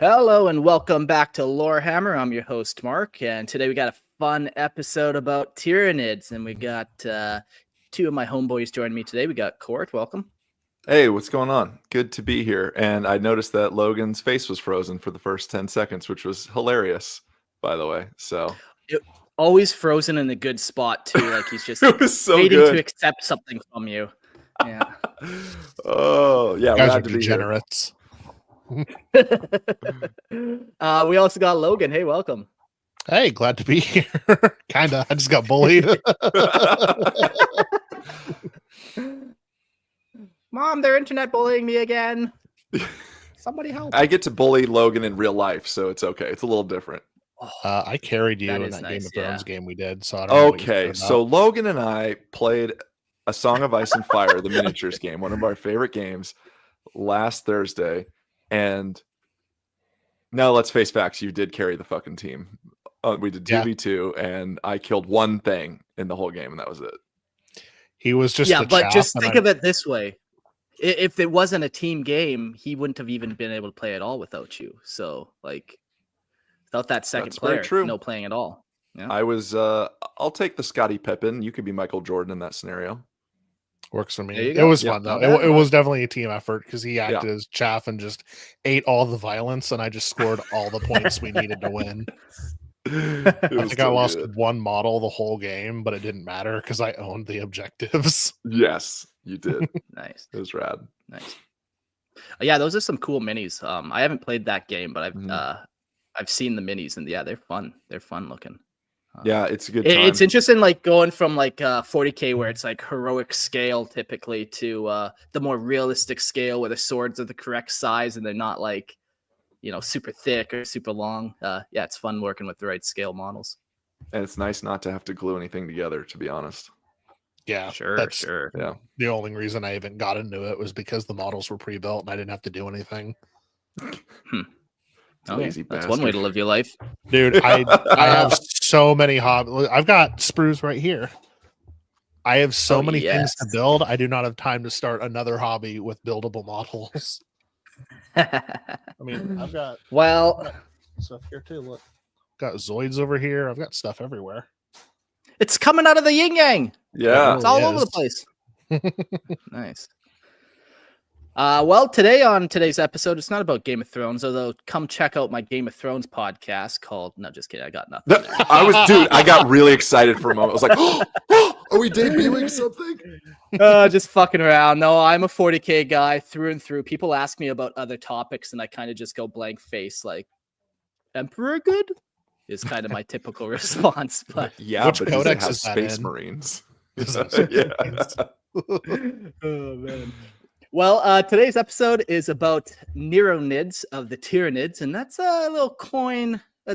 Hello and welcome back to Lorehammer. I'm your host, Mark, and today we got a fun episode about Tyranids, and we got two of my homeboys joining me today. We got Court, welcome. Hey, what's going on? Good to be here. And I noticed that Logan's face was frozen for the first 10 seconds, which was hilarious, by the way. So always frozen in a good spot too, like he's just it was so waiting good to accept something from you. Yeah. Oh, yeah. You guys are degenerates. We also got Logan. Hey, welcome. Hey, glad to be here. Kinda. I just got bullied. Mom, they're internet bullying me again. Somebody help. I get to bully Logan in real life, so it's okay. It's a little different. I carried you in that nice, Game of Thrones game we did. So I don't know okay, so Logan and I played A Song of Ice and Fire, the miniatures game, one of our favorite games, last Thursday. And now let's face facts. You did carry the fucking team. We did 2v2, and I killed one thing in the whole game, and that was it. He was just but just think of it this way. If it wasn't a team game, he wouldn't have even been able to play at all without you. So, like, without that second player, no playing at all. Yeah. I was, I'll take the Scottie Pippen. You could be Michael Jordan in that scenario. Works for me. It was fun, though. It was definitely a team effort because he acted as chaff and just ate all the violence, and I just scored all the points we needed to win. I think I lost one model the whole game, but it didn't matter because I owned the objectives. Yes, you did. Nice. It was rad. Nice. Yeah, those are some cool minis. I haven't played that game, but I've seen the minis, and yeah, they're fun. They're fun looking. Yeah, it's a good time. It's interesting, like going from like 40K where it's like heroic scale typically to the more realistic scale where the swords are the correct size and they're not like, super thick or super long. Yeah, it's fun working with the right scale models. And it's nice not to have to glue anything together, to be honest. Yeah, sure. Yeah, the only reason I even got into it was because the models were pre-built and I didn't have to do anything. Lazy that's one way to live your life, dude. I have so many hobbies. I've got sprues right here. I have so many things to build. I do not have time to start another hobby with buildable models. I mean, I've got stuff here too. Look, got Zoids over here. I've got stuff everywhere. It's coming out of the yin yang. Yeah, it's all over the place. Nice. Well, on today's episode, it's not about Game of Thrones, although come check out my Game of Thrones podcast called... No, just kidding. I got nothing. I got really excited for a moment. I was like, are we debuting something? Just fucking around. No, I'm a 40K guy through and through. People ask me about other topics, and I kind of just go blank face, like, Emperor good? Is kind of my typical response. But yeah, which but codex has is that Space in? Marines? Yeah. Oh, man. Well, today's episode is about Neuro-nids of the Tyranids, and that's a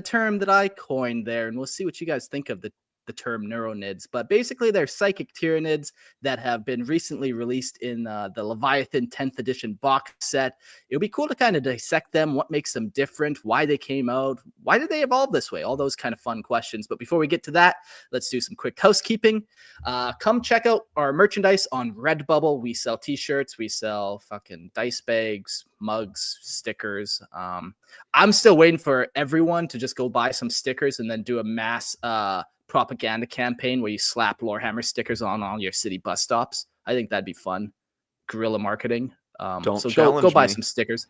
term that I coined there, and we'll see what you guys think of the term Neuro-nids. But basically, they're psychic Tyranids that have been recently released in the Leviathan 10th edition box set. It would be cool to kind of dissect them, what makes them different, why they came out, why did they evolve this way, all those kind of fun questions. But before we get to that, let's do some quick housekeeping. Come check out our merchandise on Redbubble. We sell t-shirts, we sell fucking dice bags, mugs, stickers. I'm still waiting for everyone to just go buy some stickers and then do a mass propaganda campaign where you slap Lorehammer stickers on all your city bus stops. I think that'd be fun. Guerrilla marketing. So go buy some stickers.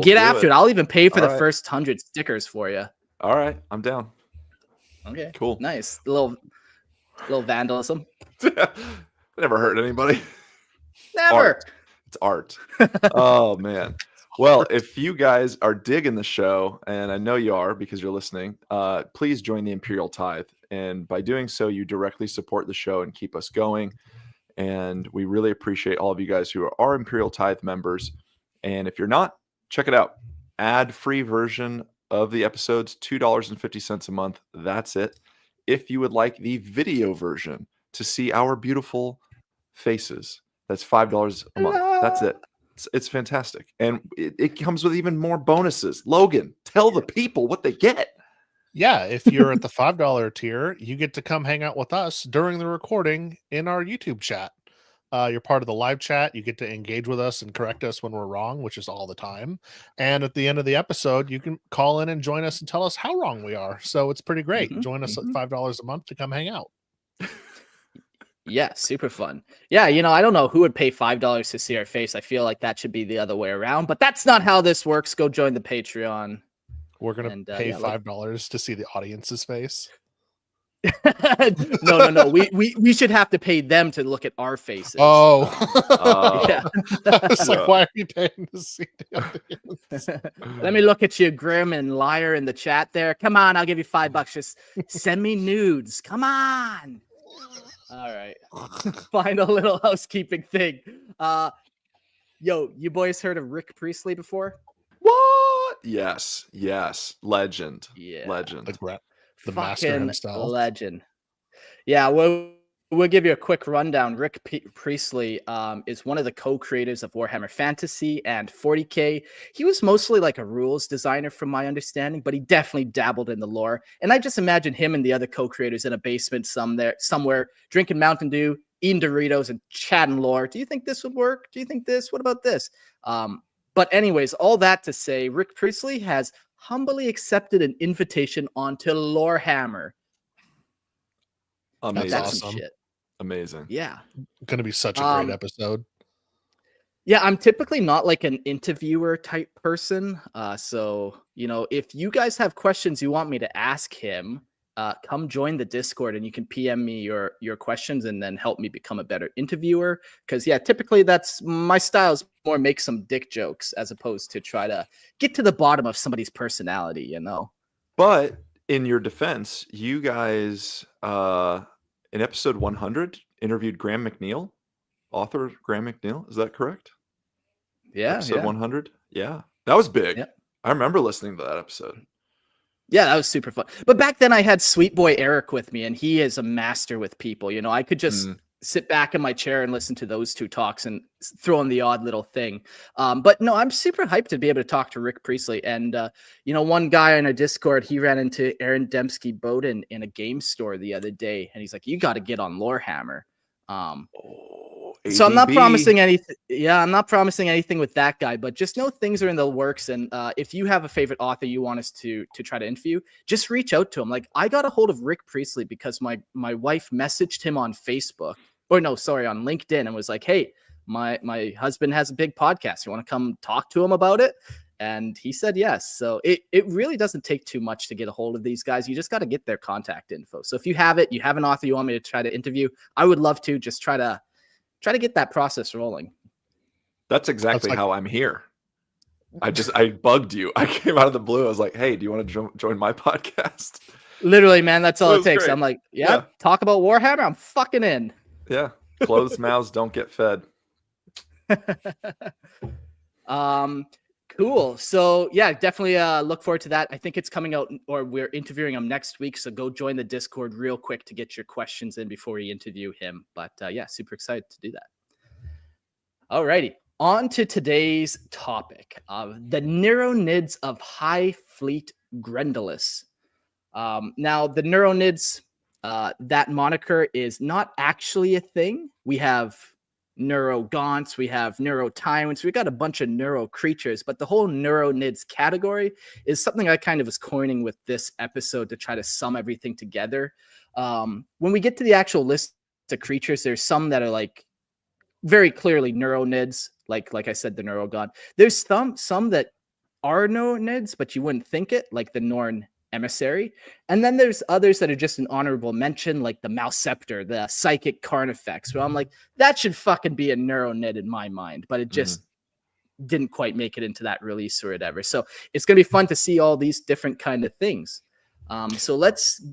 Get after it. I'll even pay for the first 100 stickers for you. All right, I'm down. Okay, cool. Nice. A little vandalism. Never hurt anybody. Never. It's art. Oh man. Well, if you guys are digging the show, and I know you are because you're listening, please join the Imperial Tithe. And by doing so, you directly support the show and keep us going. And we really appreciate all of you guys who are Imperial Tithe members. And if you're not, check it out. Ad-free version of the episodes, $2.50 a month. That's it. If you would like the video version to see our beautiful faces, that's $5 a month. That's it. It's fantastic. And it comes with even more bonuses. Logan, tell the people what they get. Yeah, if you're at the $5 tier, you get to come hang out with us during the recording in our YouTube chat. You're part of the live chat. You get to engage with us and correct us when we're wrong, which is all the time. And at the end of the episode, you can call in and join us and tell us how wrong we are. So it's pretty great. Join us at $5 a month to come hang out. Yeah, super fun. Yeah, I don't know who would pay $5 to see our face. I feel like that should be the other way around, but that's not how this works. Go join the Patreon. We're going to pay $5 to see the audience's face. No. We should have to pay them to look at our faces. Oh. Yeah. I was like, why are you paying to see the audience? Let me look at you, Grim and Liar, in the chat there. Come on, I'll give you $5. Just send me nudes. Come on. All right. Final little housekeeping thing. Yo, you boys heard of Rick Priestley before? What? Yes. Legend. Yeah. Legend. The master himself. Legend. Yeah, we'll give you a quick rundown. Rick Priestley is one of the co-creators of Warhammer Fantasy and 40K. He was mostly like a rules designer from my understanding, but he definitely dabbled in the lore. And I just imagine him and the other co-creators in a basement somewhere, drinking Mountain Dew, eating Doritos, and chatting lore. Do you think this would work? Do you think this? What about this? But anyways, all that to say, Rick Priestley has humbly accepted an invitation onto Lorehammer. Amazing. That's awesome. Some shit. Amazing. Yeah. Going to be such a great episode. Yeah, I'm typically not like an interviewer type person. So, if you guys have questions you want me to ask him, come join the Discord and you can PM me your questions and then help me become a better interviewer. Because, yeah, typically that's my style is more make some dick jokes as opposed to try to get to the bottom of somebody's personality, But in your defense, you guys, in episode 100, interviewed Graham McNeil, author Graham McNeil. Is that correct? Yeah. Episode 100? Yeah. That was big. Yep. I remember listening to that episode. Yeah, that was super fun. But back then I had Sweet Boy Eric with me, and he is a master with people. I could just sit back in my chair and listen to those two talks and throw in the odd little thing. But no, I'm super hyped to be able to talk to Rick Priestley. And, one guy on a Discord, he ran into Aaron Dembski-Bowden in a game store the other day, and he's like, you got to get on Lorehammer. So I'm not promising anything. Yeah, I'm not promising anything with that guy, but just know things are in the works. And if you have a favorite author you want us to try to interview, just reach out to him. Like I got a hold of Rick Priestley because my wife messaged him on Facebook on LinkedIn and was like, hey, my husband has a big podcast. You want to come talk to him about it? And he said yes. So it really doesn't take too much to get a hold of these guys. You just got to get their contact info. So if you have it, you have an author you want me to try to interview, I would love to just try to get that process rolling. That's exactly how I'm here. I bugged you. I came out of the blue. I was like, hey, do you want to join my podcast? Literally, man, that's all it takes. Great. I'm like, yeah, talk about Warhammer. I'm fucking in. Yeah. Closed mouths don't get fed. Cool. So yeah, definitely look forward to that. I think it's coming out, or we're interviewing him next week. So go join the Discord real quick to get your questions in before we interview him. But yeah, super excited to do that. Alrighty, on to today's topic of the Neuro-nids of High Fleet Grendyllus. Now the Neuro-nids, that moniker is not actually a thing. We have Neurogaunts, we have Neurotyrants, we got a bunch of neuro creatures, but the whole Neuro-nids category is something I kind of was coining with this episode to try to sum everything together. When we get to the actual list of creatures, there's some that are like very clearly Neuro-nids, like I said, the Neurogaunt. There's some that are Neuro-nids, but you wouldn't think it, like the Norn Emissary. And then there's others that are just an honorable mention, like the Malceptor, the Psychic Carnifex. So I'm like, that should fucking be a Neuro-nid in my mind, but it just didn't quite make it into that release or whatever. So it's going to be fun to see all these different kind of things. So let's...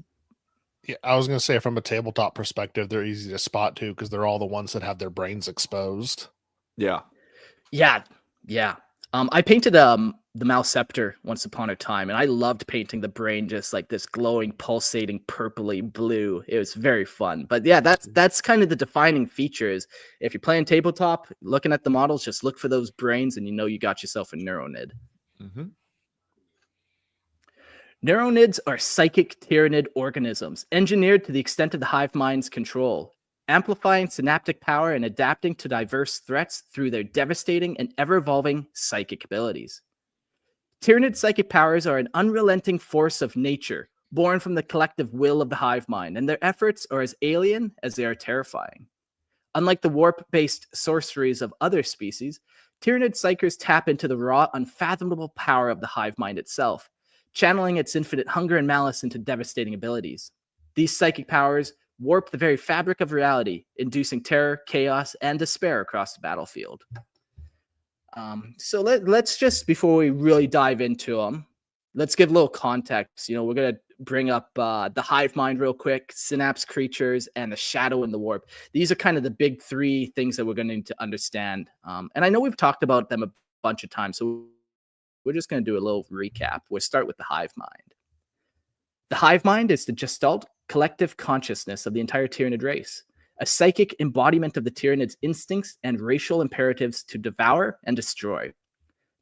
Yeah, I was going to say from a tabletop perspective, they're easy to spot too, because they're all the ones that have their brains exposed. Yeah. I painted the Malceptor once upon a time, and I loved painting the brain just like this glowing, pulsating, purpley blue. It was very fun. But yeah, that's kind of the defining features. If you're playing tabletop, looking at the models, just look for those brains, and you got yourself a Neuro-nid. Mm-hmm. Neuro-nids are psychic Tyranid organisms, engineered to the extent of the Hive Mind's control. amplifying synaptic power and adapting to diverse threats through their devastating and ever-evolving psychic abilities. Tyranid psychic powers are an unrelenting force of nature, born from the collective will of the hive mind, and their efforts are as alien as they are terrifying. Unlike the warp-based sorceries of other species, Tyranid psychers tap into the raw, unfathomable power of the hive mind itself, channeling its infinite hunger and malice into devastating abilities. These psychic powers warp the very fabric of reality, inducing terror, chaos, and despair across the battlefield. So let's just, before we really dive into them, let's give a little context. We're going to bring up the hive mind real quick, synapse creatures, and the shadow and the warp. These are kind of the big three things that we're going to need to understand. And I know we've talked about them a bunch of times, so we're just going to do a little recap. We'll start with the hive mind. The hive mind is the gestalt collective consciousness of the entire Tyranid race, a psychic embodiment of the Tyranid's instincts and racial imperatives to devour and destroy.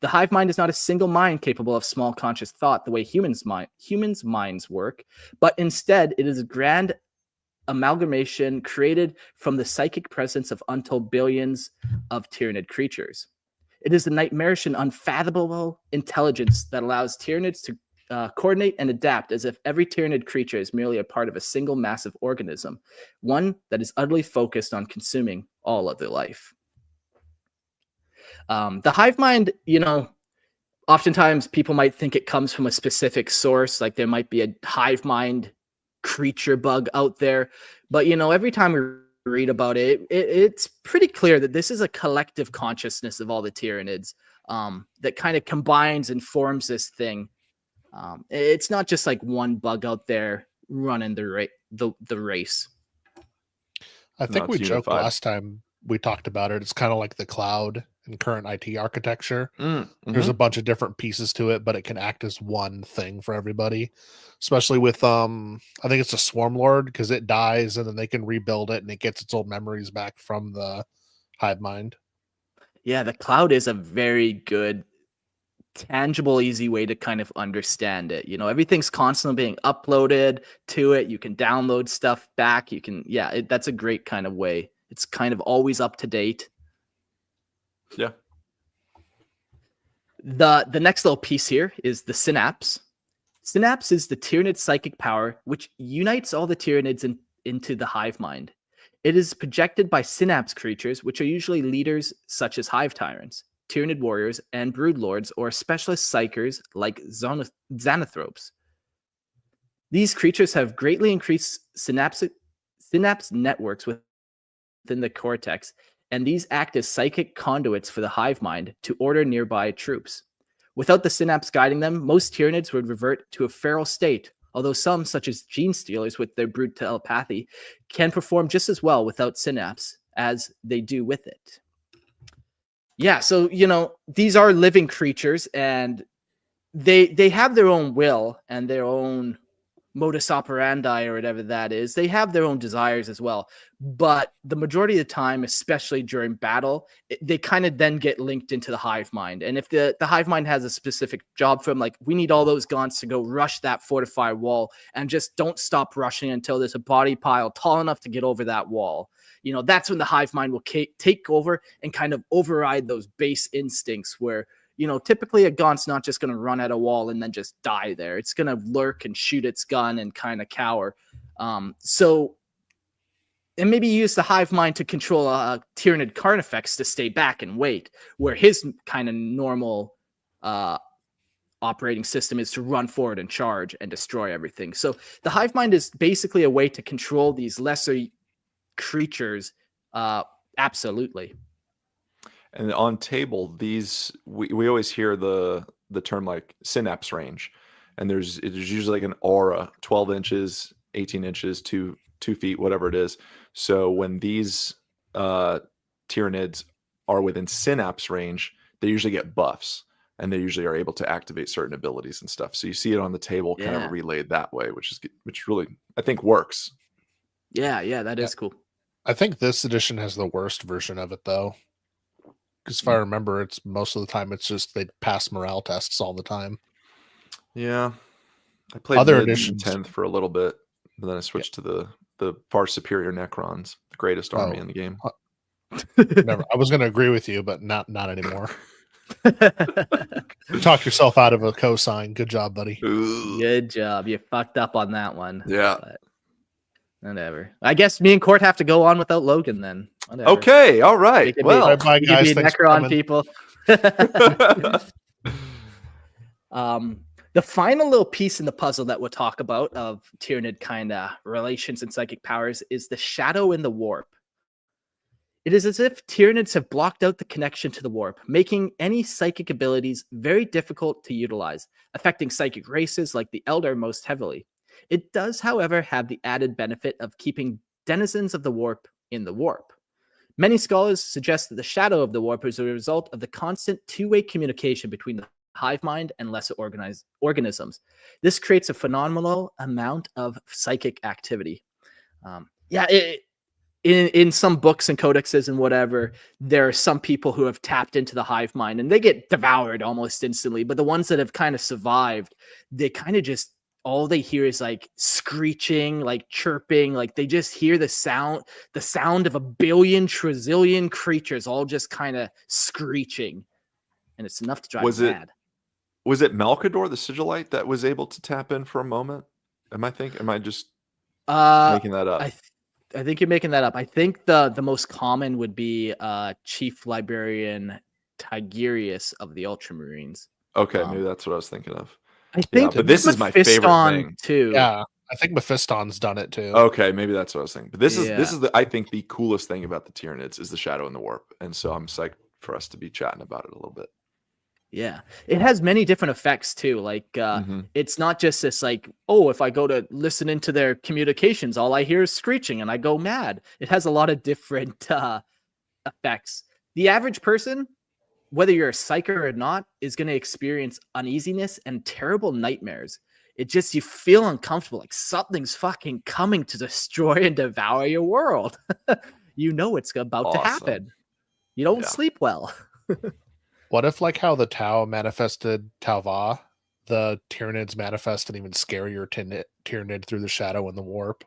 The hive mind is not a single mind capable of small conscious thought the way humans' minds work, but instead it is a grand amalgamation created from the psychic presence of untold billions of Tyranid creatures. It is the nightmarish and unfathomable intelligence that allows Tyranids to coordinate and adapt as if every Tyranid creature is merely a part of a single massive organism, one that is utterly focused on consuming all of their life. The hive mind, oftentimes people might think it comes from a specific source, like there might be a hive mind creature bug out there. But, every time we read about it, it's pretty clear that this is a collective consciousness of all the Tyranids that kind of combines and forms this thing. It's not just like one bug out there running the race. I think we joked last time we talked about it. It's kind of like the cloud in current IT architecture. There's a bunch of different pieces to it, but it can act as one thing for everybody. Especially with I think it's a swarm lord, because it dies and then they can rebuild it and it gets its old memories back from the hive mind. Yeah, the cloud is a very good, tangible, easy way to kind of understand it. Everything's constantly being uploaded to it. You can download stuff back. You can, that's a great kind of way. It's kind of always up to date. Yeah. The next little piece here is the synapse. Synapse is the Tyranid psychic power which unites all the Tyranids into the hive mind. It is projected by synapse creatures, which are usually leaders such as hive tyrants, Tyranid warriors, and brood lords, or specialist psychers like Zoanthropes. These creatures have greatly increased synapse networks within the cortex, and these act as psychic conduits for the hive mind to order nearby troops. Without the synapse guiding them, most Tyranids would revert to a feral state, although some, such as gene stealers with their brood telepathy, can perform just as well without synapse as they do with it. Yeah, so, these are living creatures, and they have their own will and their own modus operandi, or whatever that is. They have their own desires as well. But the majority of the time, especially during battle, they kind of then get linked into the hive mind. And if the hive mind has a specific job for them, like, we need all those gaunts to go rush that fortified wall, and just don't stop rushing until there's a body pile tall enough to get over that wall. That's when the hive mind will take over and kind of override those base instincts where, typically a gaunt's not just going to run at a wall and then just die there. It's going to lurk and shoot its gun and kind of cower. And maybe use the hive mind to control Tyranid Carnifex to stay back and wait, where his kind of normal operating system is to run forward and charge and destroy everything. So the hive mind is basically a way to control these lesser creatures. Absolutely. And on table, these we always hear the term like synapse range, and there's usually like an aura, 12 inches, 18 inches, 2 feet, whatever it is. So when these Tyranids are within synapse range, they usually get buffs, and they usually are able to activate certain abilities and stuff. So you see it on the table, kind of relayed that way, which really, I think, works. Yeah, that is cool. I think this edition has the worst version of it, though. Because if I remember, it's most of the time it's just they pass morale tests all the time. Yeah, I played other editions 10th for a little bit, but then I switched to the the far superior Necrons, the greatest army in the game. Never. I was going to agree with you, but not anymore. Talk yourself out of a cosign. Good job, buddy. Good job. You fucked up on that one. Yeah. But whatever. I guess me and Court have to go on without Logan then. Whatever. Okay. All right. Well, bye, guys. You Thanks for Necron coming. people. The final little piece in the puzzle that we'll talk about of Tyranid kind of relations and psychic powers is the shadow in the warp. It is as if Tyranids have blocked out the connection to the warp, making any psychic abilities very difficult to utilize, affecting psychic races like the Elder most heavily. It does, however, have the added benefit of keeping denizens of the warp in the warp. Many scholars suggest that the shadow of the warp is a result of the constant two-way communication between the hive mind and lesser organized organisms. This creates a phenomenal amount of psychic activity. In some books and codexes and whatever, there are some people who have tapped into the hive mind and they get devoured almost instantly. But the ones that have kind of survived, they kind of just, all they hear is like screeching, like chirping, like they just hear the sound of a billion trillion creatures all just kind of screeching. And it's enough to drive you mad. Was it Malkador, the Sigilite, that was able to tap in for a moment? Am I just making that up? I think you're making that up. I think the most common would be Chief Librarian Tigerius of the Ultramarines. Okay, maybe that's what I was thinking of. I think, but this is my favorite thing too. Yeah, I think Mephiston's done it too. Okay, maybe that's what I was thinking. But this is I think the coolest thing about the Tyranids is the shadow in the warp, and so I'm psyched for us to be chatting about it a little bit. Yeah, it has many different effects too. Like it's not just this like, oh, if I go to listen into their communications, all I hear is screeching and I go mad. It has a lot of different effects. The average person, whether you're a psyker or not, is going to experience uneasiness and terrible nightmares. It just, you feel uncomfortable, like something's fucking coming to destroy and devour your world. You know it's about to happen. You don't sleep well. What if, like how the Tau manifested Tauva, the Tyranids manifest an even scarier Tyranid through the shadow and the warp?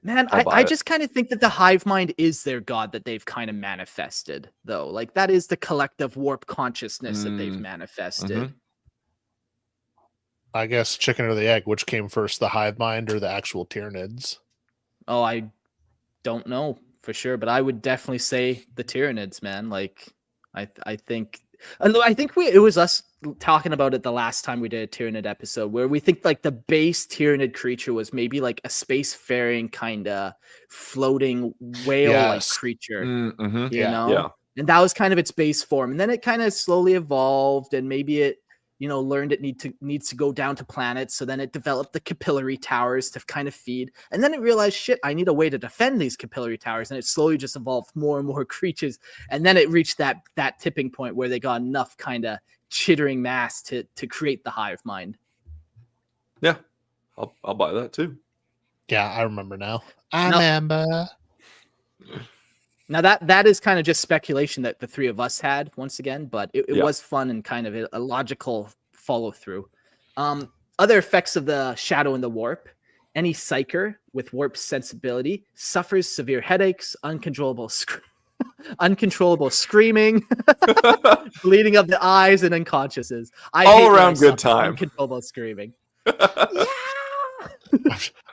Man, I just kind of think that the hive mind is their god that they've kind of manifested, though. Like, that is the collective warp consciousness that they've manifested. I guess chicken or the egg, which came first, the hive mind or the actual Tyranids? Oh, I don't know for sure, but I would definitely say the Tyranids, man. Like, I think it was us talking about it the last time we did a Tyranid episode, where we think like the base Tyranid creature was maybe like a spacefaring kind of floating whale-like creature, you know? Yeah. And that was kind of its base form. And then it kind of slowly evolved, and maybe it, learned it needs to go down to planets. So then it developed the capillary towers to kind of feed. And then it realized, shit, I need a way to defend these capillary towers. And it slowly just evolved more and more creatures. And then it reached that tipping point where they got enough kind of chittering mass to create the hive mind. Yeah, I'll buy that too. Yeah, I remember now. Remember. Now that is kind of just speculation that the three of us had once again, but it was fun and kind of a logical follow through. Other effects of the shadow and the warp: any psyker with warp sensibility suffers severe headaches, uncontrollable screaming, bleeding of the eyes, and unconsciousness. All around good time. Uncontrollable screaming.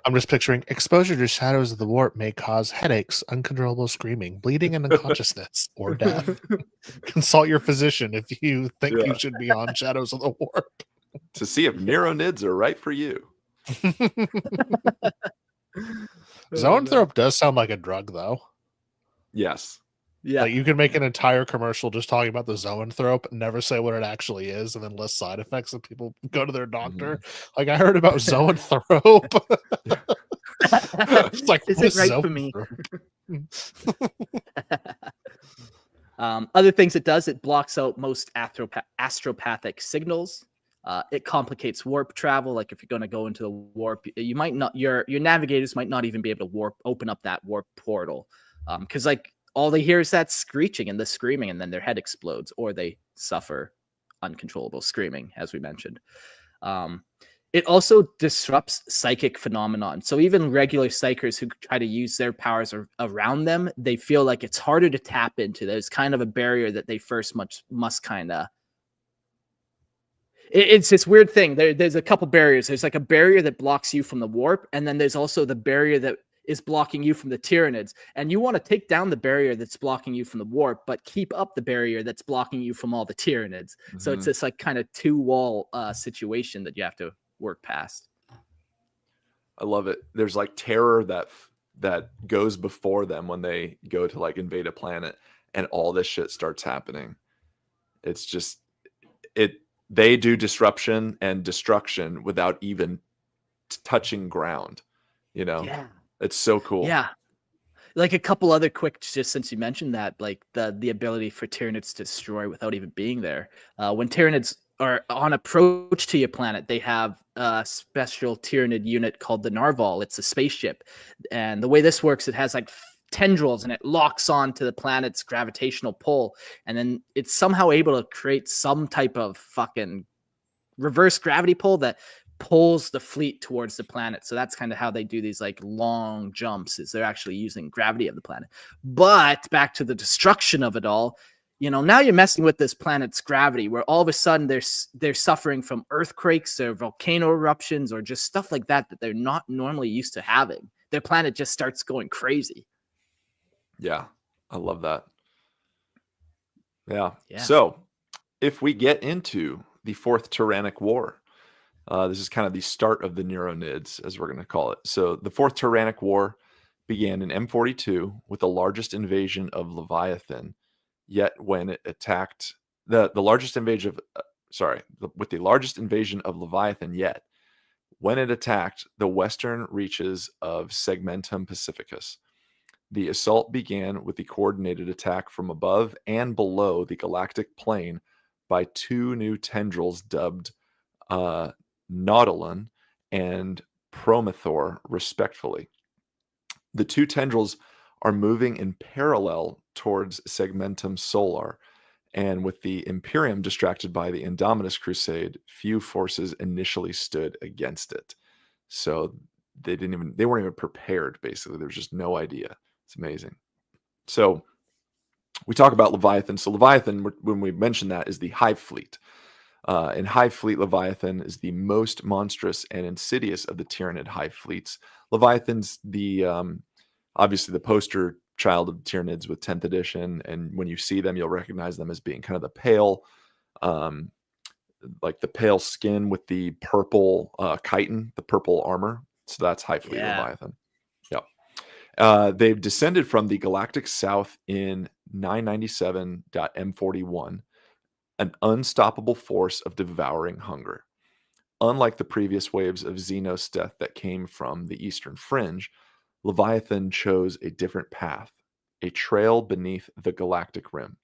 I'm just picturing exposure to shadows of the warp may cause headaches, uncontrollable screaming, bleeding, and unconsciousness, or death. Consult your physician if you think you should be on shadows of the warp to see if Neuro-nids are right for you. Zoanthrope does sound like a drug, though. Yes. Yeah, like you can make an entire commercial just talking about the Zoanthrope, never say what it actually is, and then list side effects, and people go to their doctor. Like, I heard about Zoanthrope. It's like, is it right for me? Other things it does: it blocks out most astropathic signals. It complicates warp travel. Like, if you're going to go into the warp, you might not. Your navigators might not even be able to open up that warp portal, because like, all they hear is that screeching and the screaming, and then their head explodes, or they suffer uncontrollable screaming, as we mentioned. It also disrupts psychic phenomenon. So even regular psychers who try to use their powers around them, they feel like it's harder to tap into. There's kind of a barrier that they first must kind of. It's this weird thing. There's a couple barriers. There's like a barrier that blocks you from the warp, and then there's also the barrier that is blocking you from the Tyranids. And you want to take down the barrier that's blocking you from the warp, but keep up the barrier that's blocking you from all the Tyranids. So it's this like kind of two-wall situation that you have to work past. I love it. There's like terror that goes before them when they go to like invade a planet, and all this shit starts happening. It's just they do disruption and destruction without even touching ground. Yeah, it's so cool. Yeah, like a couple other quick, just since you mentioned that, like the ability for Tyranids to destroy without even being there. When Tyranids are on approach to your planet, they have a special Tyranid unit called the Narval. It's a spaceship, and the way this works, it has like tendrils, and it locks on to the planet's gravitational pull, and then it's somehow able to create some type of fucking reverse gravity pull that pulls the fleet towards the planet. So that's kind of how they do these like long jumps, is they're actually using gravity of the planet. But back to the destruction of it all, now you're messing with this planet's gravity, where all of a sudden they're suffering from earthquakes or volcano eruptions or just stuff like that they're not normally used to having. Their planet just starts going crazy. Yeah, I love that. Yeah. So if we get into the Fourth Tyrannic War, this is kind of the start of the Neuro-nids, as we're going to call it. So the Fourth Tyrannic War began in M42 with the largest invasion of Leviathan. Yet when it attacked with the largest invasion of Leviathan yet, when it attacked the western reaches of Segmentum Pacificus. The assault began with the coordinated attack from above and below the galactic plane by two new tendrils dubbed Nautilon and Promethor, respectively. The two tendrils are moving in parallel towards Segmentum Solar, and with the Imperium distracted by the Indominus Crusade, few forces initially stood against it. So they weren't even prepared, basically. There was just no idea. It's amazing. So we talk about Leviathan. So Leviathan, when we mention that, is the Hive Fleet. And Hive Fleet Leviathan is the most monstrous and insidious of the Tyranid Hive Fleets. Leviathan's obviously the poster child of the Tyranids with 10th edition, and when you see them, you'll recognize them as being kind of the pale, like the pale skin with the purple chitin, the purple armor. So that's Hive Fleet Leviathan. Yeah. They've descended from the galactic south in 997.M41, an unstoppable force of devouring hunger. Unlike the previous waves of Xenos death that came from the eastern fringe, Leviathan chose a different path, a trail beneath the galactic rim.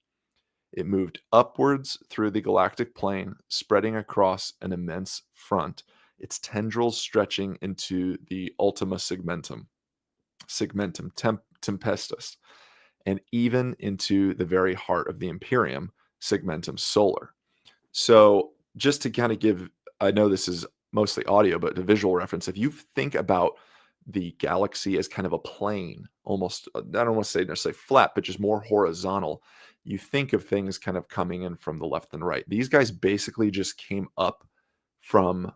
It moved upwards through the galactic plane, spreading across an immense front, its tendrils stretching into the Ultima Segmentum Tempestus, and even into the very heart of the Imperium, Segmentum Solar. So just to kind of give, I know this is mostly audio, but a visual reference, if you think about the galaxy as kind of a plane, almost, I don't want to say necessarily flat, but just more horizontal, you think of things kind of coming in from the left and right. These guys basically just came up from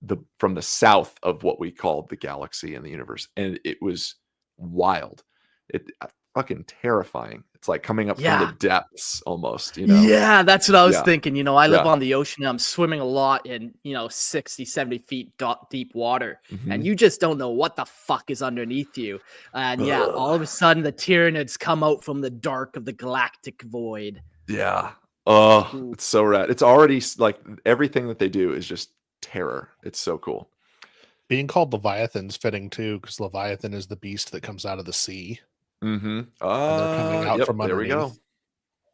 the south of what we call the galaxy and the universe, and it was wild. It fucking terrifying. It's like coming up from the depths almost, Yeah, that's what I was thinking. I live on the ocean, and I'm swimming a lot in 60, 70 feet deep water, and you just don't know what the fuck is underneath you. And all of a sudden the Tyranids come out from the dark of the galactic void. It's so rad. It's already like everything that they do is just terror. It's so cool. Being called Leviathan's fitting too, because Leviathan is the beast that comes out of the sea. And they're coming out from underneath. There we go.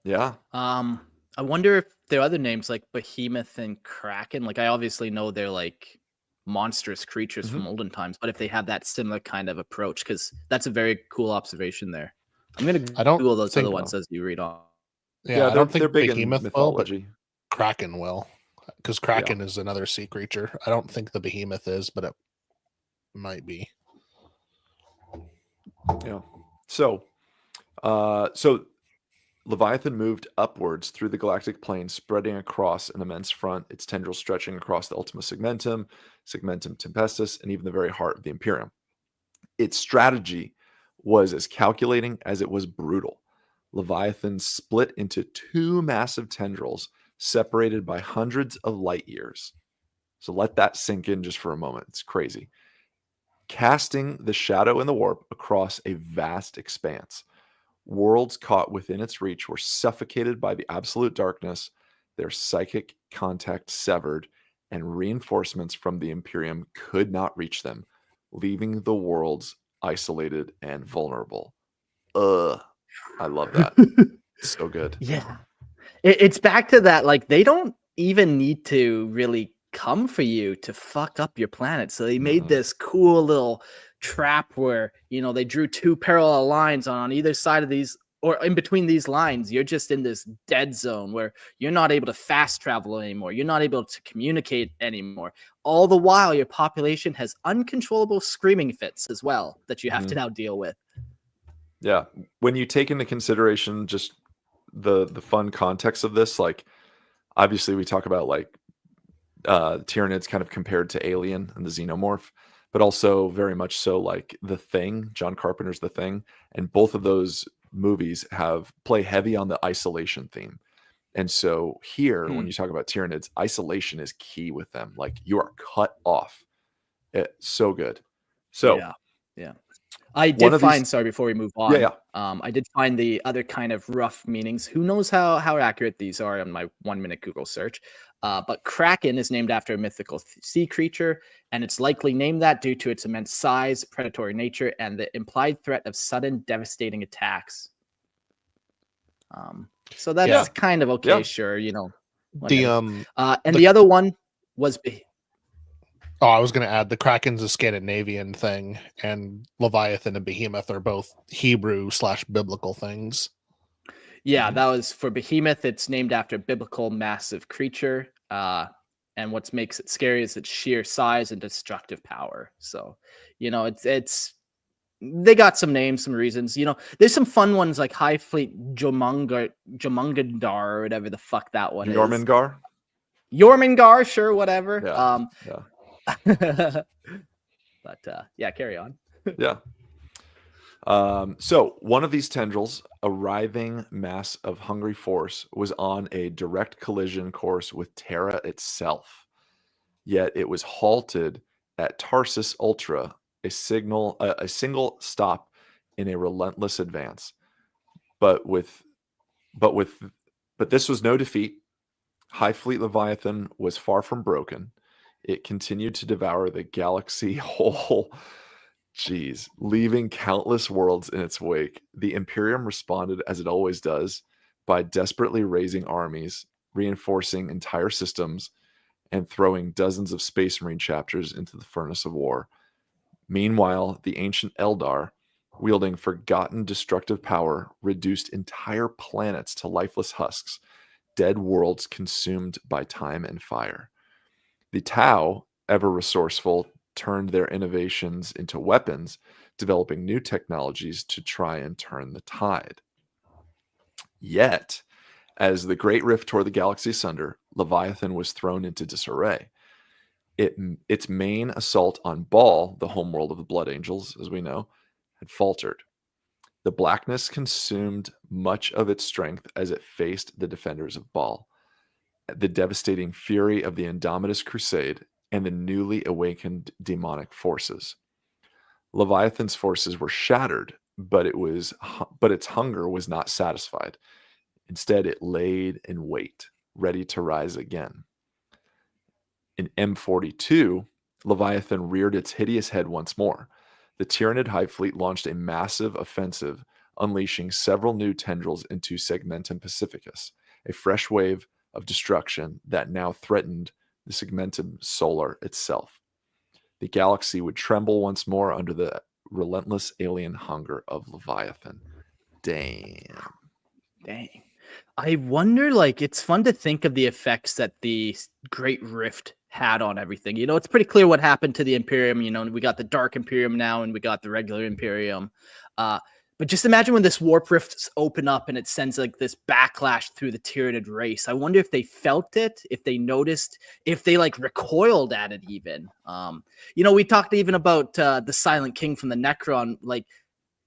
Yeah. I wonder if there are other names like Behemoth and Kraken. Like, I obviously know they're like monstrous creatures from olden times, but if they have that similar kind of approach, because that's a very cool observation there. I'm gonna Google those other ones as you read on. Yeah, I don't think they're big Behemoth in mythology. will, but Kraken will. because Kraken is another sea creature. I don't think the behemoth is, but it might be. Yeah. So Leviathan moved upwards through the galactic plane, spreading across an immense front, its tendrils stretching across the Ultima Segmentum, Segmentum Tempestus, and even the very heart of the Imperium. Its strategy was as calculating as it was brutal. Leviathan split into two massive tendrils separated by hundreds of light years. So let that sink in just for a moment. It's crazy. Casting the shadow and the warp across a vast expanse. Worlds caught within its reach were suffocated by the absolute darkness, their psychic contact severed, and reinforcements from the Imperium could not reach them, leaving the worlds isolated and vulnerable. I love that. It's so good. Yeah. It's back to that, like, they don't even need to really come for you to fuck up your planet. So they made this cool little trap where, you know, they drew two parallel lines on either side of these, or in between these lines. You're just in this dead zone where you're not able to fast travel anymore. You're not able to communicate anymore. All the while, your population has uncontrollable screaming fits as well that you have to now deal with. Yeah. When you take into consideration just the fun context of this, like, obviously we talk about like Tyranids kind of compared to Alien and the Xenomorph, but also very much so like The Thing, John Carpenter's The Thing, and both of those movies play heavy on the isolation theme. And so here, when you talk about Tyranids, isolation is key with them. Like, you are cut off. It's so good. So yeah. I did find, sorry, before we move on, I did find the other kind of rough meanings. Who knows how accurate these are on my 1 minute Google search. But Kraken is named after a mythical sea creature, and it's likely named that due to its immense size, predatory nature, and the implied threat of sudden, devastating attacks. So that's kind of okay, sure, you know. And the other one was... Oh, I was going to add the Kraken's a Scandinavian thing, and Leviathan and Behemoth are both Hebrew/biblical things. Yeah, that was for Behemoth. It's named after a biblical massive creature. And what makes it scary is its sheer size and destructive power. So, you know, it's they got some names, some reasons. You know, there's some fun ones like Hive Fleet Jomungandar, or whatever the fuck that one is. Jormungandr, sure, whatever. But yeah, carry on. So one of these tendrils, a writhing mass of hungry force, was on a direct collision course with Terra itself. Yet it was halted at Tarsus Ultra, a single stop in a relentless advance. But this was no defeat. Hive Fleet Leviathan was far from broken. It continued to devour the galaxy whole. Leaving countless worlds in its wake. The Imperium responded as it always does, by desperately raising armies, reinforcing entire systems, and throwing dozens of Space Marine chapters into the furnace of war. Meanwhile, the ancient Eldar, wielding forgotten destructive power, reduced entire planets to lifeless husks, dead worlds consumed by time and fire. The Tau, ever resourceful, turned their innovations into weapons, developing new technologies to try and turn the tide. Yet, as the Great Rift tore the galaxy asunder, Leviathan was thrown into disarray. Its main assault on Baal, the homeworld of the Blood Angels, as we know, had faltered. The blackness consumed much of its strength as it faced the defenders of Baal. The devastating fury of the Indomitus Crusade and the newly awakened demonic forces. Leviathan's forces were shattered, but its hunger was not satisfied. Instead, it laid in wait, ready to rise again. In M42, Leviathan reared its hideous head once more. The Tyranid Hive Fleet launched a massive offensive, unleashing several new tendrils into Segmentum Pacificus, a fresh wave of destruction that now threatened the Segmentum Solar itself. The galaxy would tremble once more under the relentless alien hunger of Leviathan. Dang. I wonder, like, it's fun to think of the effects that the Great Rift had on everything. You know, it's pretty clear what happened to the Imperium. You know, we got the Dark Imperium now, and we got the regular Imperium. But just imagine when this warp rifts open up and it sends like this backlash through the Tyranid race. I wonder if they felt it, if they noticed, if they like recoiled at it even. You know, we talked even about the Silent King from the Necron. Like,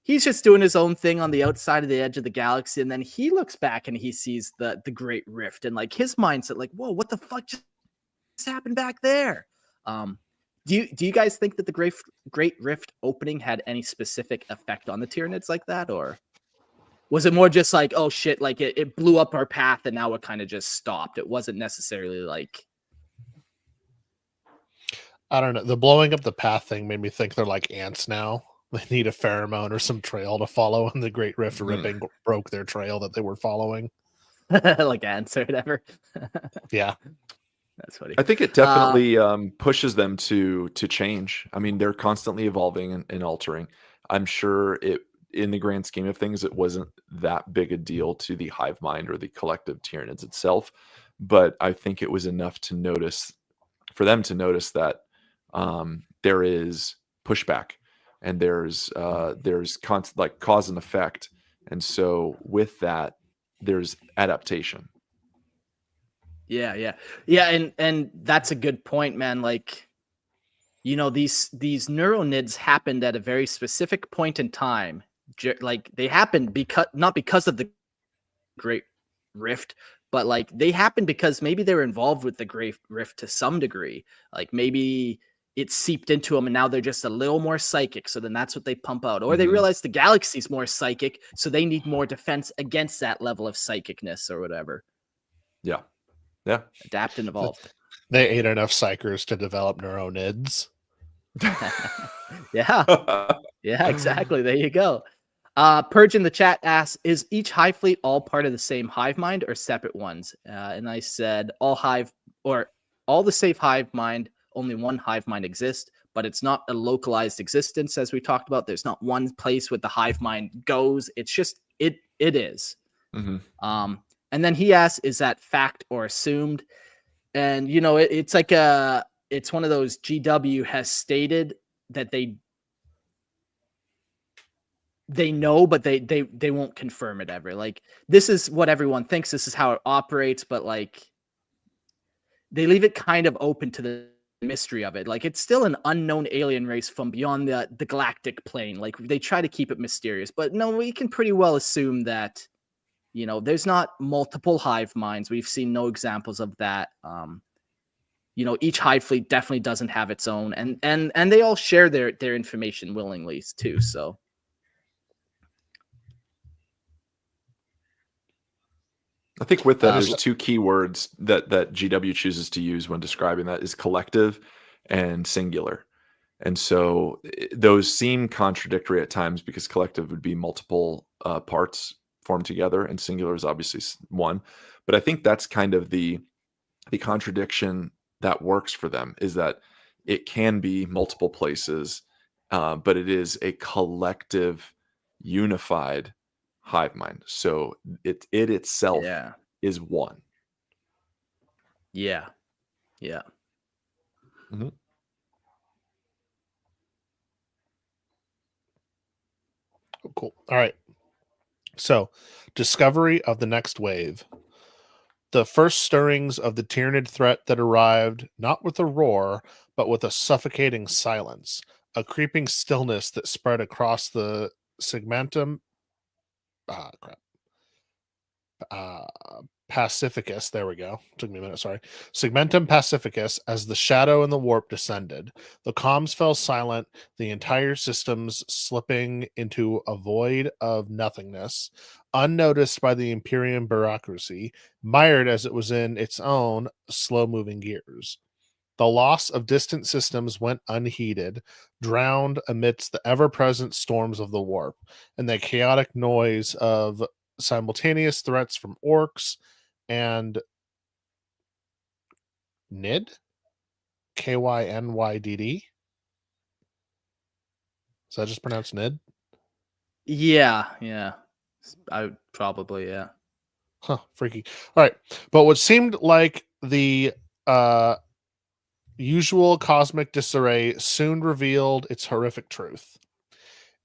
he's just doing his own thing on the outside of the edge of the galaxy, and then he looks back and he sees the Great Rift, and like his mindset, like, whoa, what the fuck just happened back there? Do you guys think that the Great Rift opening had any specific effect on the Tyranids like that, or was it more just like, oh shit, like it blew up our path and now it kind of just stopped? It wasn't necessarily like, I don't know. The blowing up the path thing made me think they're like ants now. They need a pheromone or some trail to follow, and the Great Rift ripping broke their trail that they were following. like ants or whatever. Yeah. That's funny. I think it definitely pushes them to change. I mean, they're constantly evolving and altering. I'm sure in the grand scheme of things, it wasn't that big a deal to the hive mind or the collective Tyranids itself, but I think it was enough for them to notice that there is pushback and there's like cause and effect, and so with that, there's adaptation. Yeah, and that's a good point, man. Like, you know, these Neuro-nids happened at a very specific point in time. Like, they happened not because of the Great Rift, but like they happened because maybe they were involved with the Great Rift to some degree. Like, maybe it seeped into them and now they're just a little more psychic, so then that's what they pump out. Or they realize the galaxy's more psychic, so they need more defense against that level of psychicness or whatever. Yeah. Adapt and evolve. They ate enough psychers to develop Neuro-nids. Yeah, exactly. There you go. Purge in the chat asks, is each hive fleet all part of the same hive mind or separate ones? And I said all the safe hive mind, only one hive mind exists, but it's not a localized existence, as we talked about. There's not one place where the hive mind goes. It's just it is. And then he asks, is that fact or assumed? And you know, it's like it's one of those GW has stated that they know, but they won't confirm it ever. Like, this is what everyone thinks, this is how it operates, but like they leave it kind of open to the mystery of it. Like, it's still an unknown alien race from beyond the galactic plane. Like, they try to keep it mysterious, but no, we can pretty well assume that, you know, there's not multiple hive minds. We've seen no examples of that. You know, each hive fleet definitely doesn't have its own, and they all share their information willingly too. So I think with that, there's two key words that GW chooses to use when describing that is collective and singular. And so those seem contradictory at times because collective would be multiple parts formed together and singular is obviously one. But I think that's kind of the contradiction that works for them, is that it can be multiple places, but it is a collective, unified hive mind. So it itself is one. Yeah. Cool. All right. So, discovery of the next wave. The first stirrings of the Tyranid threat that arrived, not with a roar, but with a suffocating silence, a creeping stillness that spread across the segmentum Pacificus. There we go. Took me a minute. Sorry. Segmentum Pacificus. As the shadow and the warp descended, the comms fell silent, the entire systems slipping into a void of nothingness, unnoticed by the Imperium bureaucracy, mired as it was in its own slow-moving gears. The loss of distant systems went unheeded, drowned amidst the ever-present storms of the warp, and the chaotic noise of simultaneous threats from orcs and NID? KYNYDD? Is that just pronounced NID? Yeah. I would probably, yeah. Freaky. All right. But what seemed like the usual cosmic disarray soon revealed its horrific truth.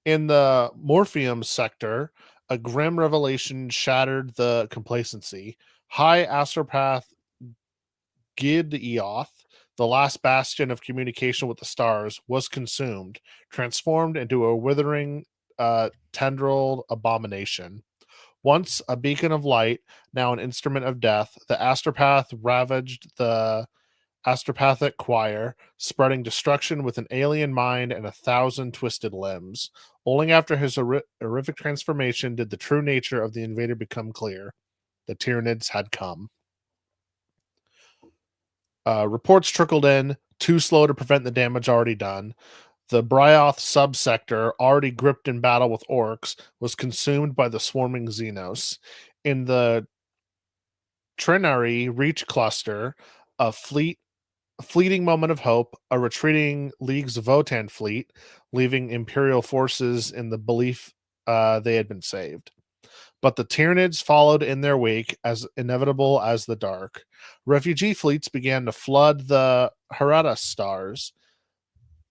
In the Morpheum sector, a grim revelation shattered the complacency. High astropath Gid-Eoth, the last bastion of communication with the stars, was consumed, transformed into a withering tendril abomination. Once a beacon of light, now an instrument of death, the astropath ravaged the astropathic choir, spreading destruction with an alien mind and 1,000 twisted limbs. Only after his horrific transformation did the true nature of the invader become clear. The Tyranids had come. Reports trickled in, too slow to prevent the damage already done. The Bryoth subsector, already gripped in battle with orcs, was consumed by the swarming Xenos. In the Trinary Reach cluster, a fleeting moment of hope, a retreating Leagues of Votan fleet, leaving Imperial forces in the belief they had been saved. But the Tyranids followed in their wake, as inevitable as the dark. Refugee fleets began to flood the Hereta stars,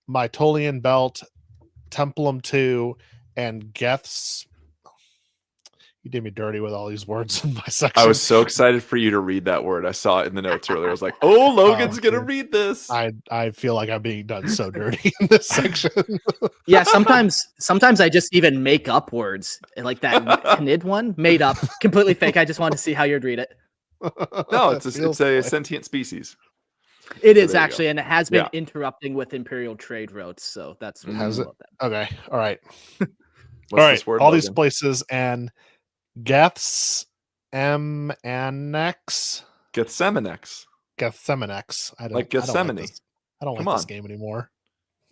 Mytolian Belt, Templum II, and Geth's. You did me dirty with all these words in my section. I was so excited for you to read that word. I saw it in the notes earlier. I was like, oh, Logan's going to read this. I feel like I'm being done so dirty in this section. Yeah, sometimes I just even make up words. Like that Nid one, made up, completely fake. I just want to see how you'd read it. No, it's a sentient species. It is actually, and it has been interrupting with Imperial trade routes. So that's what has it. About that. Okay, all right. What's all right, this word, all Logan? these places and Geth's Gethseminex. Gethseminex. I don't like Gethsemane. I don't like this game anymore.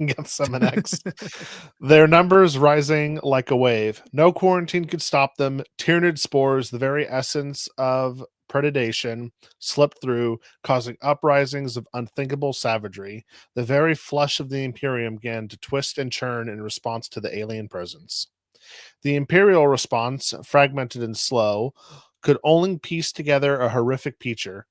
Gethseminex. Their numbers rising like a wave. No quarantine could stop them. Tyranid spores, the very essence of predation, slipped through, causing uprisings of unthinkable savagery. The very flesh of the Imperium began to twist and churn in response to the alien presence. The Imperial response, fragmented and slow, could only piece together a horrific picture.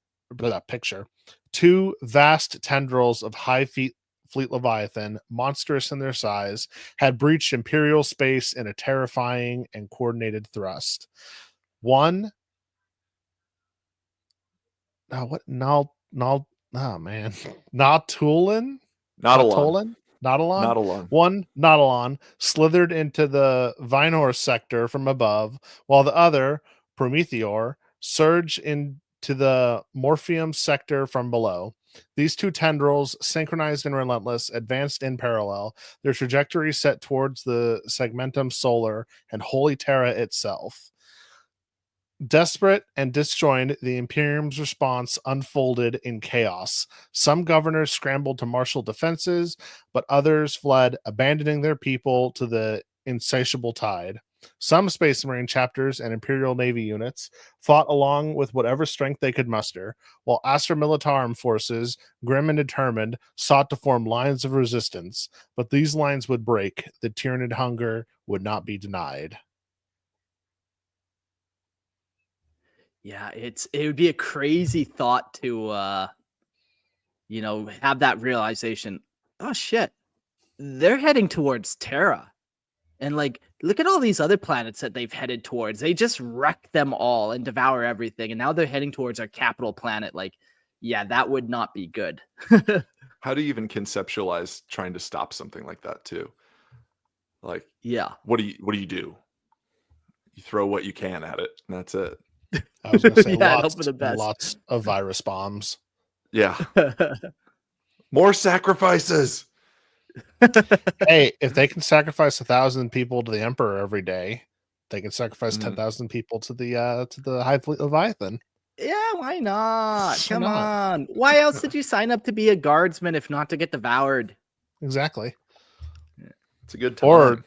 Two vast tendrils of fleet Leviathan, monstrous in their size, had breached Imperial space in a terrifying and coordinated thrust. One... Nautulin? Nautilon. One Nautilon slithered into the Vinor sector from above, while the other, Prometheor, surged into the Morpheum sector from below. These two tendrils, synchronized and relentless, advanced in parallel, their trajectory set towards the Segmentum Solar and Holy Terra itself. Desperate and disjoined, the Imperium's response unfolded in chaos. Some governors scrambled to marshal defenses, but others fled, abandoning their people to the insatiable tide. Some Space Marine chapters and Imperial Navy units fought along with whatever strength they could muster, while Astra Militarum forces, grim and determined, sought to form lines of resistance. But these lines would break. The Tyranid hunger would not be denied. Yeah, it would be a crazy thought to have that realization. Oh shit. They're heading towards Terra. And like look at all these other planets that they've headed towards. They just wreck them all and devour everything. And now they're heading towards our capital planet. Like, yeah, that would not be good. How do you even conceptualize trying to stop something like that too? Like, yeah. What do you do? You throw what you can at it, and that's it. I was going to say lots of virus bombs. Yeah. More sacrifices. Hey, if they can sacrifice 1,000 people to the Emperor every day, they can sacrifice 10,000 people to the Hive Fleet Leviathan. Yeah, why not? Come on. Why else did you sign up to be a guardsman if not to get devoured? Exactly. It's a good time. Or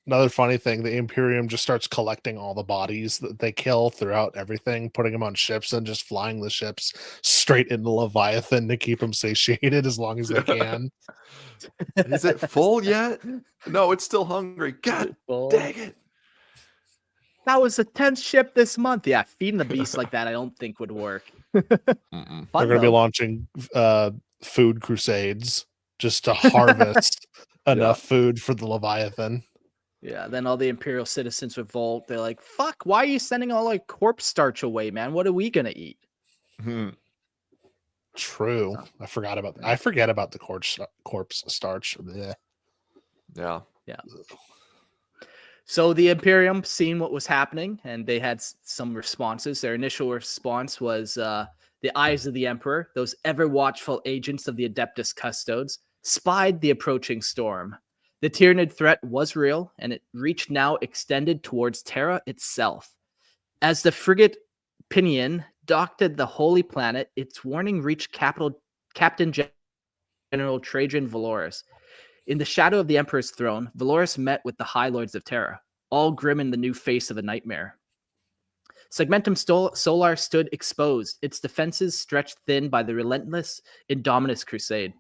another funny thing, the Imperium just starts collecting all the bodies that they kill throughout everything, putting them on ships and just flying the ships straight into Leviathan to keep them satiated as long as they can. Is it full yet? No, it's still hungry. God dang it. That was the 10th ship this month. Yeah, feeding the beast like that, I don't think would work. They're going to be launching food crusades just to harvest enough food for the Leviathan. Yeah, then all the Imperial citizens revolt. They're like, fuck, why are you sending all our corpse starch away, man? What are we going to eat? True. I forget about the corpse starch. Yeah. So the Imperium, seeing what was happening, and they had some responses. Their initial response was the eyes of the Emperor, those ever-watchful agents of the Adeptus Custodes, spied the approaching storm. The Tyranid threat was real, and it reached now extended towards Terra itself. As the frigate Pinion docked at the Holy Planet, its warning reached Captain General Trajan Valoris. In the shadow of the Emperor's throne, Valoris met with the High Lords of Terra, all grim in the new face of a nightmare. Segmentum Solar stood exposed, its defenses stretched thin by the relentless Indominus Crusade.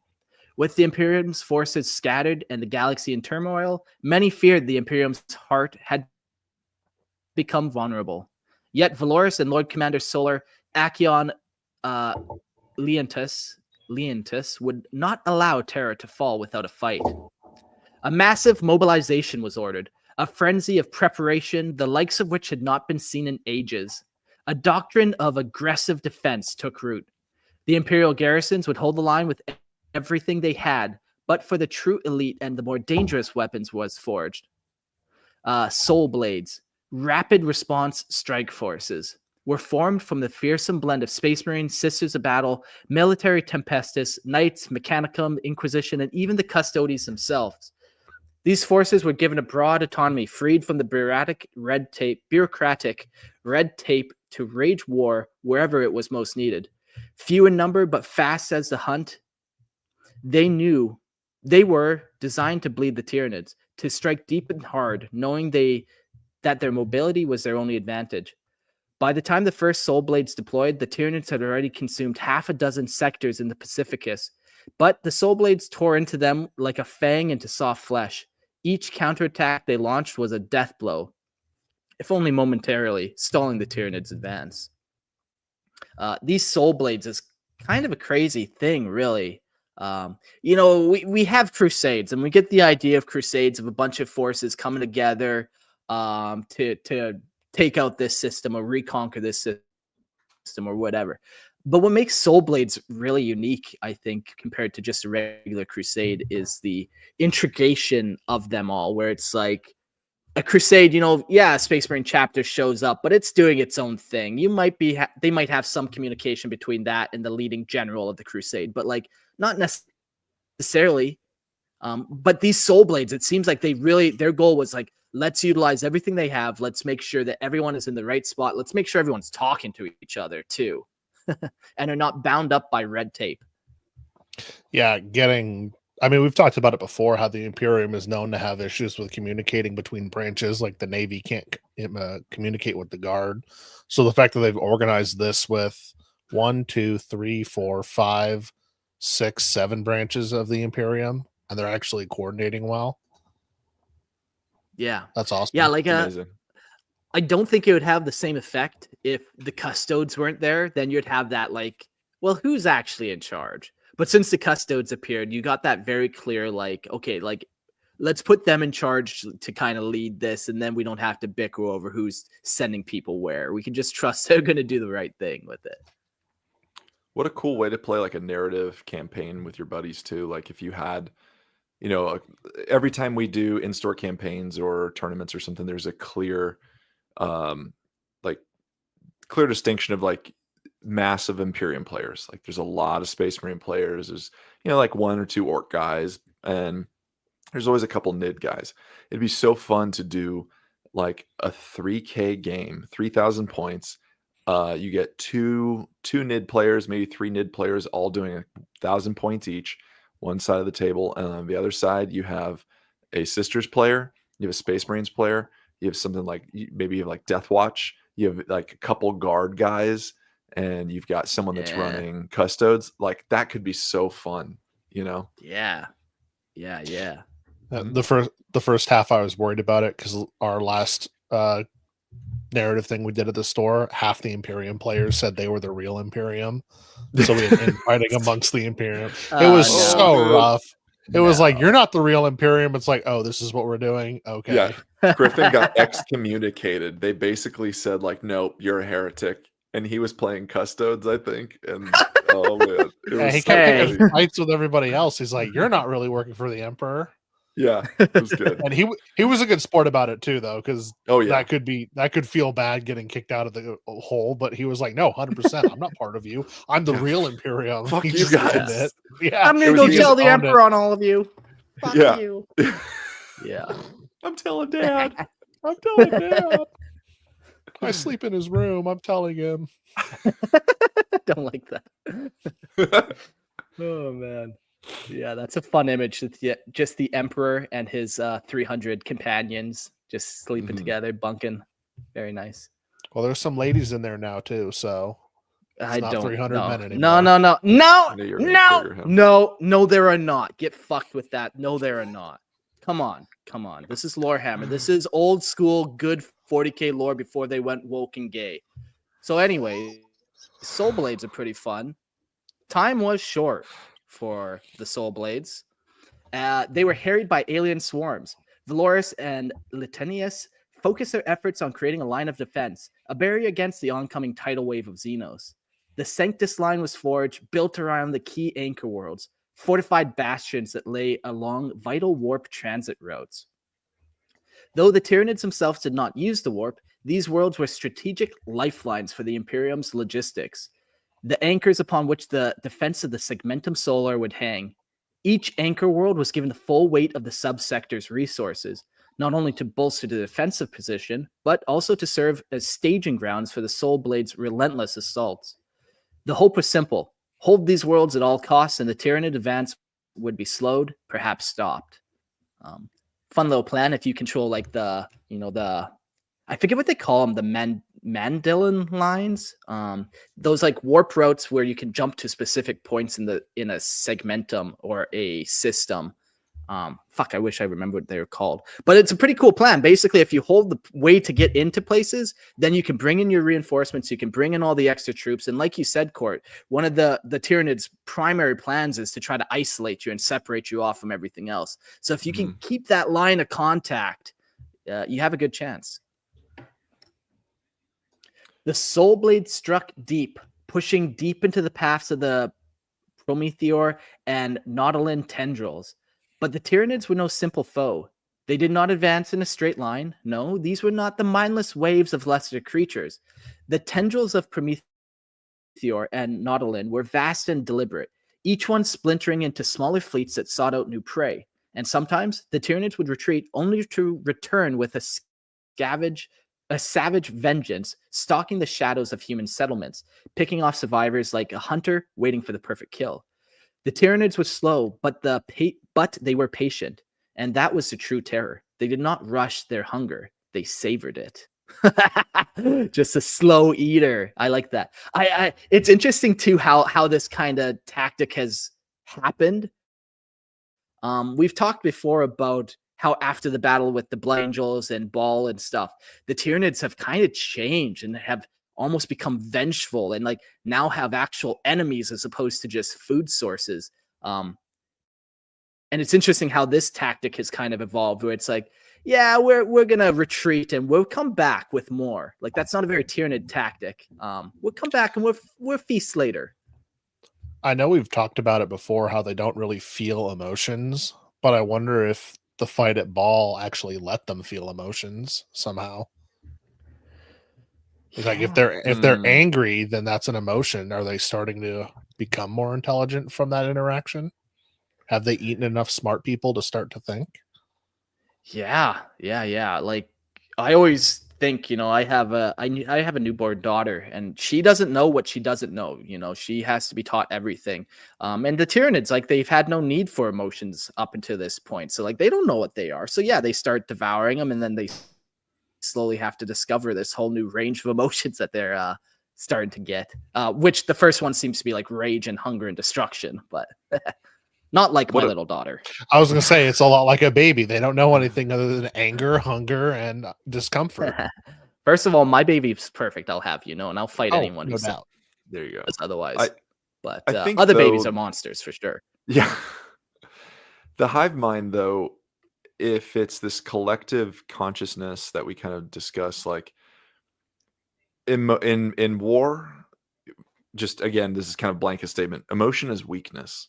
With the Imperium's forces scattered and the galaxy in turmoil, many feared the Imperium's heart had become vulnerable. Yet Valoris and Lord Commander Solar Acheon Leontus would not allow Terra to fall without a fight. A massive mobilization was ordered, a frenzy of preparation, the likes of which had not been seen in ages. A doctrine of aggressive defense took root. The Imperial garrisons would hold the line with everything they had, but for the true elite and the more dangerous weapons was forged. Soul Blades, rapid response strike forces, were formed from the fearsome blend of Space Marines, Sisters of Battle, Military Tempestus, Knights, Mechanicum, Inquisition, and even the Custodes themselves. These forces were given a broad autonomy, freed from the bureaucratic red tape to wage war wherever it was most needed. Few in number, but fast as the hunt, they were designed to bleed the Tyranids, to strike deep and hard, knowing that their mobility was their only advantage. By the time the first Soul Blades deployed, the Tyranids had already consumed 6 sectors in the Pacificus, but the Soul Blades tore into them like a fang into soft flesh. Each counterattack they launched was a death blow, if only momentarily, stalling the Tyranids' advance. These Soul Blades is kind of a crazy thing, really. We have crusades, and we get the idea of crusades of a bunch of forces coming together to take out this system or reconquer this system or whatever. But what makes Soul Blades really unique, I think, compared to just a regular crusade, is the integration of them all, where it's like a crusade, a Space Marine chapter shows up, but it's doing its own thing. They might have some communication between that and the leading general of the crusade, but like not necessarily. But these Soul Blades, it seems like their goal was like, let's utilize everything they have. Let's make sure that everyone is in the right spot. Let's make sure everyone's talking to each other too, and are not bound up by red tape. Yeah, we've talked about it before, how the Imperium is known to have issues with communicating between branches, like the Navy can't communicate with the Guard. So the fact that they've organized this with 1, 2, 3, 4, 5, 6, 7 branches of the Imperium, and they're actually coordinating well. Yeah. That's awesome. Yeah, amazing. I don't think it would have the same effect if the Custodes weren't there. Then you'd have that who's actually in charge? But since the Custodes appeared, you got that very clear, let's put them in charge to kind of lead this, and then we don't have to bicker over who's sending people where. We can just trust they're going to do the right thing with it. What a cool way to play like a narrative campaign with your buddies too. Like if you had, every time we do in-store campaigns or tournaments or something, there's a clear, clear distinction of like massive Imperium players. Like there's a lot of Space Marine players. There's, 1 or 2 Orc guys, and there's always a couple Nid guys. It'd be so fun to do like a 3K game, 3,000 points. You get two Nid players, maybe 3 Nid players, all doing 1,000 points each, one side of the table. And on the other side, you have a Sisters player, you have a Space Marines player, you have something like, maybe you have like Death Watch, you have like a couple Guard guys, and you've got someone that's running Custodes. Like that could be so fun, Yeah. The first half I was worried about it because our last narrative thing we did at the store, half the Imperium players said they were the real Imperium. So we had infighting amongst the Imperium. It was so rough. It was like, you're not the real Imperium. It's like, oh, this is what we're doing. Okay. Yeah. Griffin got excommunicated. They basically said, like, nope, you're a heretic. And he was playing Custodes, I think. And oh man, he kept picking fights with everybody else. He's like, you're not really working for the Emperor. Yeah, it was good. And he was a good sport about it too, though, because that could feel bad getting kicked out of the hole. But he was like, no, 100%, I'm not part of you. I'm the real Imperium. Fuck you guys. Yeah, I'm gonna go tell the Emperor on all of you. Fuck you. Yeah. I'm telling Dad. I'm telling Dad. I sleep in his room. I'm telling him. Don't like that. Oh man. Yeah, that's a fun image. Just the Emperor and his 300 companions just sleeping together, bunking. Very nice. Well, there's some ladies in there now too, so I don't 300 know. men anymore. No, there are not. Get fucked with that. No, there are not. Come on. This is Lorehammer. This is old school, good 40k lore before they went woke and gay. So anyway, Soul Blades are pretty fun. Time was short for the Soul Blades. They were harried by alien swarms. Valoris and Litanius focused their efforts on creating a line of defense, a barrier against the oncoming tidal wave of Xenos. The Sanctus line was forged, built around the key anchor worlds, fortified bastions that lay along vital warp transit routes. Though the Tyranids themselves did not use the warp, these worlds were strategic lifelines for the Imperium's logistics, the anchors upon which the defense of the Segmentum Solar would hang. Each anchor world was given the full weight of the subsector's resources, not only to bolster the defensive position, but also to serve as staging grounds for the Soul Blade's relentless assaults. The hope was simple: hold these worlds at all costs, and the Tyranid advance would be slowed, perhaps stopped. Fun little plan if you control like the I forget what they call them, the Mandilin lines. Those like warp routes where you can jump to specific points in a segmentum or a system. I wish I remembered what they were called. But it's a pretty cool plan. Basically, if you hold the way to get into places, then you can bring in your reinforcements, you can bring in all the extra troops. And like you said, Court, one of the Tyranids' primary plans is to try to isolate you and separate you off from everything else. So if you can keep that line of contact, you have a good chance. The Soul Blade struck deep, pushing deep into the paths of the Prometheor and Nautilin tendrils. But the Tyranids were no simple foe. They did not advance in a straight line. No, these were not the mindless waves of lesser creatures. The tendrils of Prometheor and Nautilin were vast and deliberate, each one splintering into smaller fleets that sought out new prey. And sometimes the Tyranids would retreat only to return with a savage vengeance, stalking the shadows of human settlements, picking off survivors like a hunter waiting for the perfect kill. The Tyranids were slow, but they were patient, and that was the true terror. They did not rush their hunger; they savored it. Just a slow eater. I like that. It's interesting too how this kind of tactic has happened. We've talked before about how after the battle with the Blood Angels and Ball and stuff, the Tyranids have kind of changed and have almost become vengeful and like now have actual enemies as opposed to just food sources. And it's interesting how this tactic has kind of evolved, where it's like, yeah, we're gonna retreat and we'll come back with more. Like that's not a very Tyranid tactic. We'll come back and we'll feast later. I know we've talked about it before, how they don't really feel emotions, but I wonder if the fight at Ball actually let them feel emotions somehow. It's like if they're angry, then that's an emotion. Are they starting to become more intelligent from that interaction? Have they eaten enough smart people to start to think? Yeah. Like I always think, I have a newborn daughter, and she doesn't know what she doesn't know. She has to be taught everything. And the Tyranids, like they've had no need for emotions up until this point, so like they don't know what they are. So yeah, they start devouring them, and then they slowly have to discover this whole new range of emotions that they're starting to get. Which the first one seems to be like rage and hunger and destruction, but. Not like my little daughter. I was going to say, it's a lot like a baby. They don't know anything other than anger, hunger, and discomfort. First of all, my baby's perfect. I'll have you know, and I'll fight Oh, anyone no who says doubt. There you go. otherwise. But I think, other babies though- are monsters for sure. Yeah. The hive mind, though, if it's this collective consciousness that we kind of discuss, like in war, just again, this is kind of blanket statement. Emotion is weakness.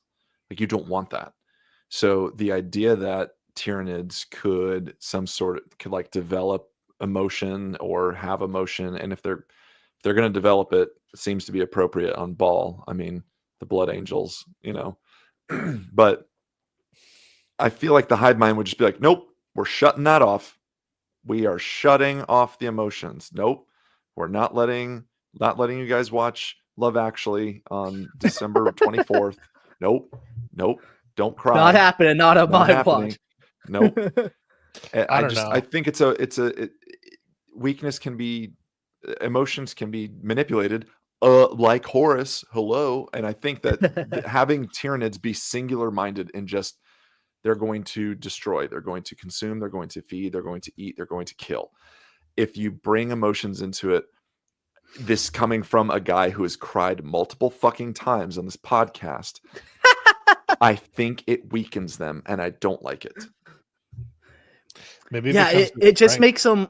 Like you don't want that. So the idea that Tyranids could like develop emotion or have emotion, and if they're going to develop it, it seems to be appropriate on Ball. I mean, the Blood Angels, you know. But I feel like the hive mind would just be like, nope, we're shutting that off. We are shutting off the emotions. Nope, we're not letting you guys watch Love Actually on December 24th. Nope, don't cry. Not happening. Not on my watch. Nope. I don't know. I think weakness can be, emotions can be manipulated. Like Horus, hello. And I think that having Tyranids be singular minded and just, they're going to destroy, they're going to consume, they're going to feed, they're going to eat, they're going to kill. If you bring emotions into it, this coming from a guy who has cried multiple fucking times on this podcast, I think it weakens them, and I don't like it. Maybe it just makes them.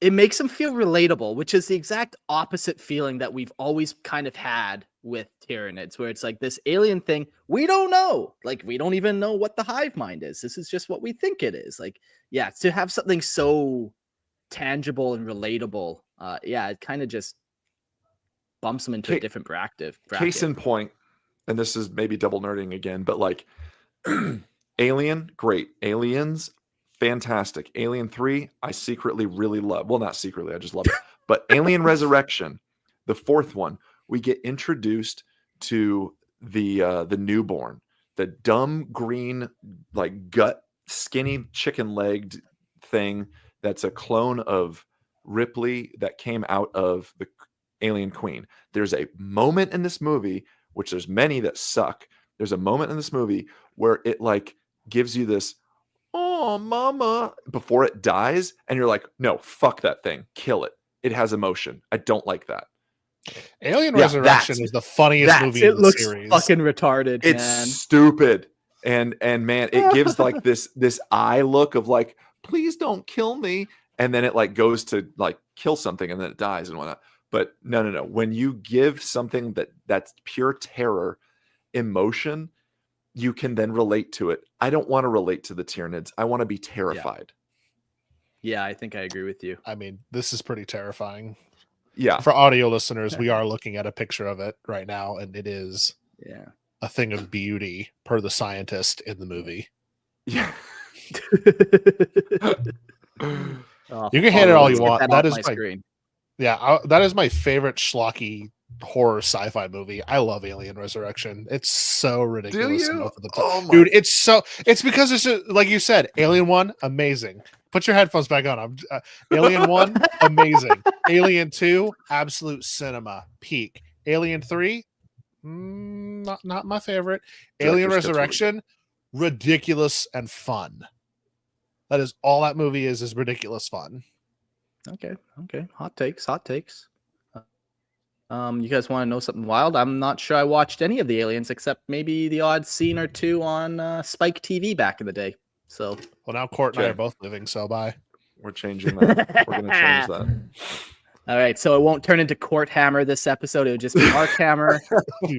It makes them feel relatable, which is the exact opposite feeling that we've always kind of had with Tyranids, where it's like this alien thing. We don't know. Like, we don't even know what the hive mind is. This is just what we think it is. Like, yeah, to have something so tangible and relatable, it kind of just bumps them into a different bracket. Case in point, and this is maybe double nerding again, but like Alien, great. Aliens, fantastic. Alien 3, I secretly really love. Well, not secretly, I just love it. But Alien Resurrection, the fourth one, we get introduced to the newborn, the dumb green, like gut skinny chicken legged thing that's a clone of Ripley that came out of the Alien Queen. There's a moment in this movie, which there's many that suck. There's a moment in this movie where it like gives you this, oh mama, before it dies, and you're like, no, fuck that thing, kill it. It has emotion. I don't like that. Alien Resurrection is the funniest movie in the series. Fucking retarded. It's man. stupid, and man, it gives like this eye look of like, please don't kill me, and then it like goes to like kill something, and then it dies and whatnot. But no. When you give something that's pure terror emotion, you can then relate to it. I don't want to relate to the Tyranids. I want to be terrified. Yeah, I think I agree with you. I mean, this is pretty terrifying. Yeah. For audio listeners, we are looking at a picture of it right now, and it is a thing of beauty per the scientist in the movie. Yeah. You can hate it all you want. That is my screen. Yeah, that is my favorite schlocky horror sci-fi movie. I love Alien Resurrection. It's so ridiculous. Do you? Dude, it's because it's just, like you said, Alien 1, amazing. Put your headphones back on. Alien 1, amazing. Alien 2, absolute cinema, peak. Alien 3, not my favorite. Alien Resurrection, ridiculous and fun. That is all that movie is ridiculous fun. Okay. Hot takes. You guys want to know something wild? I'm not sure I watched any of the Aliens except maybe the odd scene or two on Spike TV back in the day. So, well, now Court and I are both living, so bye. We're changing that. We're going to change that. All right, so it won't turn into Court Hammer this episode. It would just be Mark Hammer.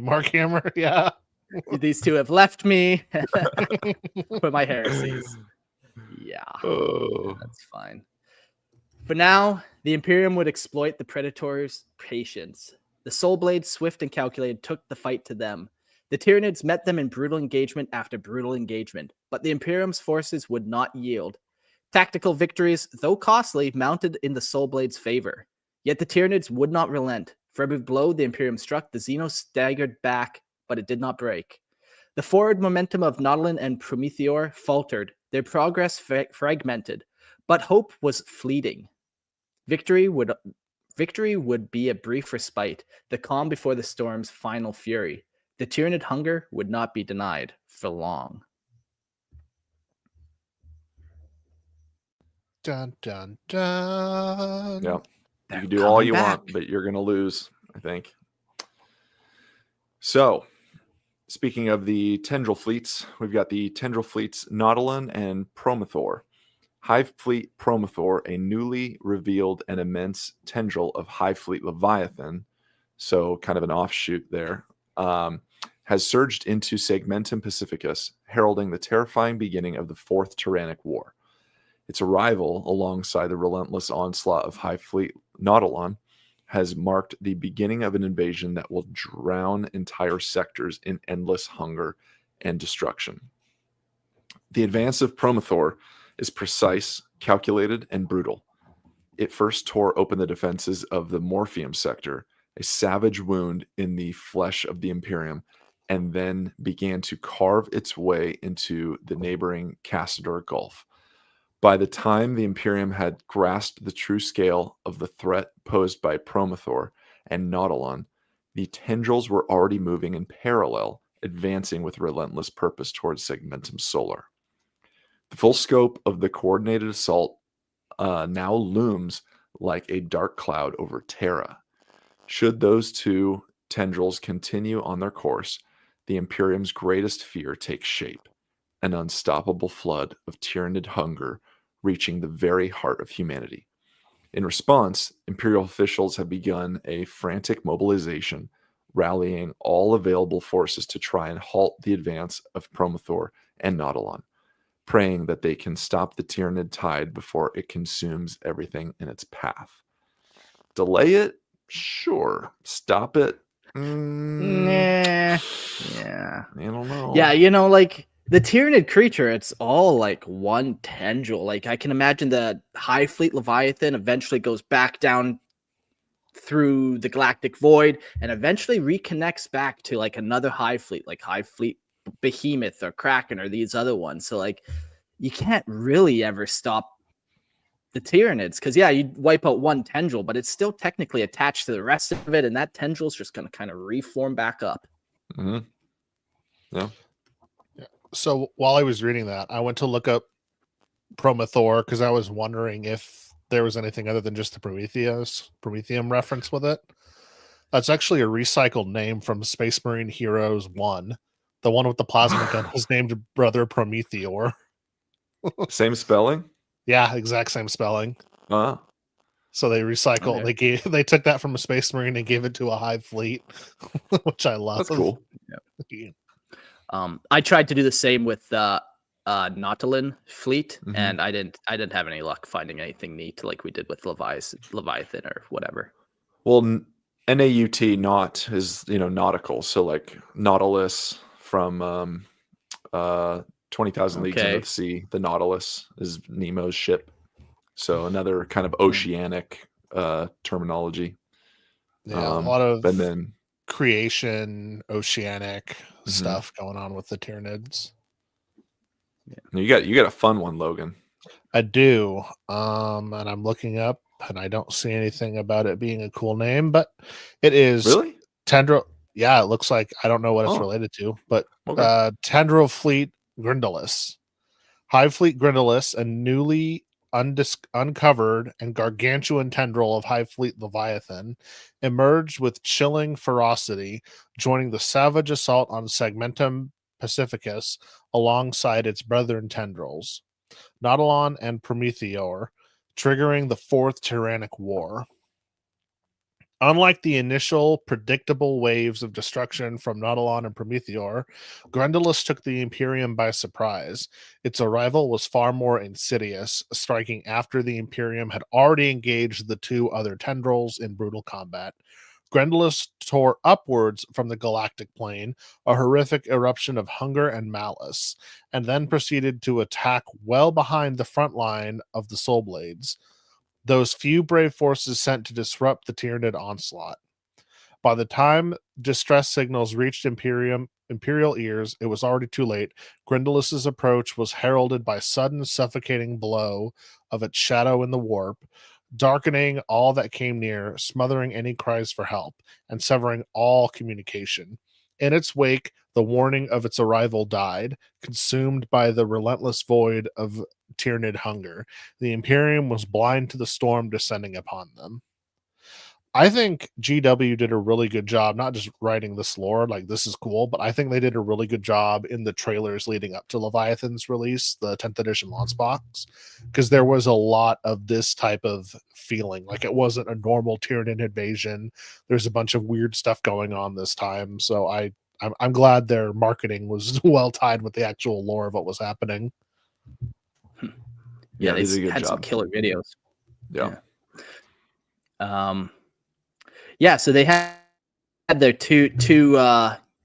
Mark Hammer, yeah. These two have left me for my heresies. Yeah, that's fine. For now, the Imperium would exploit the Predator's patience. The Soul Blades, swift and calculated, took the fight to them. The Tyranids met them in brutal engagement after brutal engagement, but the Imperium's forces would not yield. Tactical victories, though costly, mounted in the Soul Blades' favor. Yet the Tyranids would not relent. For every blow the Imperium struck, the Xenos staggered back, but it did not break. The forward momentum of Nautilin and Prometheor faltered, their progress fragmented, but hope was fleeting. Victory would be a brief respite, the calm before the storm's final fury. The Tyranid hunger would not be denied for long. Dun dun dun. Yeah. You They're can do all coming you want, back. but you're going to lose, I think. So, speaking of the tendril fleets, we've got the tendril fleets Nautilon and Promothor. Hive Fleet Promothor, a newly revealed and immense tendril of Hive Fleet Leviathan, so kind of an offshoot there, has surged into Segmentum Pacificus, heralding the terrifying beginning of the Fourth Tyrannic War. Its arrival, alongside the relentless onslaught of Hive Fleet Nautilon, has marked the beginning of an invasion that will drown entire sectors in endless hunger and destruction. The advance of Promothor is precise, calculated, and brutal. It first tore open the defenses of the Morpheum sector, a savage wound in the flesh of the Imperium, and then began to carve its way into the neighboring Cassador Gulf. By the time the Imperium had grasped the true scale of the threat posed by Promothor and Nautilon, the tendrils were already moving in parallel, advancing with relentless purpose towards Segmentum Solar. The full scope of the coordinated assault now looms like a dark cloud over Terra. Should those two tendrils continue on their course, the Imperium's greatest fear takes shape, an unstoppable flood of Tyranid hunger reaching the very heart of humanity. In response, Imperial officials have begun a frantic mobilization, rallying all available forces to try and halt the advance of Promothor and Nautilon, praying that they can stop the Tyranid tide before it consumes everything in its path. Delay it? Sure. Stop it? Nah. Yeah. I don't know. Yeah, like the Tyranid creature, it's all like one tendril. Like I can imagine the Hive Fleet Leviathan eventually goes back down through the galactic void and eventually reconnects back to like another Hive Fleet, like Hive Fleet Behemoth or Kraken or these other ones. So like you can't really ever stop the Tyranids because you wipe out one tendril, but it's still technically attached to the rest of it, and that tendril's just going to kind of reform back up. Mm-hmm. Yeah. So while I was reading that, I went to look up Promothor because I was wondering if there was anything other than just the Prometheum reference with it. That's actually a recycled name from Space Marine Heroes 1. The one with the plasma gun was named Brother Prometheor. Same spelling? Yeah, exact same spelling. So they recycled. Okay. They took that from a Space Marine and gave it to a Hive Fleet, which I love. That's cool. Yeah. I tried to do the same with Nautilon Fleet, Mhm. and I didn't have any luck finding anything neat like we did with Leviathan or whatever. Well, NAUT naut is nautical, so like Nautilus from 20,000 Leagues Under the Sea. The Nautilus is Nemo's ship, so another kind of oceanic terminology. Yeah, a lot of and then creation, oceanic stuff going on with the Tyranids. You got a fun one, Logan. I do. And I'm looking up and I don't see anything about it being a cool name, but it is Really? Tendril. Yeah, it looks like I don't know what it's related to, but Tendril Fleet Grendyllus. Hive Fleet Grendyllus, a newly uncovered and gargantuan tendril of Hive Fleet Leviathan, emerged with chilling ferocity, joining the savage assault on Segmentum Pacificus alongside its brethren tendrils, Nautilon and Prometheor, triggering the Fourth Tyrannic War. Unlike the initial predictable waves of destruction from Nautilon and Prometheor, Grendyllus took the Imperium by surprise. Its arrival was far more insidious, striking after the Imperium had already engaged the two other tendrils in brutal combat. Grendyllus tore upwards from the galactic plane, a horrific eruption of hunger and malice, and then proceeded to attack well behind the front line of the Soul Blades, those few brave forces sent to disrupt the Tyranid onslaught. By the time distress signals reached Imperial ears, it was already too late. Grendyllus's approach was heralded by sudden suffocating blow of its shadow in the warp, darkening all that came near, smothering any cries for help, and severing all communication. In its wake, the warning of its arrival died, consumed by the relentless void of Tyranid hunger. The Imperium was blind to the storm descending upon them. I think GW did a really good job, not just writing this lore, like this is cool, but I think they did a really good job in the trailers leading up to Leviathan's release, the 10th edition launch box, because there was a lot of this type of feeling. Like it wasn't a normal Tyranid invasion. There's a bunch of weird stuff going on this time. So I'm glad their marketing was well tied with the actual lore of what was happening. Yeah, they did a they good had some job. killer videos. Yeah. So they had their two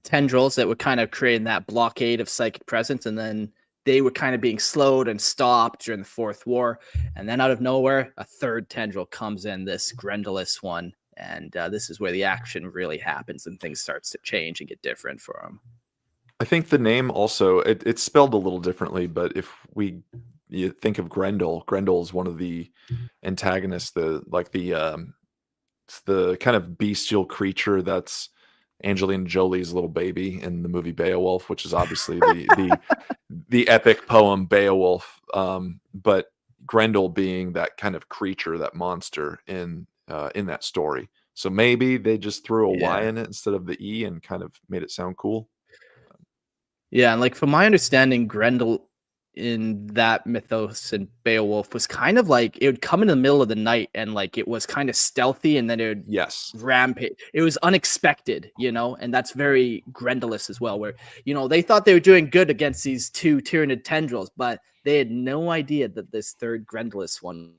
tendrils that were kind of creating that blockade of psychic presence, and then they were kind of being slowed and stopped during the Fourth War. And then out of nowhere, a third tendril comes in, this Grendyllus one, and this is where the action really happens and things starts to change and get different for them. I think the name also, it's spelled a little differently, but if you think of Grendel is one of the antagonists, it's the kind of bestial creature that's Angelina Jolie's little baby in the movie Beowulf, which is obviously the epic poem Beowulf. But Grendel being that kind of creature, that monster in that story. So maybe they just threw a Y in it instead of the E and kind of made it sound cool. Yeah, and like from my understanding, Grendel in that mythos and Beowulf was kind of like it would come in the middle of the night and like it was kind of stealthy and then it would rampage. It was unexpected, and that's very Grendyllus as well, where they thought they were doing good against these two Tyranid tendrils, but they had no idea that this third Grendyllus one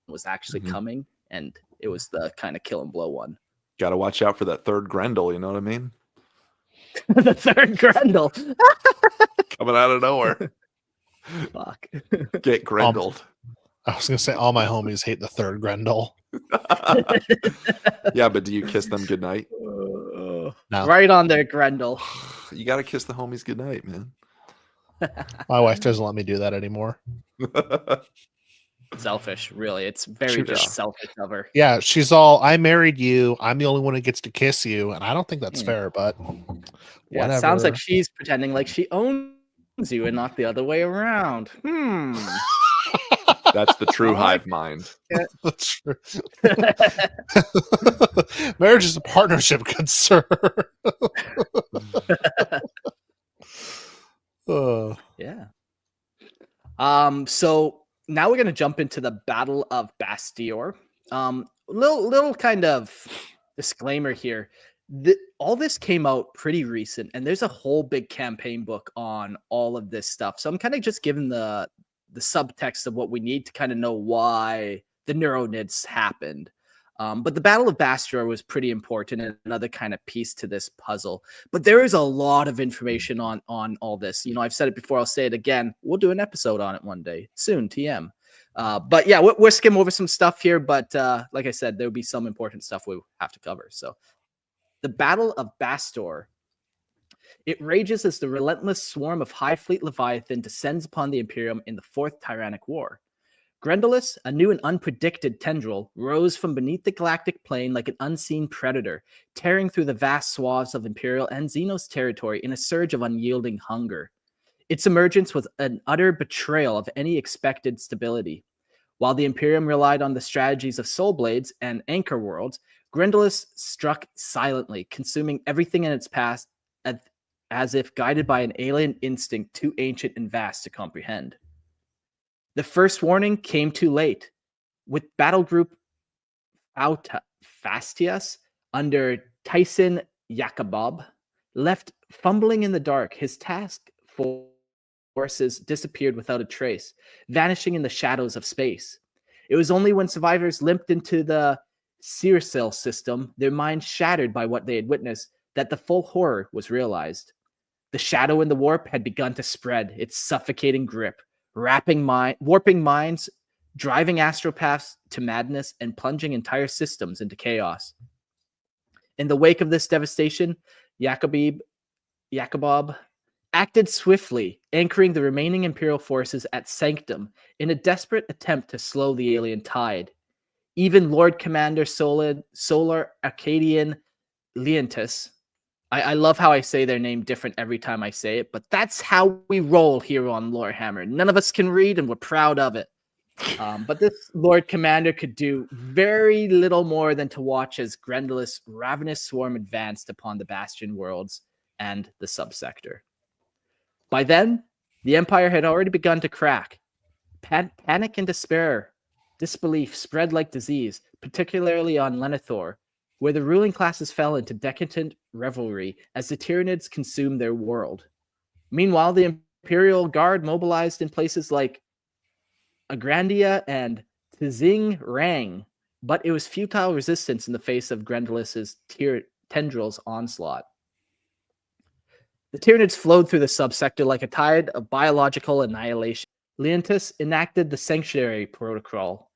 was actually coming, and it was the kind of kill and blow one. Got to watch out for that third Grendel, you know what I mean? The third Grendel coming out of nowhere. Fuck. Get Grendelled. I was gonna say all my homies hate the third Grendel. Yeah, but do you kiss them goodnight? No. Right on there, Grendel. You got to kiss the homies goodnight, man. My wife doesn't let me do that anymore. Selfish, really. It's very selfish of her. Yeah, she's all, I married you. I'm the only one who gets to kiss you. And I don't think that's fair, but whatever. It sounds like she's pretending like she owns you and not the other way around. That's the true hive mind. That's true. Marriage is a partnership, good sir. Yeah. So now we're going to jump into the Battle of Bastior. Little kind of disclaimer here. All this came out pretty recent, and there's a whole big campaign book on all of this stuff. So I'm kind of just giving the subtext of what we need to kind of know why the Neuro-nids happened. But the Battle of Bastior was pretty important and another kind of piece to this puzzle. But there is a lot of information on all this. I've said it before, I'll say it again. We'll do an episode on it one day soon, TM. But yeah, we'll skim over some stuff here. But like I said, there'll be some important stuff we have to cover. So the Battle of Bastior, it rages as the relentless swarm of High Fleet Leviathan descends upon the Imperium in the Fourth Tyrannic War. Grendyllus, a new and unpredicted tendril, rose from beneath the galactic plane like an unseen predator, tearing through the vast swaths of Imperial and Xenos territory in a surge of unyielding hunger. Its emergence was an utter betrayal of any expected stability. While the Imperium relied on the strategies of Soul Blades and Anchor Worlds, Grendyllus struck silently, consuming everything in its path as if guided by an alien instinct too ancient and vast to comprehend. The first warning came too late. With Battle Group Fastias under Tyson Yakobob left fumbling in the dark, his task forces disappeared without a trace, vanishing in the shadows of space. It was only when survivors limped into the Searcell system, their minds shattered by what they had witnessed, that the full horror was realized. The shadow in the warp had begun to spread its suffocating grip, warping minds, driving astropaths to madness, and plunging entire systems into chaos. In the wake of this devastation, Yakobob acted swiftly, anchoring the remaining Imperial forces at Sanctum in a desperate attempt to slow the alien tide. Even Lord Commander Solar Arcadian Leontus, I love how I say their name different every time I say it, but that's how we roll here on Lorehammer. None of us can read, and we're proud of it. But this Lord Commander could do very little more than to watch as Grendyllus' ravenous swarm advanced upon the Bastion worlds and the subsector. By then, the Empire had already begun to crack. Panic and despair, disbelief spread like disease, particularly on Lenithor, where the ruling classes fell into decadent revelry as the Tyranids consumed their world. Meanwhile, the Imperial Guard mobilized in places like Agrandia and Tzing Rang, but it was futile resistance in the face of Grendyllus' tendrils' onslaught. The Tyranids flowed through the subsector like a tide of biological annihilation. Leontis enacted the Sanctuary Protocol,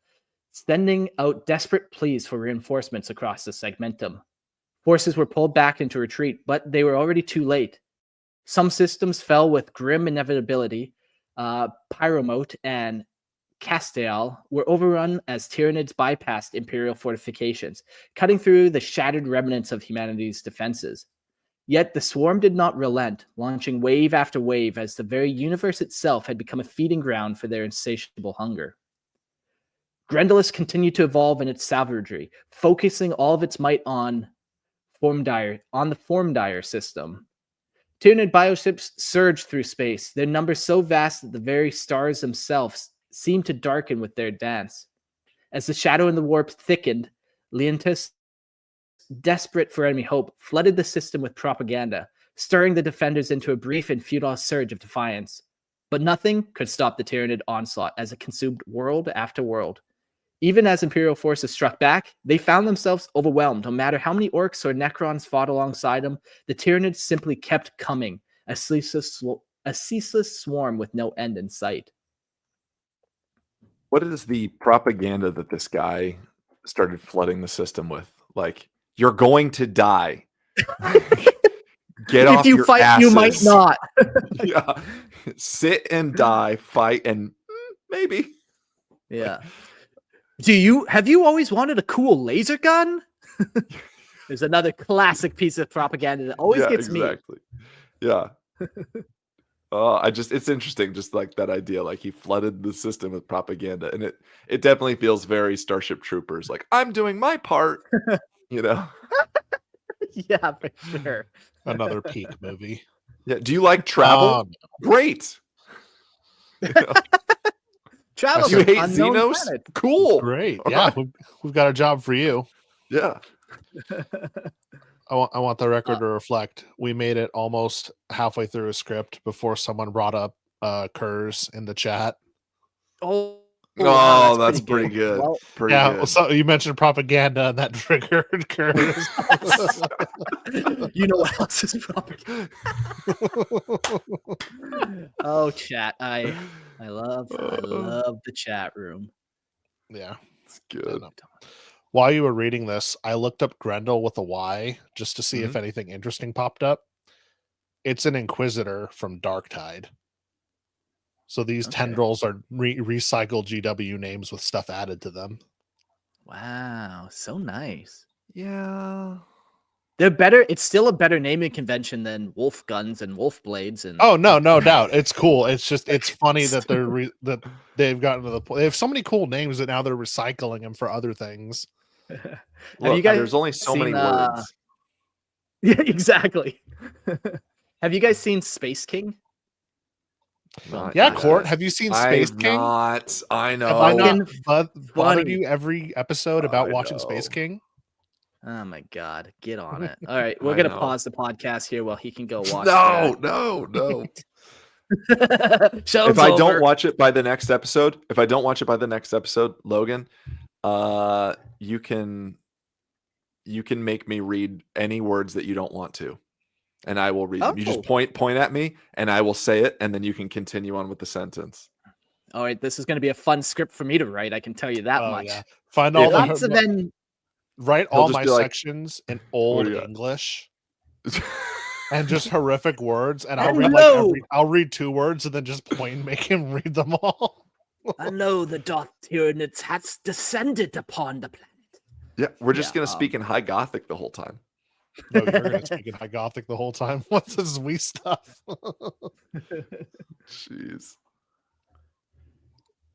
sending out desperate pleas for reinforcements across the segmentum. Forces were pulled back into retreat, but they were already too late. Some systems fell with grim inevitability. Pyromote and Castiel were overrun as Tyranids bypassed Imperial fortifications, cutting through the shattered remnants of humanity's defenses. Yet the swarm did not relent, launching wave after wave as the very universe itself had become a feeding ground for their insatiable hunger. Grendyllus continued to evolve in its savagery, focusing all of its might on the Formdire system. Tyranid bioships surged through space, their numbers so vast that the very stars themselves seemed to darken with their advance. As the shadow in the warp thickened, Leontis, desperate for enemy hope, flooded the system with propaganda, stirring the defenders into a brief and futile surge of defiance. But nothing could stop the Tyranid onslaught as it consumed world after world. Even as Imperial forces struck back, they found themselves overwhelmed. No matter how many orcs or necrons fought alongside them, the Tyranids simply kept coming, a ceaseless swarm with no end in sight. What is the propaganda that this guy started flooding the system with? Like, you're going to die. Get off your asses. If you fight, you might not. Yeah. Sit and die, fight, and maybe. Yeah. Have you always wanted a cool laser gun? There's another classic piece of propaganda that always gets me. Exactly. Yeah. It's interesting, just like that idea, like he flooded the system with propaganda, and it definitely feels very Starship Troopers, like I'm doing my part, you know. Yeah, for sure. Another peak movie. Yeah. Do you like travel? Great. You know? Travel. Do you hate Xenos? Cool. Great. Yeah, we've got a job for you. Yeah. I want the record to reflect. We made it almost halfway through a script before someone brought up Kurz in the chat. That's pretty good. Well, pretty good. Well, so you mentioned propaganda, and that triggered Kurz. You know what else is propaganda? Oh, chat! I love the chat room. Yeah, it's good. While you were reading this, I looked up Grendel with a Y just to see if anything interesting popped up. It's an Inquisitor from Darktide. So these tendrils are recycled GW names with stuff added to them. Wow, so nice. Yeah. They're better. It's still a better naming convention than wolf guns and wolf blades. And no doubt, it's cool. It's just funny that that they've gotten to the point. They have so many cool names that now they're recycling them for other things. Look, you guys there's only so many words. Yeah, exactly. Have you guys seen Space Court. Have you seen Space King? I know. Have I not bothered you every episode about watching Space King? Oh my God, get on it. All right, we're going to pause the podcast here while he can go watch No. If I don't watch it by the next episode, Logan, you can make me read any words that you don't want to, and I will read them. You just point at me, and I will say it, and then you can continue on with the sentence. All right, this is going to be a fun script for me to write. I can tell you that much. Yeah. Find all write all my sections in old English. And just horrific words, and I'll read 2 words and then just make him read them all. I know the Tyranid has descended upon the planet. Yeah, we're just gonna speak in High Gothic the whole time. No, you're going to speak in High Gothic the whole time. What's this we stuff? Jeez.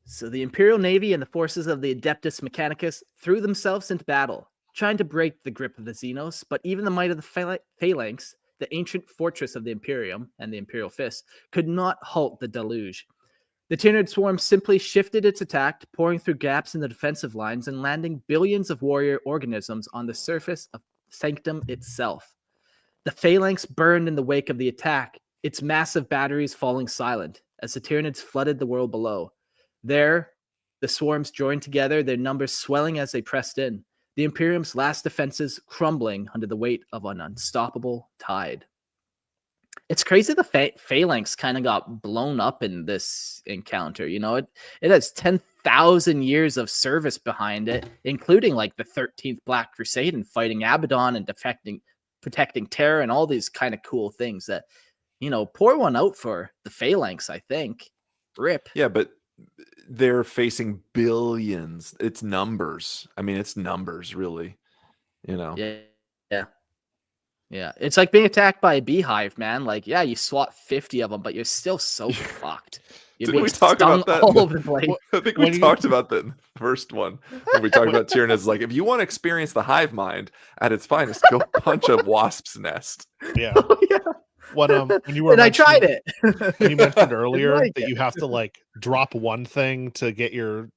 So the Imperial Navy and the forces of the Adeptus Mechanicus threw themselves into battle, trying to break the grip of the Xenos, but even the might of the Phalanx, the ancient fortress of the Imperium and the Imperial Fist, could not halt the deluge. The Tyranid swarm simply shifted its attack, pouring through gaps in the defensive lines and landing billions of warrior organisms on the surface of Sanctum itself. The Phalanx burned in the wake of the attack, its massive batteries falling silent as the Tyranids flooded the world below. There, the swarms joined together, their numbers swelling as they pressed in, the Imperium's last defenses crumbling under the weight of an unstoppable tide. It's crazy the Phalanx kind of got blown up in this encounter. You know, it has 10,000 years of service behind it, including like the 13th Black Crusade and fighting Abaddon and protecting Terra and all these kind of cool things that, you know, pour one out for the Phalanx, I think. Rip. Yeah, but they're facing billions. It's numbers. I mean, it's numbers, really. You know. Yeah. It's like being attacked by a beehive, man. Like, yeah, you swat 50 of them, but you're still so fucked. Did we talk about that? All over the place. I think we talked about that in the first one when we talked about Tyranids. Like, if you want to experience the hive mind at its finest, go punch a wasp's nest. Yeah. Oh, yeah. When you were and I tried it. When you mentioned earlier like that you have to like drop one thing to get your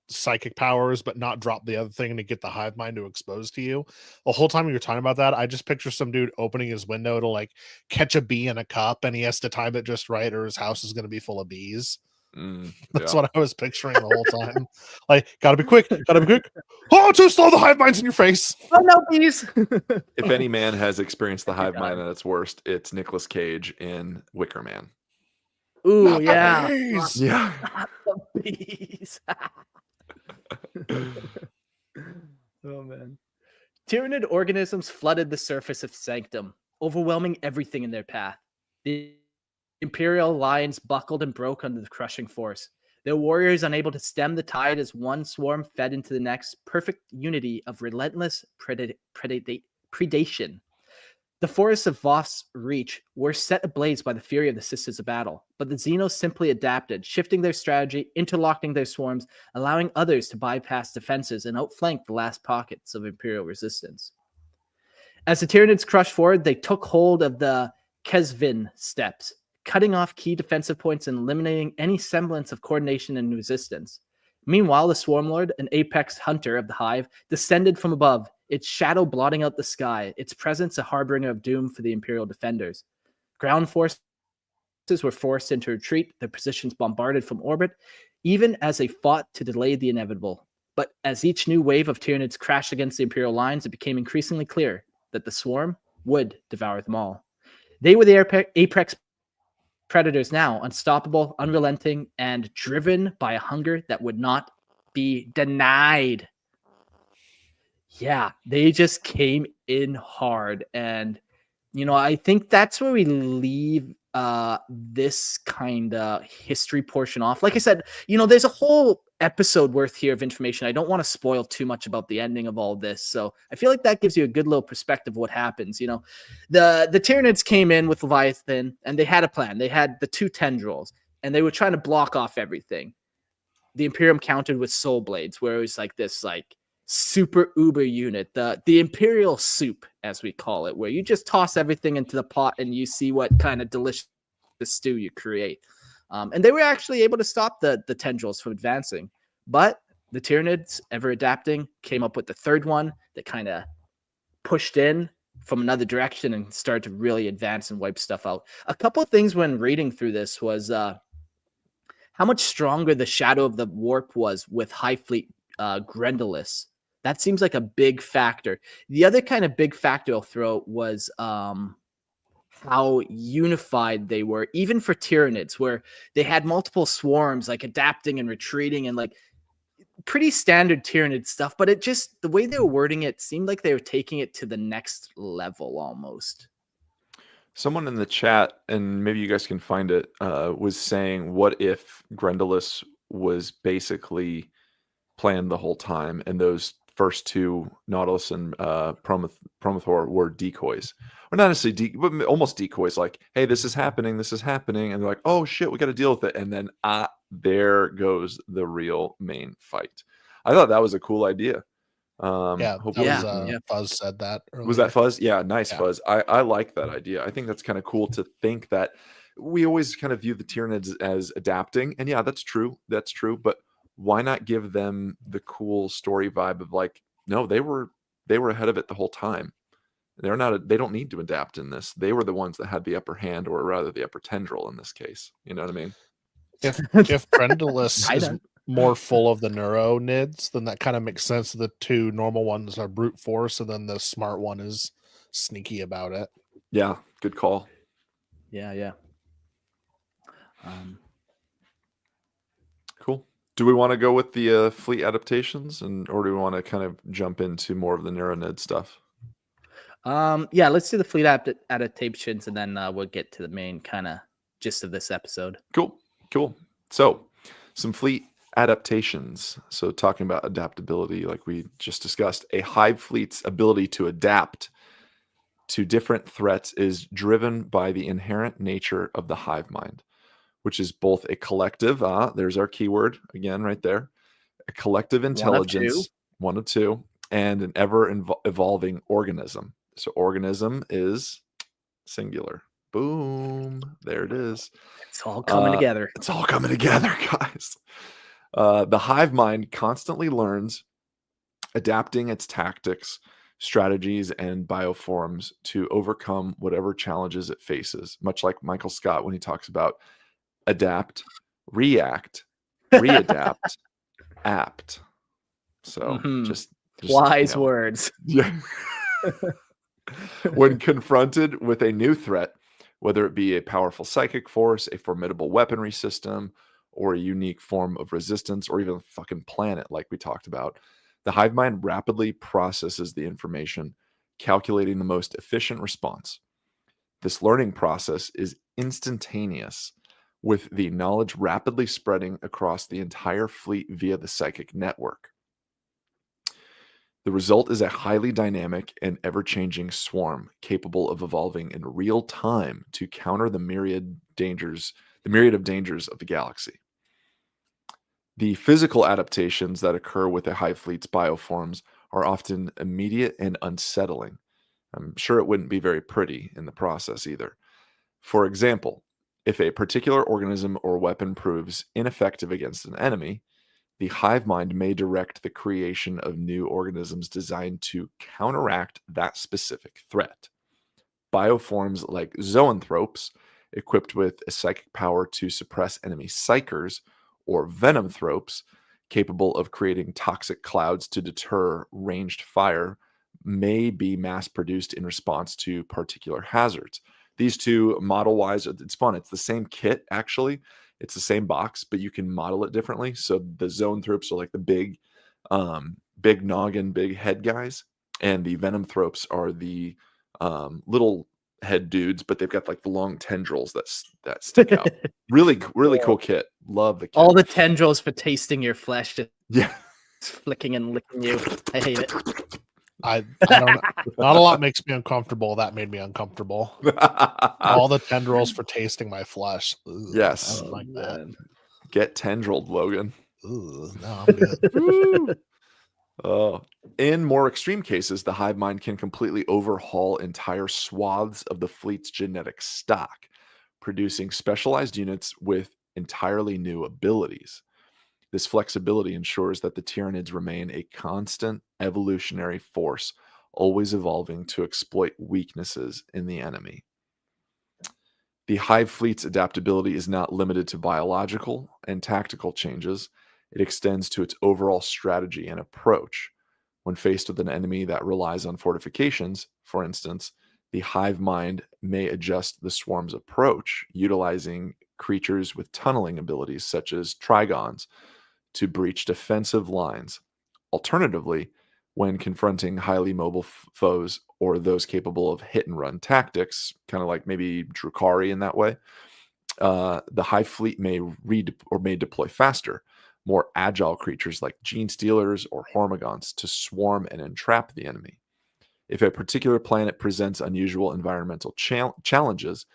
psychic powers, but not drop the other thing to get the hive mind to expose to you. The whole time you were talking about that, I just picture some dude opening his window to like catch a bee in a cup, and he has to time it just right, or his house is going to be full of bees. That's what I was picturing the whole time. Like, gotta be quick. Oh, too slow! The hive mind's in your face. Oh no, bees! If any man has experienced the hive mind at its worst, it's Nicolas Cage in Wicker Man. Ooh, Not yeah. the bees. Yeah. Not the bees. Oh man. Tyranid organisms flooded the surface of Sanctum, overwhelming everything in their path. The Imperial lines buckled and broke under the crushing force. Their warriors unable to stem the tide as one swarm fed into the next, perfect unity of relentless predation. The forests of Voth's Reach were set ablaze by the fury of the Sisters of Battle, but the Xenos simply adapted, shifting their strategy, interlocking their swarms, allowing others to bypass defenses and outflank the last pockets of Imperial resistance. As the Tyranids crushed forward, they took hold of the Kesvin steps, cutting off key defensive points and eliminating any semblance of coordination and resistance. Meanwhile, the Swarmlord, an apex hunter of the Hive, descended from above, its shadow blotting out the sky, its presence a harbinger of doom for the Imperial defenders. Ground forces were forced into retreat, their positions bombarded from orbit, even as they fought to delay the inevitable. But as each new wave of Tyranids crashed against the Imperial lines, it became increasingly clear that the swarm would devour them all. They were the apex predators now, unstoppable, unrelenting, and driven by a hunger that would not be denied. Yeah, they just came in hard. And, you know, I think that's where we leave this kind of history portion off. Like I said, you know, there's a whole episode worth here of information. I don't want to spoil too much about the ending of all this. So I feel like that gives you a good little perspective of what happens. You know, the Tyranids came in with Leviathan and they had a plan. They had the two tendrils and they were trying to block off everything. The Imperium countered with Soul Blades, where it was like this, like, super uber unit, the Imperial soup, as we call it, where you just toss everything into the pot and you see what kind of delicious stew you create. And they were actually able to stop the tendrils from advancing. But the Tyranids, ever adapting, came up with the third one that kind of pushed in from another direction and started to really advance and wipe stuff out. A couple of things when reading through this was how much stronger the Shadow of the Warp was with High Fleet Grendyllus. That seems like a big factor. The other kind of big factor I'll throw was how unified they were, even for Tyranids, where they had multiple swarms, like adapting and retreating and like pretty standard Tyranid stuff. But it just, the way they were wording it seemed like they were taking it to the next level almost. Someone in the chat, and maybe you guys can find it, was saying, what if Grendyllus was basically planned the whole time and those first two, Nautilus and Promothor, were decoys, or not necessarily, but almost decoys. Like, hey, this is happening, and they're like, oh shit, we got to deal with it, and then there goes the real main fight. I thought that was a cool idea. Fuzz said that earlier. Was that Fuzz? Yeah, nice. Yeah. Fuzz. I like that idea. I think that's kind of cool to think that we always kind of view the Tyranids as adapting, and yeah, that's true. But why not give them the cool story vibe of like, no, they were ahead of it the whole time. They don't need to adapt in this. They were the ones that had the upper hand, or rather the upper tendril in this case. You know what I mean? If Grendyllus is more full of the Neuro-nids, then that kind of makes sense. The two normal ones are brute force, and then the smart one is sneaky about it. Yeah, good call. Yeah. Cool. Do we want to go with the fleet adaptations, or do we want to kind of jump into more of the Neuro-nid stuff? Yeah, let's do the fleet adaptations, and then we'll get to the main kind of gist of this episode. Cool. So, some fleet adaptations. So, talking about adaptability, like we just discussed, a hive fleet's ability to adapt to different threats is driven by the inherent nature of the hive mind, which is both a collective, there's our keyword again right there, a collective intelligence, one of two, and an ever-evolving organism. So organism is singular. Boom. There it is. It's all coming together. It's all coming together, guys. The hive mind constantly learns, adapting its tactics, strategies, and bioforms to overcome whatever challenges it faces, much like Michael Scott when he talks about adapt, react, readapt, apt. So just wise words. Yeah. When confronted with a new threat, whether it be a powerful psychic force, a formidable weaponry system, or a unique form of resistance, or even a fucking planet like we talked about, the hive mind rapidly processes the information, calculating the most efficient response. This learning process is instantaneous, with the knowledge rapidly spreading across the entire fleet via the psychic network. The result is a highly dynamic and ever-changing swarm capable of evolving in real time to counter the myriad of dangers of the galaxy. The physical adaptations that occur with a hive fleet's bioforms are often immediate and unsettling. I'm sure it wouldn't be very pretty in the process either. For example, if a particular organism or weapon proves ineffective against an enemy, the hive mind may direct the creation of new organisms designed to counteract that specific threat. Bioforms like Zoanthropes, equipped with a psychic power to suppress enemy psychers, or Venomthropes, capable of creating toxic clouds to deter ranged fire, may be mass-produced in response to particular hazards. These two, model-wise, it's fun. It's the same kit, actually. It's the same box, but you can model it differently. So the Zoanthropes are like the big noggin, big head guys, and the Venomthropes are the little head dudes, but they've got like the long tendrils that stick out. Really cool kit. Love the kit. All the tendrils for tasting your flesh. Yeah. Flicking and licking you. I hate it. I don't know. Not a lot makes me uncomfortable. That made me uncomfortable. All the tendrils for tasting my flesh. Ugh, yes. I don't like that. Get tendrilled, Logan. Ugh, no, I'm good. In more extreme cases, the hive mind can completely overhaul entire swaths of the fleet's genetic stock, producing specialized units with entirely new abilities. This flexibility ensures that the Tyranids remain a constant evolutionary force, always evolving to exploit weaknesses in the enemy. The hive fleet's adaptability is not limited to biological and tactical changes. It extends to its overall strategy and approach. When faced with an enemy that relies on fortifications, for instance, the hive mind may adjust the swarm's approach, utilizing creatures with tunneling abilities such as trigons to breach defensive lines. Alternatively, when confronting highly mobile foes or those capable of hit and run tactics, kind of like maybe Drukhari in that way, the hive fleet may deploy faster, more agile creatures like gene stealers or hormigons to swarm and entrap the enemy. If a particular planet presents unusual environmental challenges,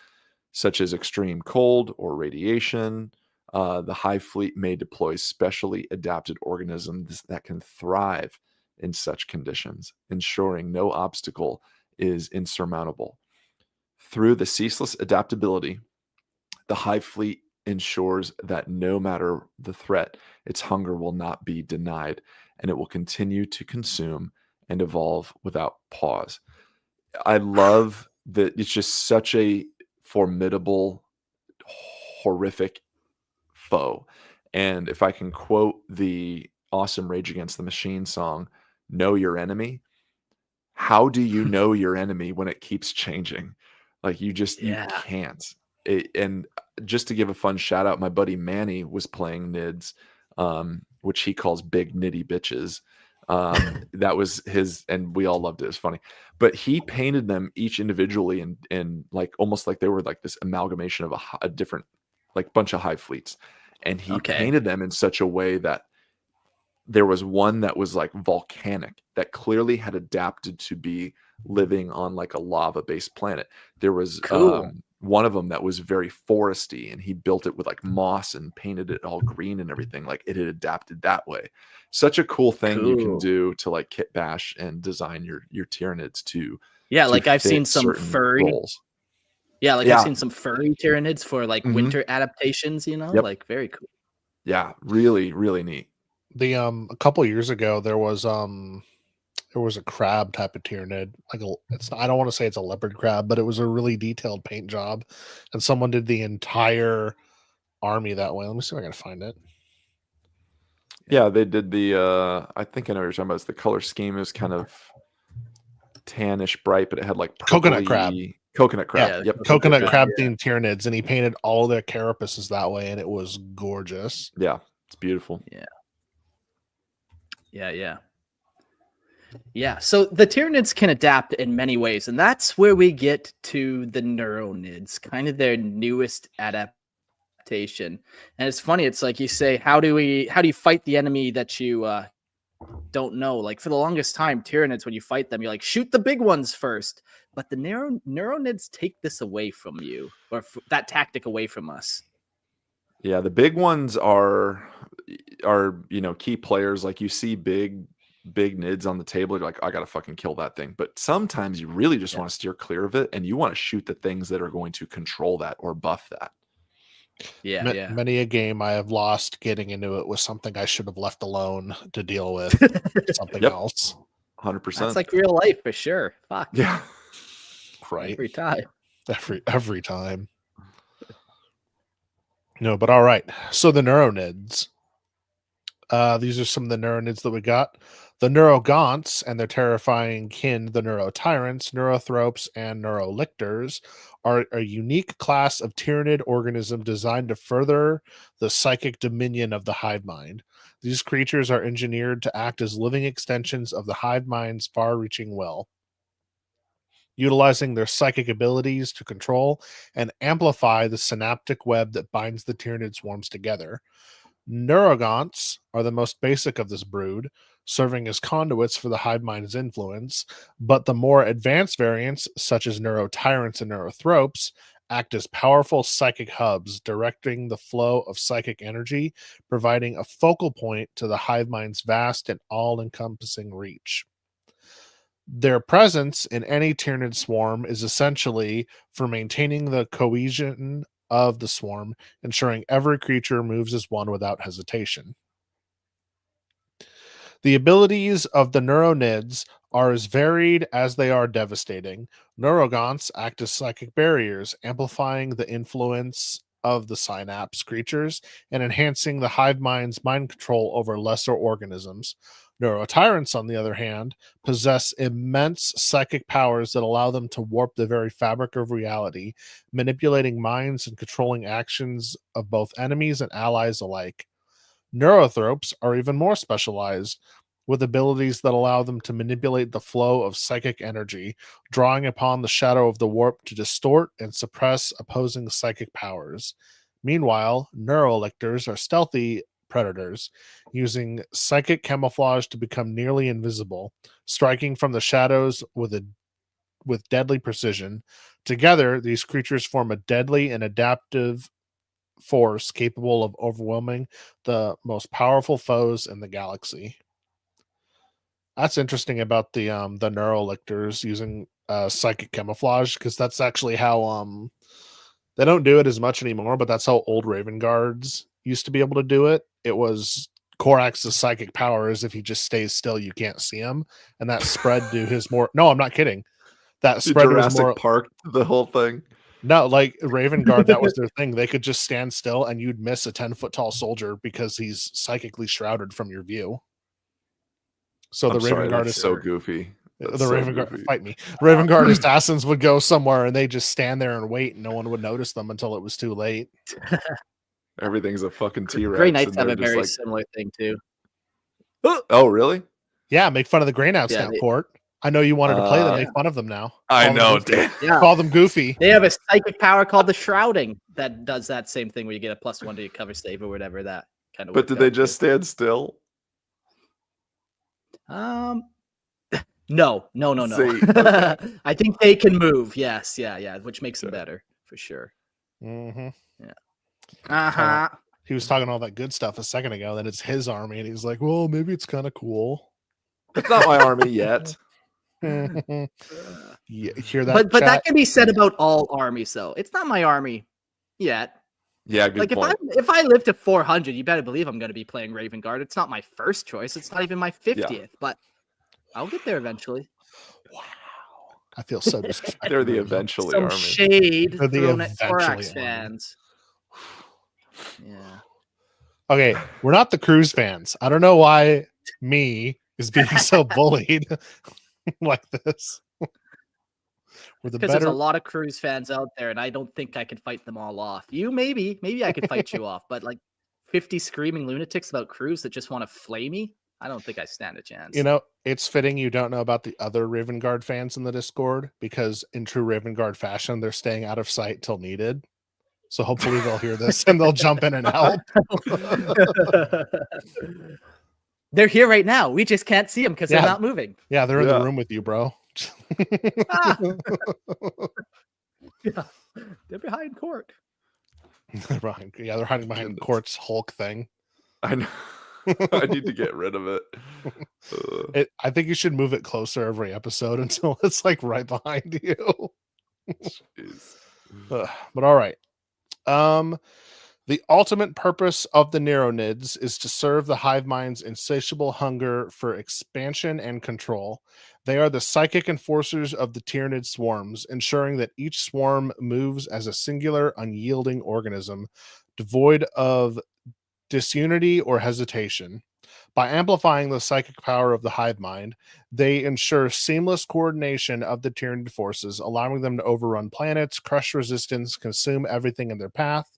such as extreme cold or radiation, the Hive fleet may deploy specially adapted organisms that can thrive in such conditions, ensuring no obstacle is insurmountable. Through the ceaseless adaptability, the Hive fleet ensures that no matter the threat, its hunger will not be denied, and it will continue to consume and evolve without pause. I love that it's just such a formidable, horrific foe. And if I can quote the awesome Rage Against the Machine song, "Know your enemy." How do you know your enemy when it keeps changing? Like you can't. And just to give a fun shout out, my buddy Manny was playing Nids, which he calls big nitty bitches. That was his, and we all loved it. It was funny, but he painted them each individually and like almost like they were like this amalgamation of a different like bunch of Hive fleets, and he painted them in such a way that there was one that was like volcanic that clearly had adapted to be living on like a lava based planet. There was one of them that was very foresty, and he built it with like moss and painted it all green and everything. Like it had adapted that way. Such a cool thing you can do to like kit bash and design your Tyranids to like I've seen some furry roles. I've seen some furry Tyranids for like winter adaptations, like very cool. Yeah, really, really neat. The a couple years ago there was a crab type of Tyranid. Like I don't want to say it's a leopard crab, but it was a really detailed paint job, and someone did the entire army that way. Let me see if I can find it. Yeah, they did the I think I know what you're talking about. It's the color scheme. It was kind of tannish bright, but it had like coconut crab. Coconut crab. Yeah, yep. Coconut crab themed Tyranids, and he painted all their carapaces that way, and it was gorgeous. Yeah, it's beautiful. Yeah, so the Tyranids can adapt in many ways, and that's where we get to the Neuro-nids, kind of their newest adaptation. And it's funny, it's like you say, how do you fight the enemy that you don't know? Like for the longest time, Tyranids, when you fight them, you're like, shoot the big ones first. But the Neuro-nids take this away from you, or that tactic away from us. Yeah, the big ones are key players. Like you see big nids on the table, you're like, I gotta fucking kill that thing. But sometimes you really just want to steer clear of it, and you want to shoot the things that are going to control that or buff that. Many a game I have lost getting into it with something I should have left alone to deal with something else. 100%. That's like real life for sure. Fuck. Yeah. Right. Every time. Every time. No, but all right. So the Neuro-nids. These are some of the Neuro-nids that we got. The Neurogaunts and their terrifying kin, the Neurotyrants, Neurothropes, and Neurolictors, are a unique class of Tyranid organism designed to further the psychic dominion of the Hive Mind. These creatures are engineered to act as living extensions of the Hive Mind's far-reaching will, utilizing their psychic abilities to control and amplify the synaptic web that binds the Tyranid swarms together. Neurogaunts are the most basic of this brood, serving as conduits for the Hive Mind's influence, but the more advanced variants, such as Neurotyrants and Neurothropes, act as powerful psychic hubs, directing the flow of psychic energy, providing a focal point to the Hive Mind's vast and all-encompassing reach. Their presence in any Tyranid swarm is essentially for maintaining the cohesion of the swarm, ensuring every creature moves as one without hesitation. The abilities of the Neuro-nids are as varied as they are devastating. Neurogaunts act as psychic barriers, amplifying the influence of the synapse creatures and enhancing the Hive Mind's mind control over lesser organisms. Neurotyrants, on the other hand, possess immense psychic powers that allow them to warp the very fabric of reality, manipulating minds and controlling actions of both enemies and allies alike. Neurothropes are even more specialized, with abilities that allow them to manipulate the flow of psychic energy, drawing upon the shadow of the warp to distort and suppress opposing psychic powers. Meanwhile, Neurolictors are stealthy predators, using psychic camouflage to become nearly invisible, striking from the shadows with deadly precision. Together, these creatures form a deadly and adaptive force capable of overwhelming the most powerful foes in the galaxy. That's interesting about the neurolictors using psychic camouflage, because that's actually how they don't do it as much anymore, but that's how old Raven Guards used to be able to do it. It was Korax's psychic powers. If he just stays still, you can't see him, and that spread to his more. No, I'm not kidding. That spread to his Jurassic more. Park, the whole thing. No, like Raven Guard, that was their thing. They could just stand still, and you'd miss a 10-foot tall soldier because he's psychically shrouded from your view. So the Raven Guard is so goofy. The Raven Guard, fight me. Raven Guard assassins would go somewhere and they just stand there and wait, and no one would notice them until it was too late. Everything's a fucking T-Rex. Grey Knights have a very similar thing too. Oh, really? Yeah, make fun of the Grey Knights now, Court. I know you wanted to play them. Make fun of them now. I know, Dan. Yeah. Call them goofy. They have a psychic power called the Shrouding that does that same thing where you get a +1 to your cover save or whatever that kind of. But did they just stand still? No. See, okay. I think they can move. Yes, yeah, which makes them better for sure. Mm-hmm. Yeah. He was talking all that good stuff a second ago. Then it's his army, and he's like, "Well, maybe it's kind of cool." It's not my army yet. Yeah, hear that? But that can be said about all armies, though. It's not my army yet. Yeah, good point. If I live to 400, you better believe I'm going to be playing Raven Guard. It's not my first choice. It's not even my 50th, but I'll get there eventually. Wow, I feel so disrespected. They're the eventually Some army. Shade They're the thrown at eventually Korax army. fans. Yeah. Okay, we're not the Cruise fans. I don't know why me is being so bullied like this. We're the Because better. there's a lot of Cruise fans out there, and I don't think I could fight them all off. You maybe I could fight you off, but like 50 screaming lunatics about Cruise that just want to flay me, I don't think I stand a chance. You know, it's fitting you don't know about the other Raven Guard fans in the Discord, because in true Raven Guard fashion, they're staying out of sight till needed. So hopefully they'll hear this and they'll jump in and help. They're here right now. We just can't see them because they're not moving. Yeah, they're in the room with you, bro. Yeah, they're behind Court. Yeah, they're hiding behind Court's Hulk thing. I know. I need to get rid of it. I think you should move it closer every episode until it's like right behind you. But all right. The ultimate purpose of the Neuro-nids is to serve the Hive Mind's insatiable hunger for expansion and control. They are the psychic enforcers of the Tyranid swarms, ensuring that each swarm moves as a singular, unyielding organism, devoid of disunity or hesitation. By amplifying the psychic power of the Hive Mind, they ensure seamless coordination of the Tyranid forces, allowing them to overrun planets, crush resistance, consume everything in their path.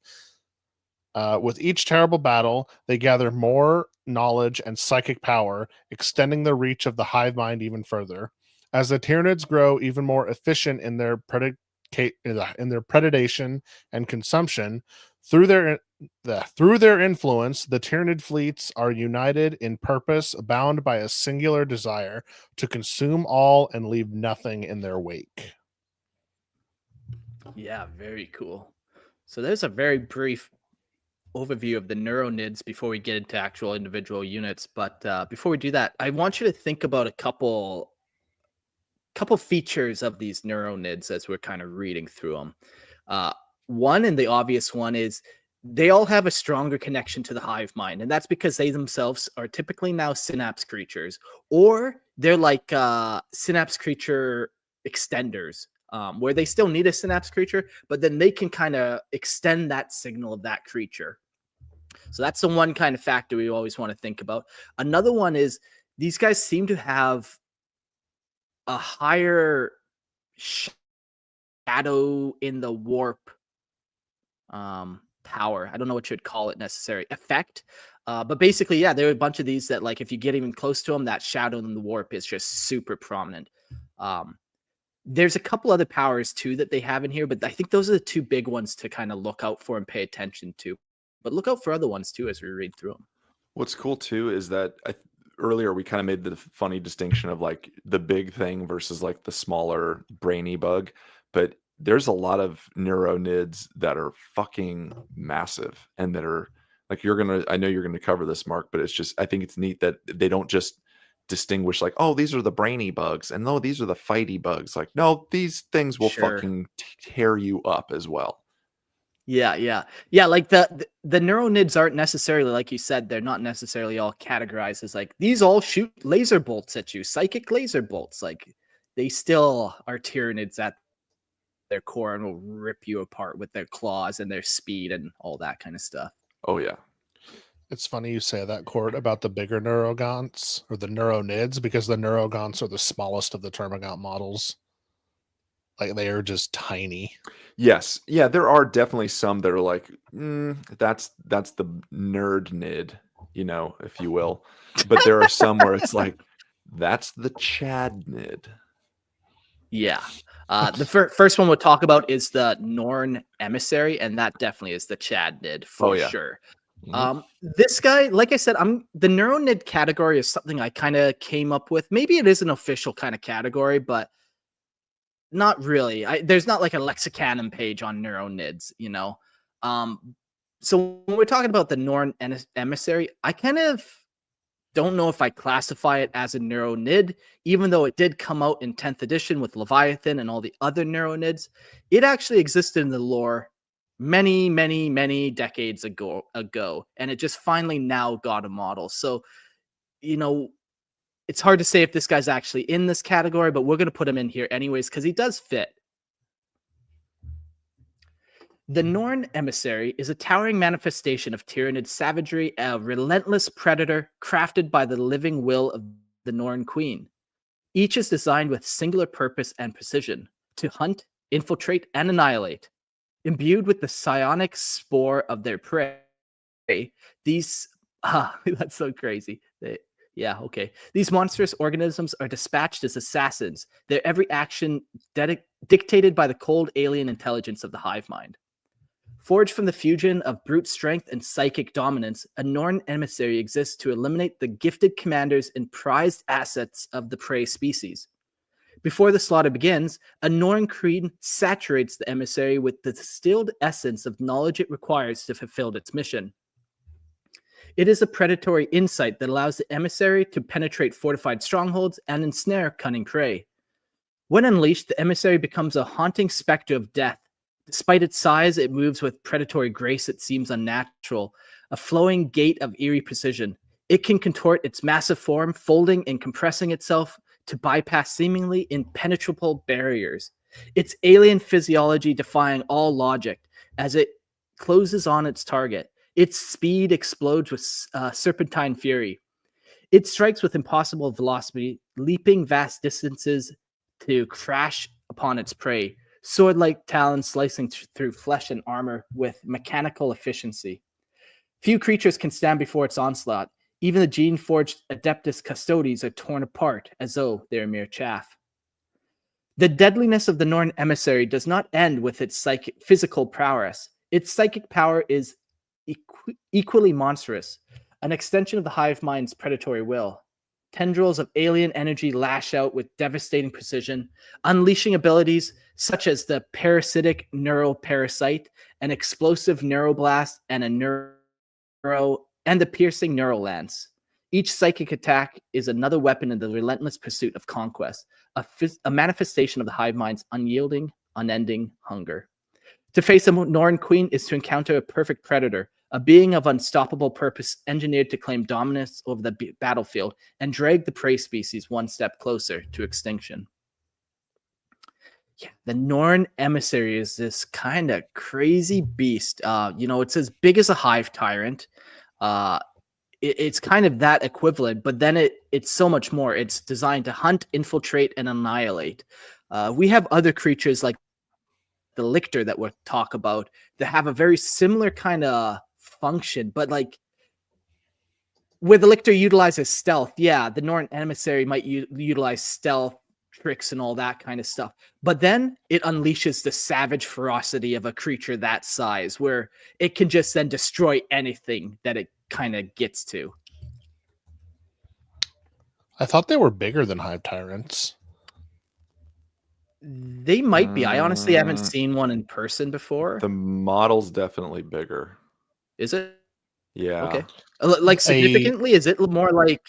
With each terrible battle, they gather more knowledge and psychic power, extending the reach of the Hive Mind even further. As the Tyranids grow even more efficient in their predation and consumption, through their influence, the Tyranid fleets are united in purpose, bound by a singular desire to consume all and leave nothing in their wake. Yeah, very cool. So there's a very brief overview of the Neuro-nids before we get into actual individual units. But before we do that, I want you to think about a couple features of these Neuro-nids as we're kind of reading through them. One, and the obvious one, is they all have a stronger connection to the Hive Mind, and that's because they themselves are typically now synapse creatures, or they're like synapse creature extenders, where they still need a synapse creature, but then they can kind of extend that signal of that creature. So that's the one kind of factor we always want to think about. Another one is these guys seem to have a higher shadow in the warp power. I don't know what you'd call it necessary effect. But basically, yeah, there are a bunch of these that, like, if you get even close to them, that shadow in the warp is just super prominent. There's a couple other powers too that they have in here, but I think those are the two big ones to kind of look out for and pay attention to. But look out for other ones too as we read through them. What's cool too is that earlier we kind of made the funny distinction of like the big thing versus like the smaller brainy bug, but there's a lot of neuronids that are fucking massive and that are like I know you're gonna cover this, Mark, but it's just I think it's neat that they don't just distinguish like, oh, these are the brainy bugs and no, these are the fighty bugs. Like, no, these things will Sure. fucking tear you up as well. Yeah. Like the neuronids aren't necessarily, like you said, they're not necessarily all categorized as like these all shoot laser bolts at you, psychic laser bolts. Like they still are Tyranids at their core and will rip you apart with their claws and their speed and all that kind of stuff. Oh yeah. It's funny you say that, Court, about the bigger neurogonts or the neuronids, because the neurogonts are the smallest of the termagant models. Like they are just tiny. Yes. Yeah, there are definitely some that are like, that's the nerd nid, if you will. But there are some where it's like, that's the Chad nid. Yeah. The first one we'll talk about is the Norn emissary, and that definitely is the Chad nid for sure. Mm-hmm. This guy, like I said, the neuronid category is something I kind of came up with. Maybe it is an official kind of category, but not really. There's not like a lexicanum page on neuronids, So when we're talking about the Norn emissary, I kind of don't know if I classify it as a neuronid, even though it did come out in 10th edition with Leviathan and all the other neuronids. It actually existed in the lore many, many, many decades ago, and it just finally now got a model. So, it's hard to say if this guy's actually in this category, but we're going to put him in here anyways because he does fit. The Norn emissary is a towering manifestation of Tyranid savagery, a relentless predator crafted by the living will of the Norn queen. Each is designed with singular purpose and precision, to hunt, infiltrate, and annihilate. Imbued with the psionic spore of their prey, these... that's so crazy. These monstrous organisms are dispatched as assassins, their every action dictated by the cold alien intelligence of the Hive Mind. Forged from the fusion of brute strength and psychic dominance, a Norn emissary exists to eliminate the gifted commanders and prized assets of the prey species. Before the slaughter begins, a Norn queen saturates the emissary with the distilled essence of knowledge it requires to fulfill its mission. It is a predatory insight that allows the emissary to penetrate fortified strongholds and ensnare cunning prey. When unleashed, the emissary becomes a haunting specter of death. Despite its size, it moves with predatory grace that seems unnatural, a flowing gait of eerie precision. It can contort its massive form, folding and compressing itself to bypass seemingly impenetrable barriers. Its alien physiology defying all logic as it closes on its target. Its speed explodes with serpentine fury. It strikes with impossible velocity, leaping vast distances to crash upon its prey, sword-like talons slicing through flesh and armor with mechanical efficiency. Few creatures can stand before its onslaught. Even the gene-forged Adeptus Custodes are torn apart as though they are mere chaff. The deadliness of the Norn emissary does not end with its physical prowess. Its psychic power is equally monstrous, an extension of the Hive Mind's predatory will. Tendrils of alien energy lash out with devastating precision, unleashing abilities such as the parasitic neuroparasite, an explosive neuroblast, and the piercing neurolance. Each psychic attack is another weapon in the relentless pursuit of conquest, a manifestation of the Hive Mind's unyielding, unending hunger. To face a Norn queen is to encounter a perfect predator, a being of unstoppable purpose engineered to claim dominance over the battlefield and drag the prey species one step closer to extinction. Yeah, the Norn emissary is this kind of crazy beast. It's as big as a hive tyrant. It's kind of that equivalent, but then it's so much more. It's designed to hunt, infiltrate, and annihilate. We have other creatures like the lictor that we'll talk about that have a very similar kind of function, but like where the lictor utilizes stealth, the Norn emissary might utilize stealth tricks and all that kind of stuff, but then it unleashes the savage ferocity of a creature that size where it can just then destroy anything that it kind of gets to. I thought they were bigger than hive tyrants. They might be. I honestly haven't seen one in person before. The model's definitely bigger. Is it? Yeah. Okay. Like significantly, is it more like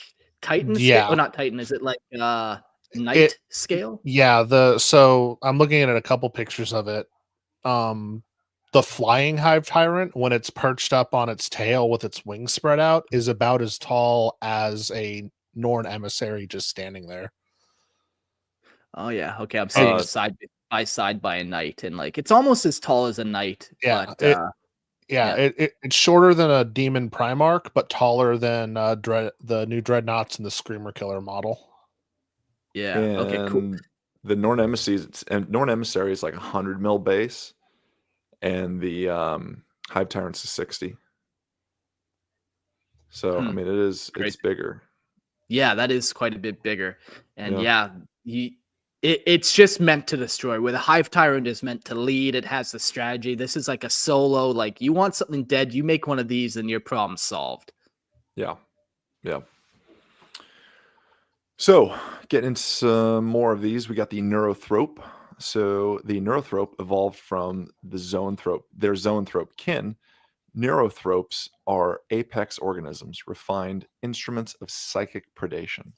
Titan Yeah. scale? Oh, not Titan. Is it like Knight scale? Yeah. So I'm looking at a couple pictures of it. The flying hive tyrant, when it's perched up on its tail with its wings spread out, is about as tall as a Norn emissary just standing there. Oh yeah. Okay. I'm seeing side by side by a knight, and like it's almost as tall as a knight. Yeah. But, it's shorter than a demon Primarch, but taller than the new dreadnoughts and the Screamer Killer model. Yeah. And okay. Cool. The Norn emissary is like 100 mil base, and the hive tyrant's is 60. So I mean, it's bigger. Yeah, that is quite a bit bigger, and it's just meant to destroy. Where the hive tyrant is meant to lead, it has the strategy. This is like a solo. Like you want something dead, you make one of these, and your problem's solved. Yeah. So getting into some more of these, we got the Neurothrope. So the Neurothrope evolved from the Zoanthrope, their Zoanthrope kin. Neurothropes are apex organisms, refined instruments of psychic predation.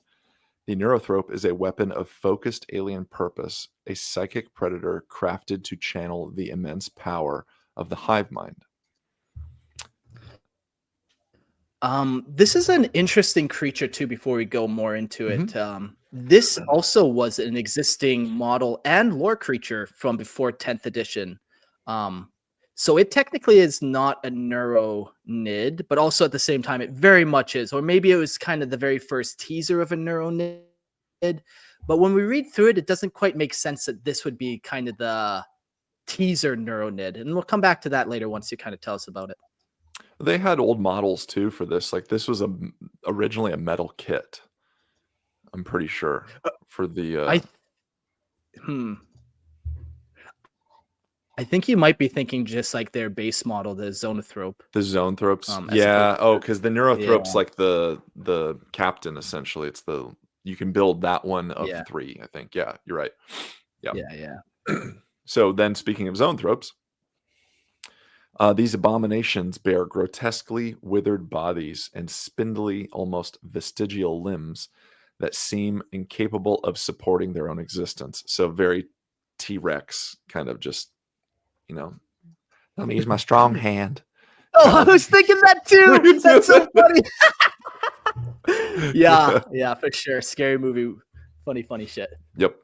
The Neurothrope is a weapon of focused alien purpose, a psychic predator crafted to channel the immense power of the hive mind. This is an interesting creature too. Before we go more into it, this also was an existing model and lore creature from before 10th edition. So it technically is not a neuro-nid, but also at the same time, it very much is. Or maybe it was kind of the very first teaser of a neuro-nid. But when we read through it, it doesn't quite make sense that this would be kind of the teaser neuro-nid. And we'll come back to that later once you kind of tell us about it. They had old models too for this. Like this was originally a metal kit. I'm pretty sure for the. I think you might be thinking just like their base model, the Zoanthrope. The Zoanthropes, because the Neurothrope's like the captain essentially. It's you can build that one of 3. I think. Yeah, you're right. Yeah. So then, speaking of Zoanthropes, these abominations bear grotesquely withered bodies and spindly, almost vestigial limbs that seem incapable of supporting their own existence. So very T-Rex kind of just. Let me use my strong hand. Oh, I was thinking that too. That's so funny. yeah, for sure. Scary movie. Funny shit. Yep.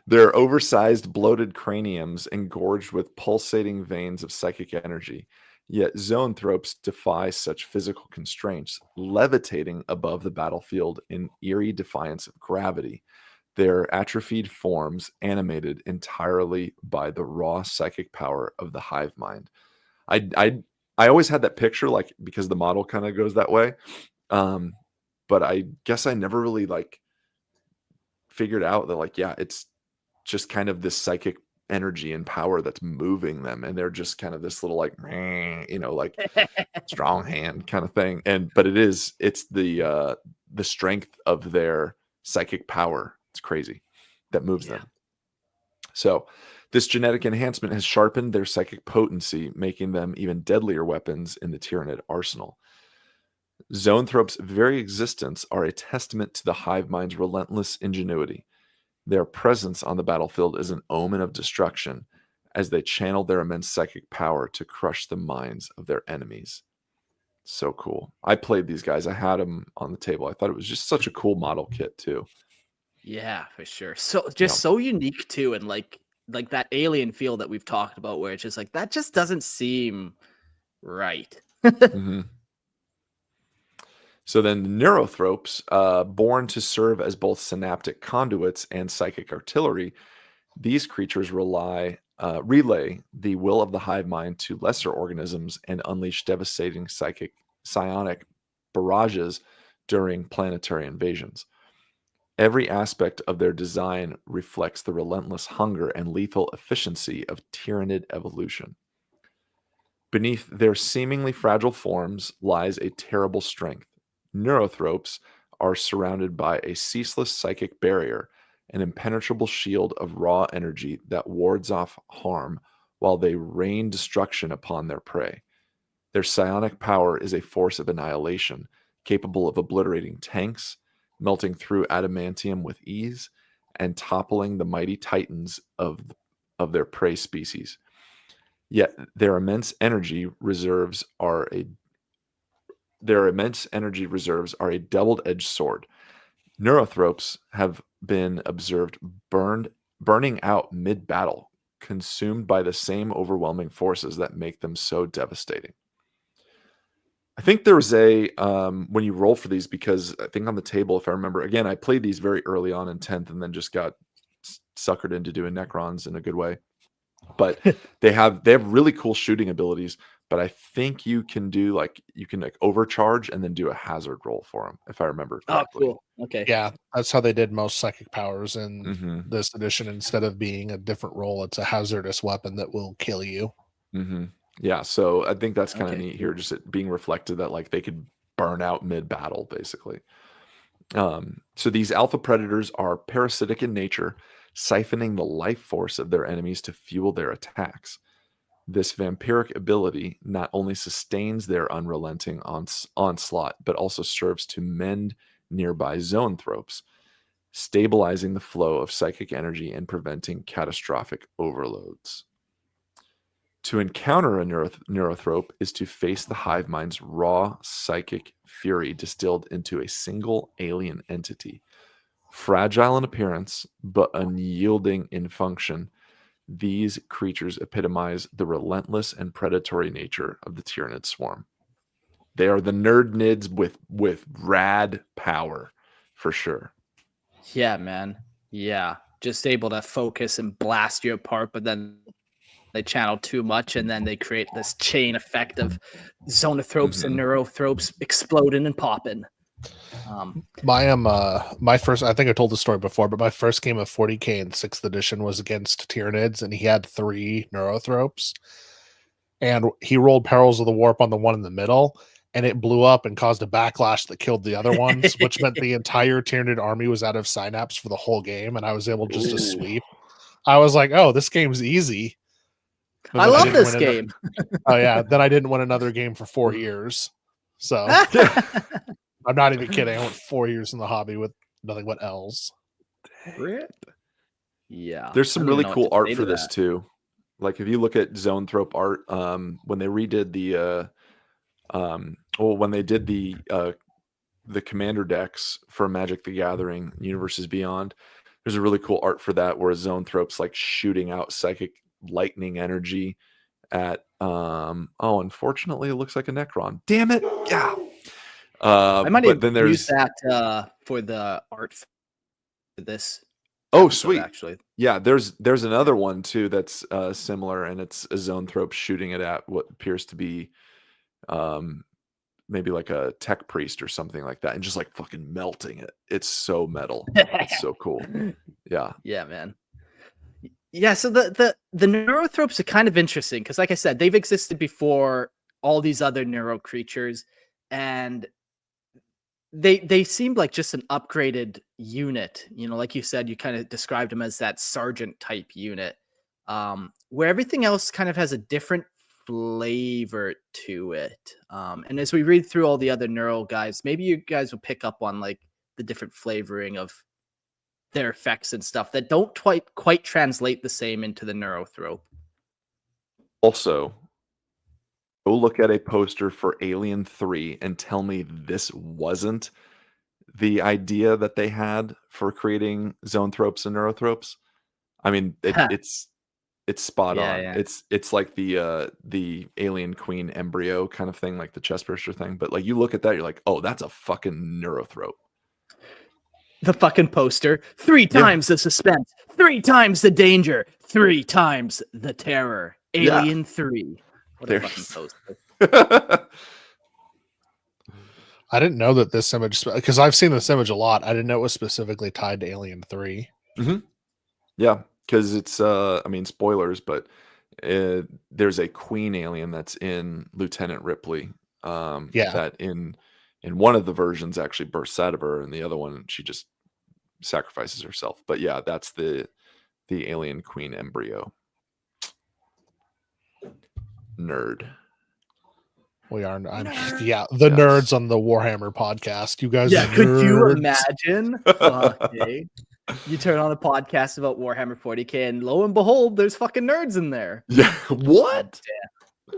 Their oversized, bloated craniums engorged with pulsating veins of psychic energy. Yet Zoanthropes defy such physical constraints, levitating above the battlefield in eerie defiance of gravity. Their atrophied forms animated entirely by the raw psychic power of the hive mind. I always had that picture, like because the model kind of goes that way, but I guess I never really like figured out that it's just kind of this psychic energy and power that's moving them, and they're just kind of this little like strong hand kind of thing. But it's the strength of their psychic power. It's crazy that moves them. So this genetic enhancement has sharpened their psychic potency, making them even deadlier weapons in the Tyranid arsenal. Zoanthropes' very existence are a testament to the hive mind's relentless ingenuity. Their presence on the battlefield is an omen of destruction as they channel their immense psychic power to crush the minds of their enemies. So cool. I played these guys. I had them on the table. I thought it was just such a cool model kit too. Yeah, for sure. So so unique too, and like that alien feel that we've talked about, where it's just like that just doesn't seem right. So then the Neurothropes, born to serve as both synaptic conduits and psychic artillery, these creatures relay the will of the hive mind to lesser organisms and unleash devastating psionic barrages during planetary invasions. Every aspect of their design reflects the relentless hunger and lethal efficiency of Tyranid evolution. Beneath their seemingly fragile forms lies a terrible strength. Neurothropes are surrounded by a ceaseless psychic barrier, an impenetrable shield of raw energy that wards off harm while they rain destruction upon their prey. Their psionic power is a force of annihilation, capable of obliterating tanks, melting through adamantium with ease, and toppling the mighty titans of their prey species. Yet their immense energy reserves are a double-edged sword. Neurothropes have been observed burning out mid-battle, consumed by the same overwhelming forces that make them so devastating. I think there was a when you roll for these, because I think on the table, if I remember, again, I played these very early on in 10th and then just got suckered into doing Necrons in a good way. But they have really cool shooting abilities, but I think you can overcharge and then do a hazard roll for them, if I remember correctly. Oh, cool. Okay. Yeah, that's how they did most psychic powers in this edition. Instead of being a different roll, it's a hazardous weapon that will kill you. Yeah, so I think that's kind of neat here, just it being reflected that like they could burn out mid-battle, basically. So these alpha predators are parasitic in nature, siphoning the life force of their enemies to fuel their attacks. This vampiric ability not only sustains their unrelenting onslaught, but also serves to mend nearby zoanthropes, stabilizing the flow of psychic energy and preventing catastrophic overloads. To encounter a neurothrope is to face the hive mind's raw psychic fury distilled into a single alien entity. Fragile in appearance, but unyielding in function, these creatures epitomize the relentless and predatory nature of the Tyranid swarm. They are the Neuro-nids with rad power, for sure. Yeah, man. Yeah. Just able to focus and blast you apart, but then they channel too much, and then they create this chain effect of zoanthropes and neurothropes exploding and popping. My first, I think I told the story before, but my first game of 40k in 6th edition was against Tyranids, and he had 3 neurothropes, and he rolled Perils of the Warp on the one in the middle, and it blew up and caused a backlash that killed the other ones, which meant the entire Tyranid army was out of synapse for the whole game, and I was able just to sweep. I was like, oh, this game's easy. I love this game. Oh yeah, then I didn't win another game for 4 years. So I'm not even kidding. I went 4 years in the hobby with nothing but L's. Yeah. There's some really cool art for this too. Like if you look at Zoanthrope art, when they redid when they did the commander decks for Magic the Gathering, Universes Beyond, there's a really cool art for that where Zoanthrope's like shooting out psychic lightning energy at unfortunately it looks like a Necron. Damn it. Yeah. I might have used that for the art for this. Oh, sweet. Actually. Yeah, there's another one too that's similar, and it's a Zoanthrope shooting it at what appears to be maybe like a tech priest or something like that, and just like fucking melting it. It's so metal. It's so cool. Yeah. Yeah, man. Yeah, so the neurothropes are kind of interesting because, like I said, they've existed before all these other neuro creatures, and they seemed like just an upgraded unit. You know, like you said, you kind of described them as that sergeant type unit, where everything else kind of has a different flavor to it. And as we read through all the other neuro guys, maybe you guys will pick up on like the different flavoring of their effects and stuff that don't quite translate the same into the neurothrope. Also, go look at a poster for Alien 3 and tell me this wasn't the idea that they had for creating zoanthropes and neurothropes. I mean, it's spot on. Yeah. It's like the alien queen embryo kind of thing, like the chest burster thing. But like you look at that, you're like, oh, that's a fucking neurothrope. The fucking poster. 3 times the suspense. 3 times the danger. 3 times the terror. Alien 3. What a fucking poster. I didn't know that this image, because I've seen this image a lot. I didn't know it was specifically tied to Alien 3. Yeah, because it's, I mean, spoilers, but there's a queen alien that's in Lieutenant Ripley. That in And one of the versions actually bursts out of her, and the other one she just sacrifices herself. But yeah, that's the alien queen embryo. Nerd. We are, Nerd. yeah, the Yes. nerds on the Warhammer podcast. You guys, Yeah, are could you nerds. imagine? Fuck, eh? You turn on a podcast about Warhammer 40k, and lo and behold, there's fucking nerds in there. Yeah. What?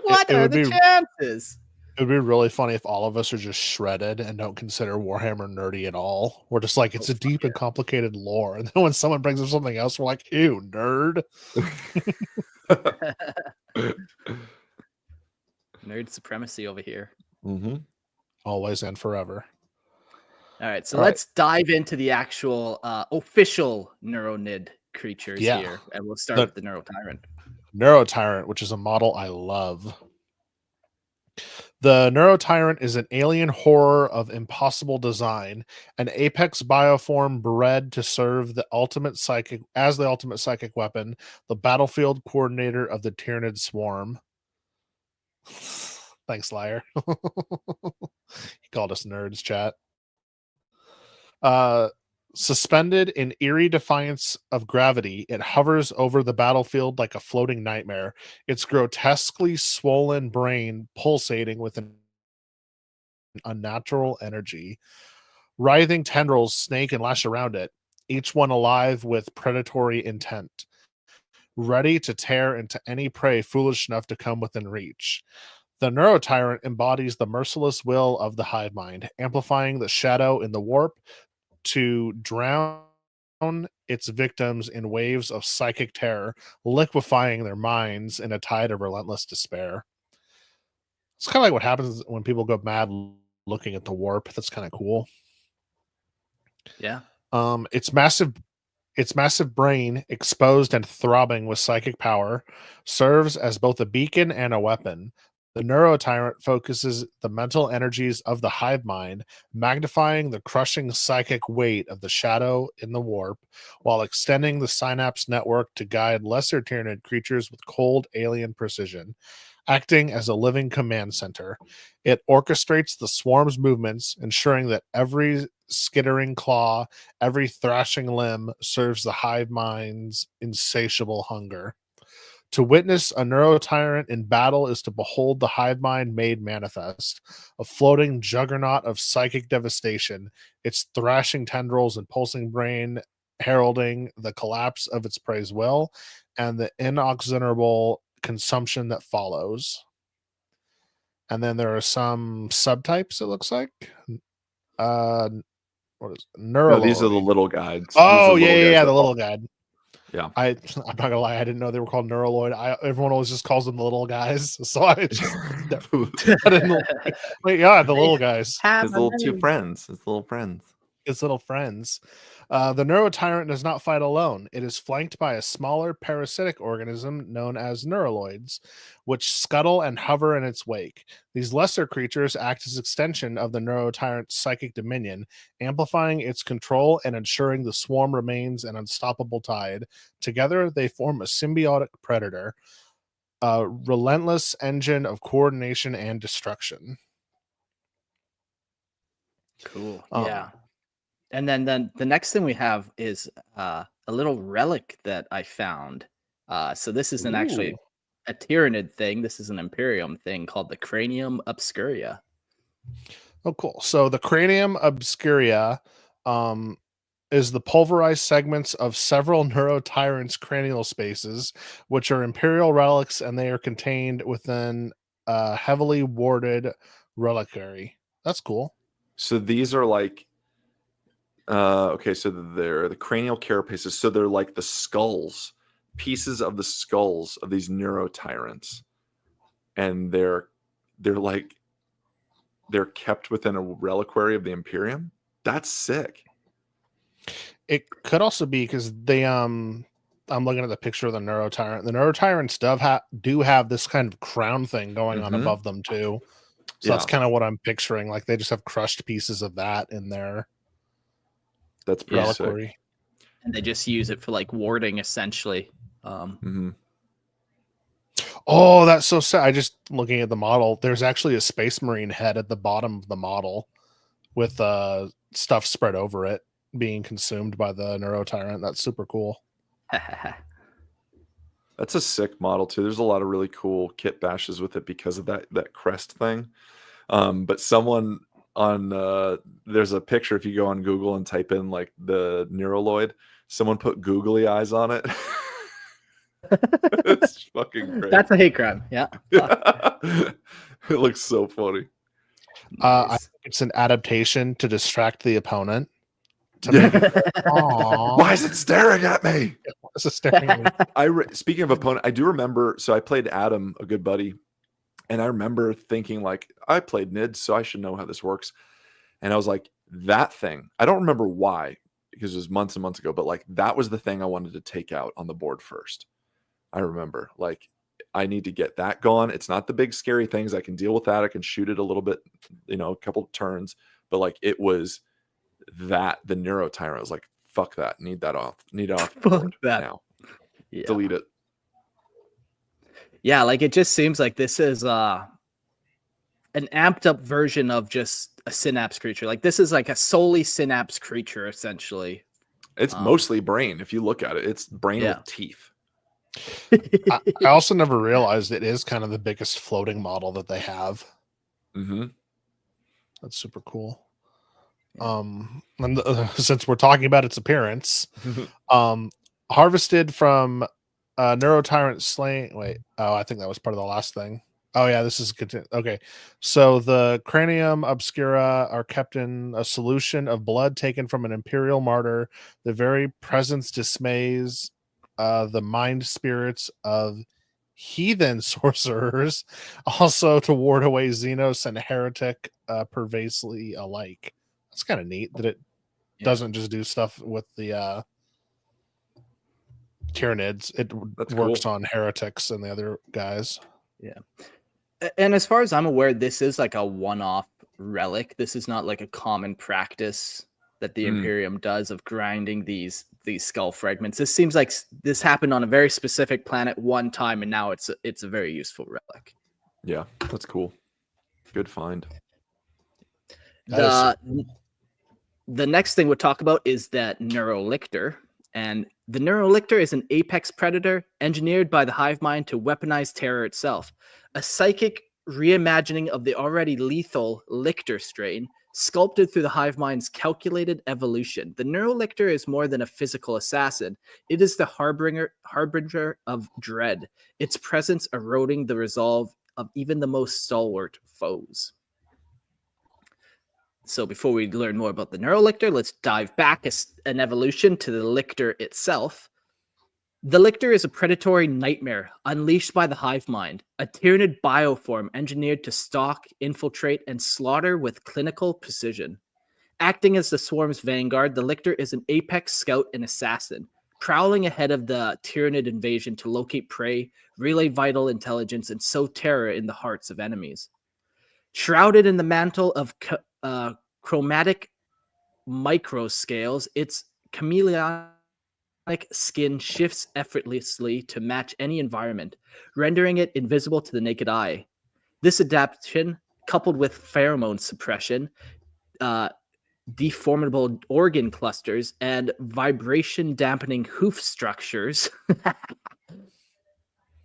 What It are would the be- chances? It would be really funny if all of us are just shredded and don't consider Warhammer nerdy at all. We're just like, it's a deep and complicated lore. And then when someone brings up something else, we're like, ew, nerd. Nerd supremacy over here. Mm-hmm. Always and forever. All right, so All right. let's dive into the actual official Neuro-nid creatures Yeah. here. And we'll start with the Neuro-tyrant. Neuro-tyrant, which is a model I love. The Neuro-tyrant is an alien horror of impossible design, an apex bioform bred to serve the ultimate psychic weapon, the battlefield coordinator of the Tyranid swarm. Thanks, liar. He called us nerds, chat. Suspended in eerie defiance of gravity, it hovers over the battlefield like a floating nightmare, its grotesquely swollen brain pulsating with an unnatural energy. Writhing tendrils snake and lash around it, each one alive with predatory intent, ready to tear into any prey foolish enough to come within reach. The Neuro-tyrant embodies the merciless will of the Hive Mind, amplifying the shadow in the warp to drown its victims in waves of psychic terror, liquefying their minds in a tide of relentless despair. It's kind of like what happens when people go mad looking at the warp. That's kind of cool. Yeah. Its massive brain, exposed and throbbing with psychic power, serves as both a beacon and a weapon. The Neuro-tyrant focuses the mental energies of the Hive Mind, magnifying the crushing psychic weight of the shadow in the warp, while extending the synapse network to guide lesser Tyranid creatures with cold alien precision. Acting as a living command center, it orchestrates the swarm's movements, ensuring that every skittering claw, every thrashing limb serves the Hive Mind's insatiable hunger. To witness a Neuro-tyrant in battle is to behold the Hive Mind made manifest, a floating juggernaut of psychic devastation, its thrashing tendrils and pulsing brain heralding the collapse of its prey's will and the inexorable consumption that follows. And then there are some subtypes, it looks like. What is it? No, these are the little guides. Oh, These are yeah, the the little guide. Yeah. I'm not gonna lie, I didn't know they were called Neuroloid. Everyone always just calls them the little guys. So I didn't wait, yeah, the little guys. His little two friends. His little friends. His little friends. The Neuro-tyrant does not fight alone. It is flanked by a smaller parasitic organism known as Neuroloids, which scuttle and hover in its wake. These lesser creatures act as extension of the Neuro-tyrant's psychic dominion, amplifying its control and ensuring the swarm remains an unstoppable tide. Together, they form a symbiotic predator, a relentless engine of coordination and destruction. Cool. Yeah. And then the next thing we have is a little relic that I found. So this isn't actually a Tyranid thing. This is an Imperium thing called the Cranium Obscuria. Oh, cool. So the Cranium Obscuria is the pulverized segments of several Neuro-tyrants' cranial spaces, which are Imperial relics, and they are contained within a heavily warded reliquary. That's cool. So these are like okay, so they're the cranial carapaces. So they're like the skulls, pieces of the skulls of these Neuro-tyrants, and they're kept within a reliquary of the Imperium. That's sick. It could also be because they I'm looking at the picture of the Neuro-tyrant. The Neuro-tyrants do have this kind of crown thing going on above them too. So that's kind of what I'm picturing. Like they just have crushed pieces of that in their That's pretty reliquary. sick. And they just use it for like warding essentially. Oh, that's so sad. I just looking at the model. There's actually a Space Marine head at the bottom of the model. with stuff spread over it being consumed by the Neurotyrant. That's super cool. That's a sick model too. There's a lot of really cool kit bashes with it because of that crest thing. But someone on there's a picture, if you go on Google and type in like the Neuroloid, someone put googly eyes on it. It's fucking great. That's a hate crime. Yeah. It looks so funny. I Nice. think it's an adaptation to distract the opponent. Why is it staring at me? It's a staring at me. Speaking of opponent, I do remember. So I played Adam, a good buddy, and I remember thinking like, I played NIDS, so I should know how this works. And I was like, that thing. I don't remember why, because it was months and months ago. But like, that was the thing I wanted to take out on the board first. I remember, like, I need to get that gone. It's not the big scary things. I can deal with that. I can shoot it a little bit, a couple of turns. But like, it was that the Neurotyrant. I was like, fuck that. Need that off. Need it off the board now. Yeah. Delete it. Yeah, like it just seems like this is an amped up version of just a synapse creature. Like this is like a solely synapse creature, essentially. It's mostly brain. If you look at it, it's brain with teeth. I also never realized it is kind of the biggest floating model that they have. Mm-hmm. That's super cool. And since we're talking about its appearance, harvested from Neurotyrant slain. Wait, I think that was part of the last thing. Oh yeah, this is okay. So the cranium obscura are kept in a solution of blood taken from an imperial martyr. The very presence dismays the mind spirits of heathen sorcerers, also to ward away Xenos and heretic pervasively alike. That's kind of neat that it doesn't just do stuff with the Tyranids. It works on heretics and the other guys. Yeah. And as far as I'm aware, this is like a one-off relic. This is not like a common practice that the Imperium does of grinding these skull fragments. This seems like this happened on a very specific planet one time, and now it's a very useful relic. Yeah, that's cool. Good find. The next thing we'll talk about is that Neurolictor. And the Neurolictor is an apex predator engineered by the Hive Mind to weaponize terror itself. A psychic reimagining of the already lethal Lictor strain, sculpted through the Hive Mind's calculated evolution. The Neurolictor is more than a physical assassin. It is the harbinger of dread, its presence eroding the resolve of even the most stalwart foes. So before we learn more about the Neurolictor, let's dive back an evolution to the Lictor itself. The Lictor is a predatory nightmare unleashed by the Hive Mind, a Tyranid bioform engineered to stalk, infiltrate, and slaughter with clinical precision. Acting as the swarm's vanguard, the Lictor is an apex scout and assassin, prowling ahead of the Tyranid invasion to locate prey, relay vital intelligence, and sow terror in the hearts of enemies. Shrouded in the mantle of chromatic microscales, its chameleonic skin shifts effortlessly to match any environment, rendering it invisible to the naked eye. This adaptation, coupled with pheromone suppression, deformable organ clusters, and vibration dampening hoof structures.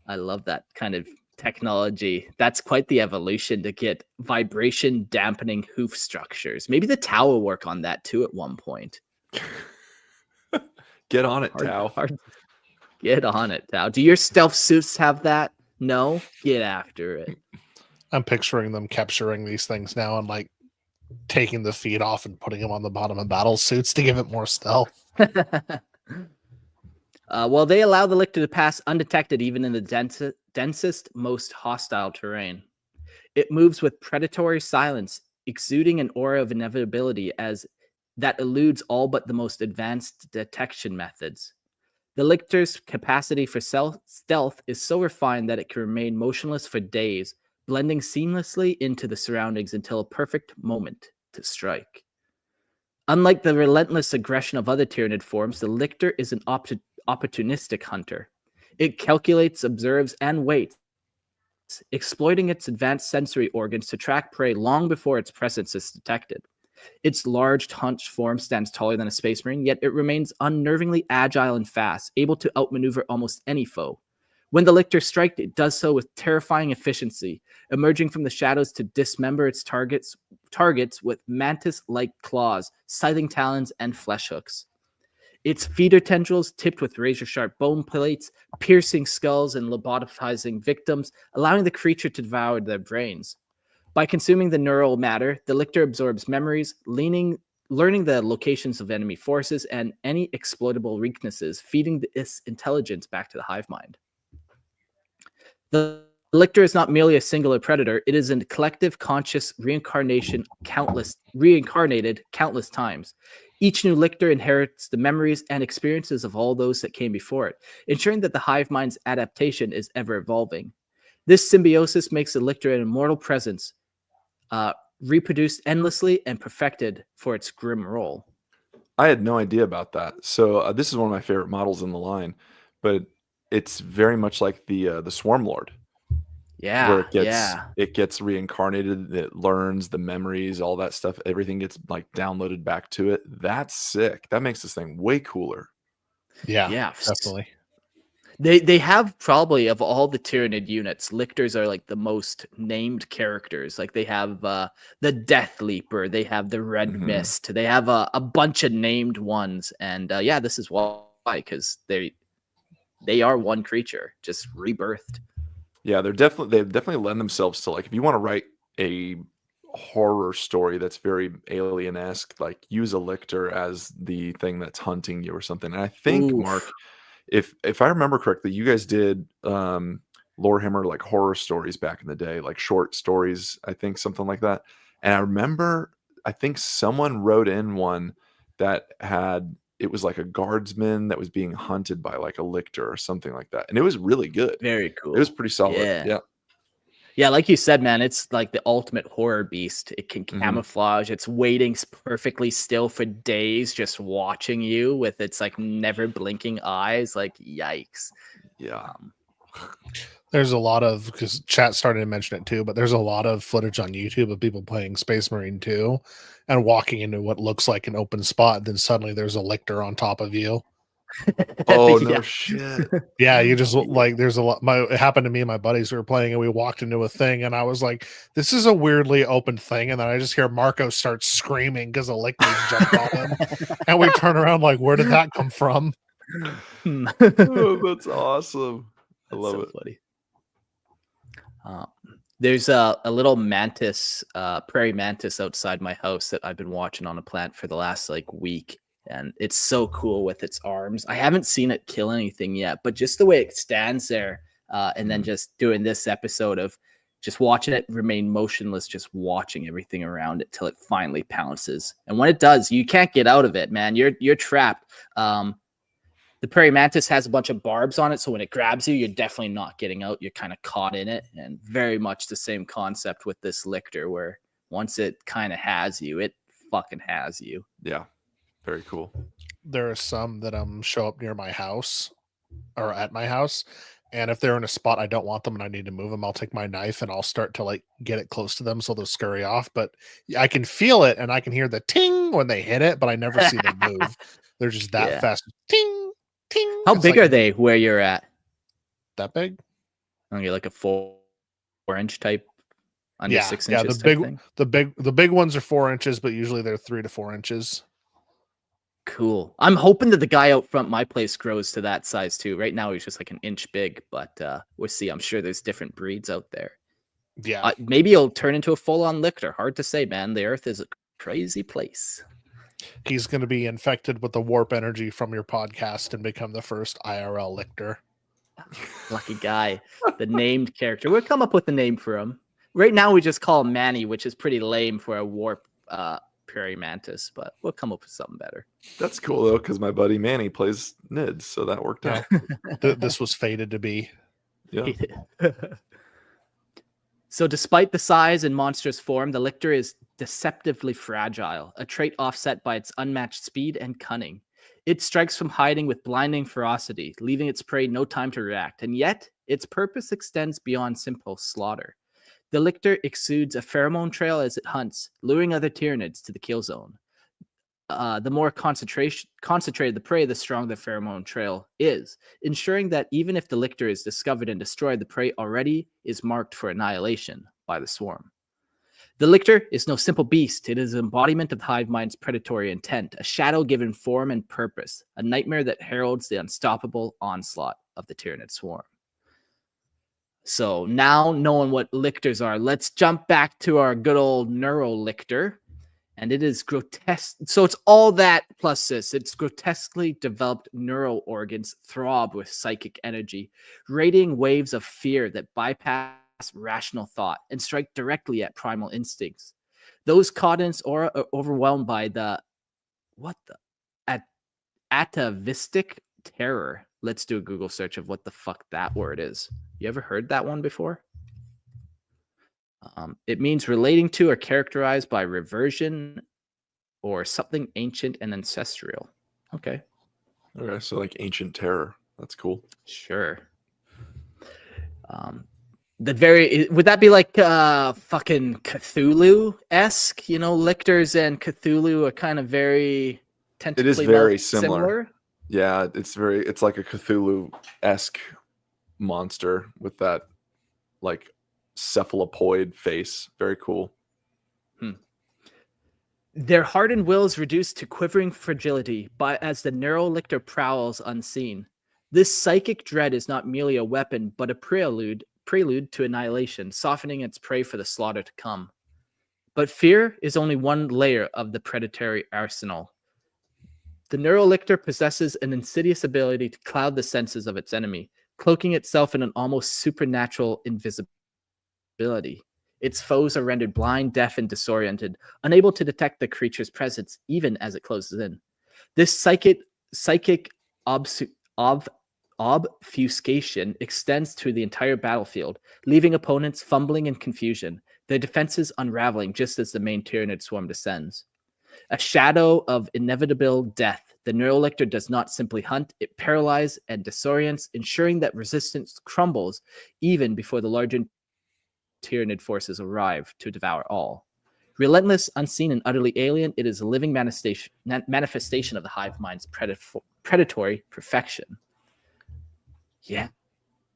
I love that kind of technology. That's quite the evolution to get vibration dampening hoof structures. Maybe the Tau will work on that too at one point. Get on it, Tau. Get on it, Tau. Do your stealth suits have that? No? Get after it. I'm picturing them capturing these things now and like taking the feet off and putting them on the bottom of battle suits to give it more stealth. Well, they allow the Lictor to pass undetected even in the densest, most hostile terrain. It moves with predatory silence, exuding an aura of inevitability that eludes all but the most advanced detection methods. The Lictor's capacity for stealth is so refined that it can remain motionless for days, blending seamlessly into the surroundings until a perfect moment to strike. Unlike the relentless aggression of other Tyranid forms, the Lictor is an opportunistic hunter. It calculates, observes, and waits, exploiting its advanced sensory organs to track prey long before its presence is detected. Its large, hunched form stands taller than a space marine, yet it remains unnervingly agile and fast, able to outmaneuver almost any foe. When the lictor strikes, it does so with terrifying efficiency, emerging from the shadows to dismember its targets with mantis-like claws, scything talons, and flesh hooks. Its feeder tendrils, tipped with razor-sharp bone plates, piercing skulls and lobotomizing victims, allowing the creature to devour their brains. By consuming the neural matter, the lictor absorbs memories, learning the locations of enemy forces and any exploitable weaknesses, feeding this intelligence back to the hive mind. The lictor is not merely a singular predator, it is a collective conscious reincarnated countless times. Each new lictor inherits the memories and experiences of all those that came before it, ensuring that the hive mind's adaptation is ever evolving. This symbiosis makes the lictor an immortal presence, reproduced endlessly and perfected for its grim role. I had no idea about that. So this is one of my favorite models in the line, but it's very much like the Swarm Lord, where it gets reincarnated, it learns the memories, all that stuff, everything gets like downloaded back to it. That's sick. That makes this thing way cooler. Yeah, definitely. They have probably, of all the Tyranid units, lictors are like the most named characters. Like they have the Death Leaper, they have the Red Mist, they have a bunch of named ones, and this is why, because they are one creature, just rebirthed. Yeah, they've definitely lend themselves to, like, if you want to write a horror story that's very alien-esque, like use a lictor as the thing that's hunting you or something. And I think, Mark, if I remember correctly, you guys did Lorehammer like horror stories back in the day, like short stories, I think, something like that. And I remember, I think someone wrote in one that it was like a guardsman that was being hunted by like a lictor or something like that. And it was really good. Very cool. It was pretty solid. Yeah, like you said, man, it's like the ultimate horror beast. It can camouflage. It's waiting perfectly still for days, just watching you with its like never blinking eyes. Like, yikes. Yeah. There's a lot of, because chat started to mention it too, but there's a lot of footage on YouTube of people playing Space Marine 2 and walking into what looks like an open spot. And then suddenly there's a lictor on top of you. Oh, no shit. Yeah, you just like, there's a lot. It happened to me and my buddies who were playing, and we walked into a thing, and I was like, this is a weirdly open thing. And then I just hear Marco start screaming because a lictor jumped on him. And we turn around like, where did that come from? Oh, that's awesome. I love it. Funny. There's a little mantis, prairie mantis outside my house that I've been watching on a plant for the last like week. And it's so cool with its arms. I haven't seen it kill anything yet, but just the way it stands there and then just doing this episode of just watching it remain motionless, just watching everything around it till it finally pounces. And when it does, you can't get out of it, man. You're trapped. The prairie mantis has a bunch of barbs on it, so when it grabs you, you're definitely not getting out. You're kind of caught in it, and very much the same concept with this lictor, where once it kind of has you, it fucking has you. Yeah, very cool. There are some that show up near my house or at my house, and if they're in a spot I don't want them and I need to move them, I'll take my knife and I'll start to like get it close to them so they'll scurry off. But I can feel it and I can hear the ting when they hit it, but I never see them move. They're just that fast. Ting. Ting. How big are they where you're at? That big? Okay, like a 4-inch type, under 6 inches. The big ones are 4 inches, but usually they're 3 to 4 inches. Cool. I'm hoping that the guy out front my place grows to that size too. Right now he's just like an inch big, but we'll see. I'm sure there's different breeds out there. Yeah. Maybe he'll turn into a full-on lictor. Hard to say, man. The Earth is a crazy place. He's going to be infected with the warp energy from your podcast and become the first IRL lictor. Lucky guy. The named character. We'll come up with a name for him. Right now we just call him Manny, which is pretty lame for a warp prairie mantis, but we'll come up with something better. That's cool though, because my buddy Manny plays NIDS, so that worked out. This was fated to be. Yeah. So despite the size and monstrous form, the lictor is deceptively fragile, a trait offset by its unmatched speed and cunning. It strikes from hiding with blinding ferocity, leaving its prey no time to react, and yet its purpose extends beyond simple slaughter. The lictor exudes a pheromone trail as it hunts, luring other Tyranids to the kill zone. The more concentrated the prey, the stronger the pheromone trail is, ensuring that even if the lictor is discovered and destroyed, the prey already is marked for annihilation by the swarm. The lictor is no simple beast. It is an embodiment of the hive mind's predatory intent, a shadow given form and purpose, a nightmare that heralds the unstoppable onslaught of the Tyranid swarm. So now knowing what lictors are, let's jump back to our good old Neuro-lictor. And it is grotesque. So it's all that plus this. It's grotesquely developed neural organs throb with psychic energy, radiating waves of fear that bypass rational thought and strike directly at primal instincts. Those caught in its aura are overwhelmed by the atavistic terror. Let's do a Google search of what the fuck that word is. You ever heard that one before? It means relating to or characterized by reversion or something ancient and ancestral. Okay. Okay, so like ancient terror. That's cool. Sure. Would that be like fucking Cthulhu-esque? You know, lictors and Cthulhu are kind of very It is very similar. Yeah, it's like a Cthulhu-esque monster with that like cephalopoid face. Very cool. Their hardened will is reduced to quivering fragility as the Neuro-lictor prowls unseen. This psychic dread is not merely a weapon, but a prelude to annihilation, softening its prey for the slaughter to come. But fear is only one layer of the predatory arsenal. The Neuro-lictor possesses an insidious ability to cloud the senses of its enemy, cloaking itself in an almost supernatural invisibility. Its foes are rendered blind, deaf, and disoriented, unable to detect the creature's presence even as it closes in. This psychic obfuscation extends to the entire battlefield, leaving opponents fumbling in confusion, their defenses unraveling just as the main Tyranid swarm descends. A shadow of inevitable death, the Neuro-lictor does not simply hunt, it paralyzes and disorients, ensuring that resistance crumbles even before the larger Tyranid forces arrive to devour all. Relentless, unseen, and utterly alien, it is a living manifestation of the hive mind's predatory perfection. Yeah.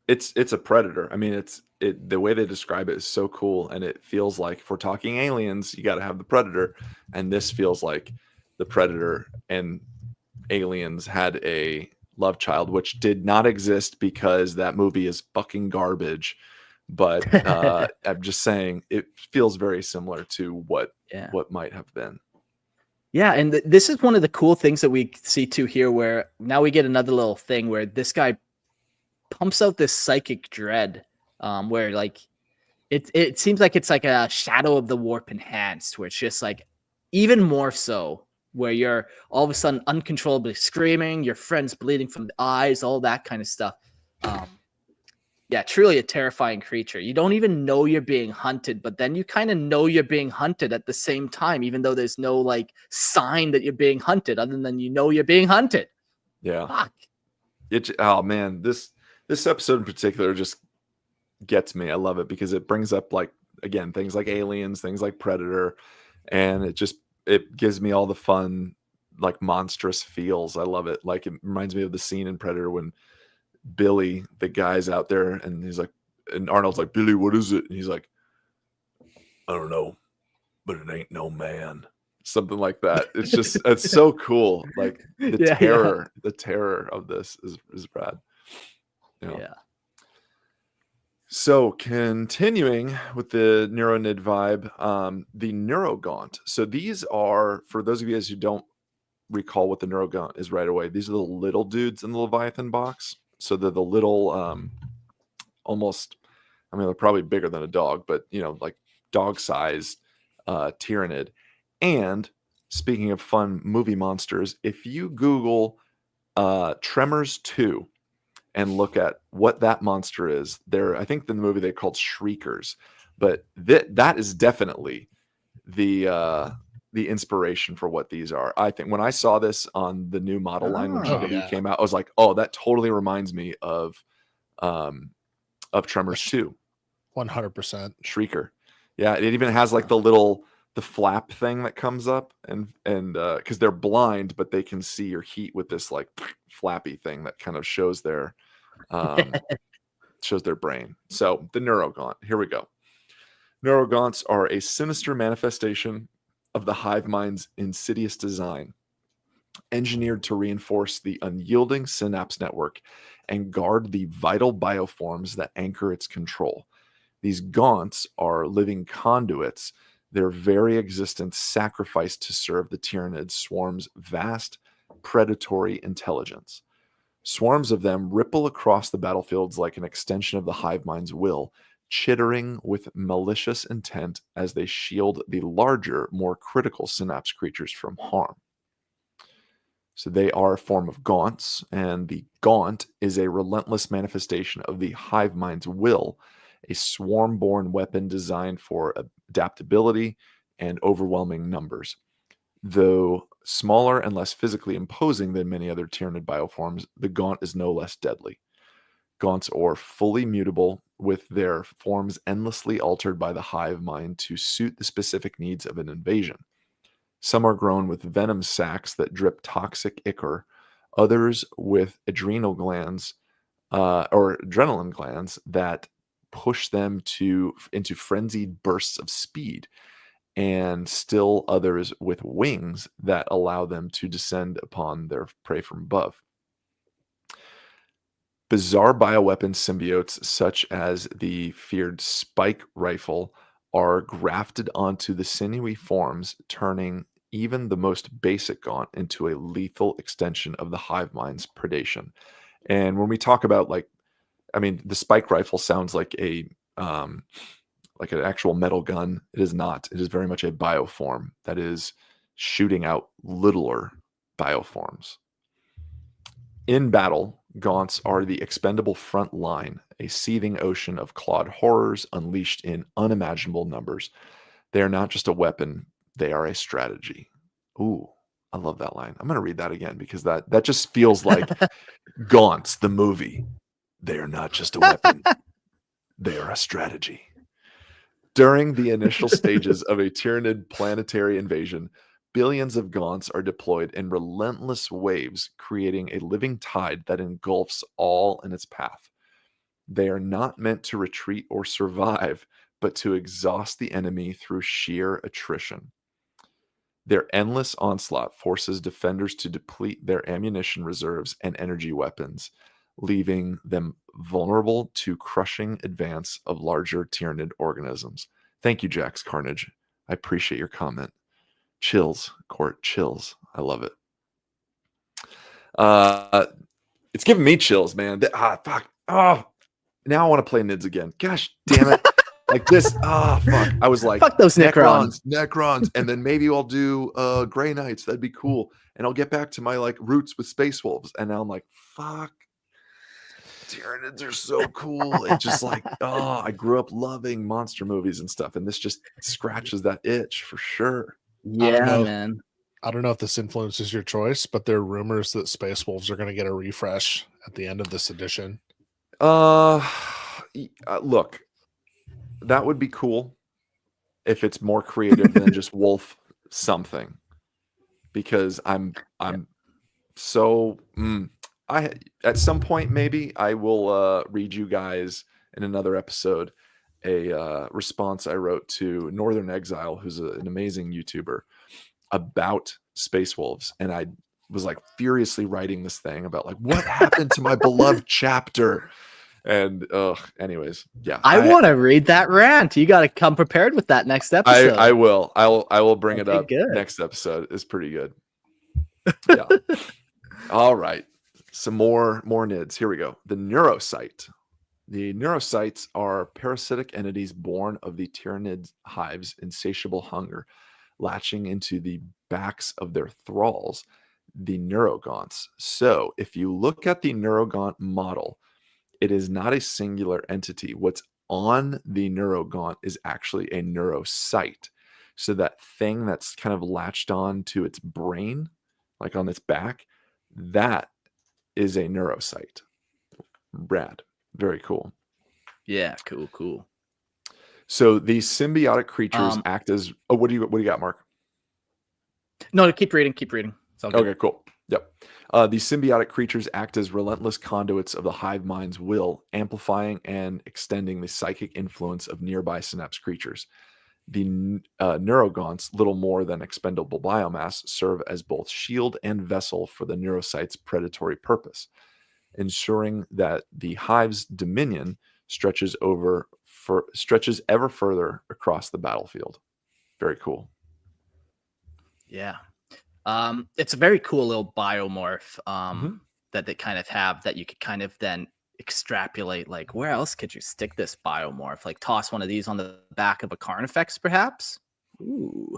It's a predator. I mean, the way they describe it is so cool, and it feels like if we're talking aliens, you got to have the predator, and this feels like the predator and aliens had a love child, which did not exist because that movie is fucking garbage. But I'm just saying it feels very similar to what might have been. Yeah, and this is one of the cool things that we see too here, where now we get another little thing where this guy pumps out this psychic dread, where like it seems like it's like a shadow of the warp enhanced, where it's just like even more so, where you're all of a sudden uncontrollably screaming, your friends bleeding from the eyes, all that kind of stuff. Yeah, truly a terrifying creature. You don't even know you're being hunted, but then you kind of know you're being hunted at the same time, even though there's no like sign that you're being hunted, other than you know you're being hunted. Yeah. Fuck. Oh man, this episode in particular just gets me. I love it because it brings up like again things like aliens, things like Predator, and it gives me all the fun like monstrous feels. I love it. Like it reminds me of the scene in Predator when Billy, the guy's out there, and he's like, and Arnold's like, Billy, what is it? And he's like, I don't know, but it ain't no man. Something like that. It's just, it's so cool. Like the terror of this is rad. Yeah. So continuing with the Neuro-nid vibe, the Neurogaunt. So these are, for those of you guys who don't recall what the Neurogaunt is right away, these are the little dudes in the Leviathan box. So they're the little, almost, I mean, they're probably bigger than a dog, but, you know, like dog-sized Tyranid. And speaking of fun movie monsters, if you Google Tremors 2 and look at what that monster is, I think in the movie they called Shriekers, but that is definitely the inspiration for what these are. I think when I saw this on the new model line when GW came out, I was like, oh, that totally reminds me of Tremors 2. 100%. Shrieker. Yeah, it even has like the flap thing that comes up, and because they're blind, but they can see your heat with this like flappy thing that kind of shows their brain. So the Neurogaunt. Here we go. Neurogaunts are a sinister manifestation of the hive mind's insidious design, engineered to reinforce the unyielding synapse network and guard the vital bioforms that anchor its control. These gaunts are living conduits, their very existence sacrificed to serve the Tyranid swarm's vast predatory intelligence. Swarms of them ripple across the battlefields like an extension of the hive mind's will, chittering with malicious intent as they shield the larger, more critical synapse creatures from harm. So they are a form of gaunts, and the gaunt is a relentless manifestation of the hive mind's will, a swarm-born weapon designed for adaptability and overwhelming numbers. Though smaller and less physically imposing than many other Tyranid bioforms, the gaunt is no less deadly. Gaunts are fully mutable, with their forms endlessly altered by the hive mind to suit the specific needs of an invasion. Some are grown with venom sacs that drip toxic ichor, others with adrenal glands or adrenaline glands that push them into frenzied bursts of speed, and still others with wings that allow them to descend upon their prey from above. Bizarre bioweapon symbiotes, such as the feared spike rifle, are grafted onto the sinewy forms, turning even the most basic gaunt into a lethal extension of the hive mind's predation. And when we talk about the spike rifle sounds like an actual metal gun. It is not. It is very much a bioform that is shooting out littler bioforms. In battle, gaunts are the expendable front line, a seething ocean of clawed horrors unleashed in unimaginable numbers. They are not just a weapon, they are a strategy. Ooh, I love that line. I'm going to read that again because that just feels like Gaunts, the movie. They are not just a weapon, they are a strategy. During the initial stages of a Tyranid planetary invasion, billions of gaunts are deployed in relentless waves, creating a living tide that engulfs all in its path. They are not meant to retreat or survive, but to exhaust the enemy through sheer attrition. Their endless onslaught forces defenders to deplete their ammunition reserves and energy weapons, leaving them vulnerable to crushing advance of larger Tyranid organisms. Thank you, Jax Carnage. I appreciate your comment. Chills, Court, chills. I love it. It's giving me chills, man. Fuck. Oh, now I want to play Nids again. Gosh damn it. Like this. Fuck. I was like, fuck those Necrons. And then maybe I'll do Grey Knights. That'd be cool. And I'll get back to my roots with Space Wolves. And now I'm like, fuck. Tyranids are so cool. It's just I grew up loving monster movies and stuff. And this just scratches that itch for sure. Yeah, man. I don't know if this influences your choice, but there are rumors that Space Wolves are going to get a refresh at the end of this edition. Look, that would be cool if it's more creative than just Wolf something, because at some point maybe I will read you guys in another episode a response I wrote to Northern Exile, who's an amazing YouTuber, about Space Wolves, and I was furiously writing this thing about what happened to my beloved chapter. And anyways, yeah, I want to read that rant. You got to come prepared with that next episode. I will bring it up. Good. Next episode is pretty good. Yeah. All right, some more Nids. Here we go. The Neurocyte. The Neurocytes are parasitic entities born of the Tyranid hive's insatiable hunger, latching into the backs of their thralls, the Neurogaunts. So if you look at the Neurogaunt model, it is not a singular entity. What's on the Neurogaunt is actually a neurocyte. So that thing that's kind of latched on to its brain, on its back, that is a neurocyte. Rad. Very cool. Yeah, cool. So these symbiotic creatures act as. Oh, what do you got, Mark? No, keep reading. It's all good. Okay, cool. Yep. These symbiotic creatures act as relentless conduits of the hive mind's will, amplifying and extending the psychic influence of nearby synapse creatures. The neurogaunts, little more than expendable biomass, serve as both shield and vessel for the neurocyte's predatory purpose, ensuring that the hive's dominion stretches ever further across the battlefield. Very cool. Yeah. It's a very cool little biomorph that they kind of have that you could kind of then extrapolate, like, where else could you stick this biomorph? Like, toss one of these on the back of a Carnifex, perhaps? Ooh,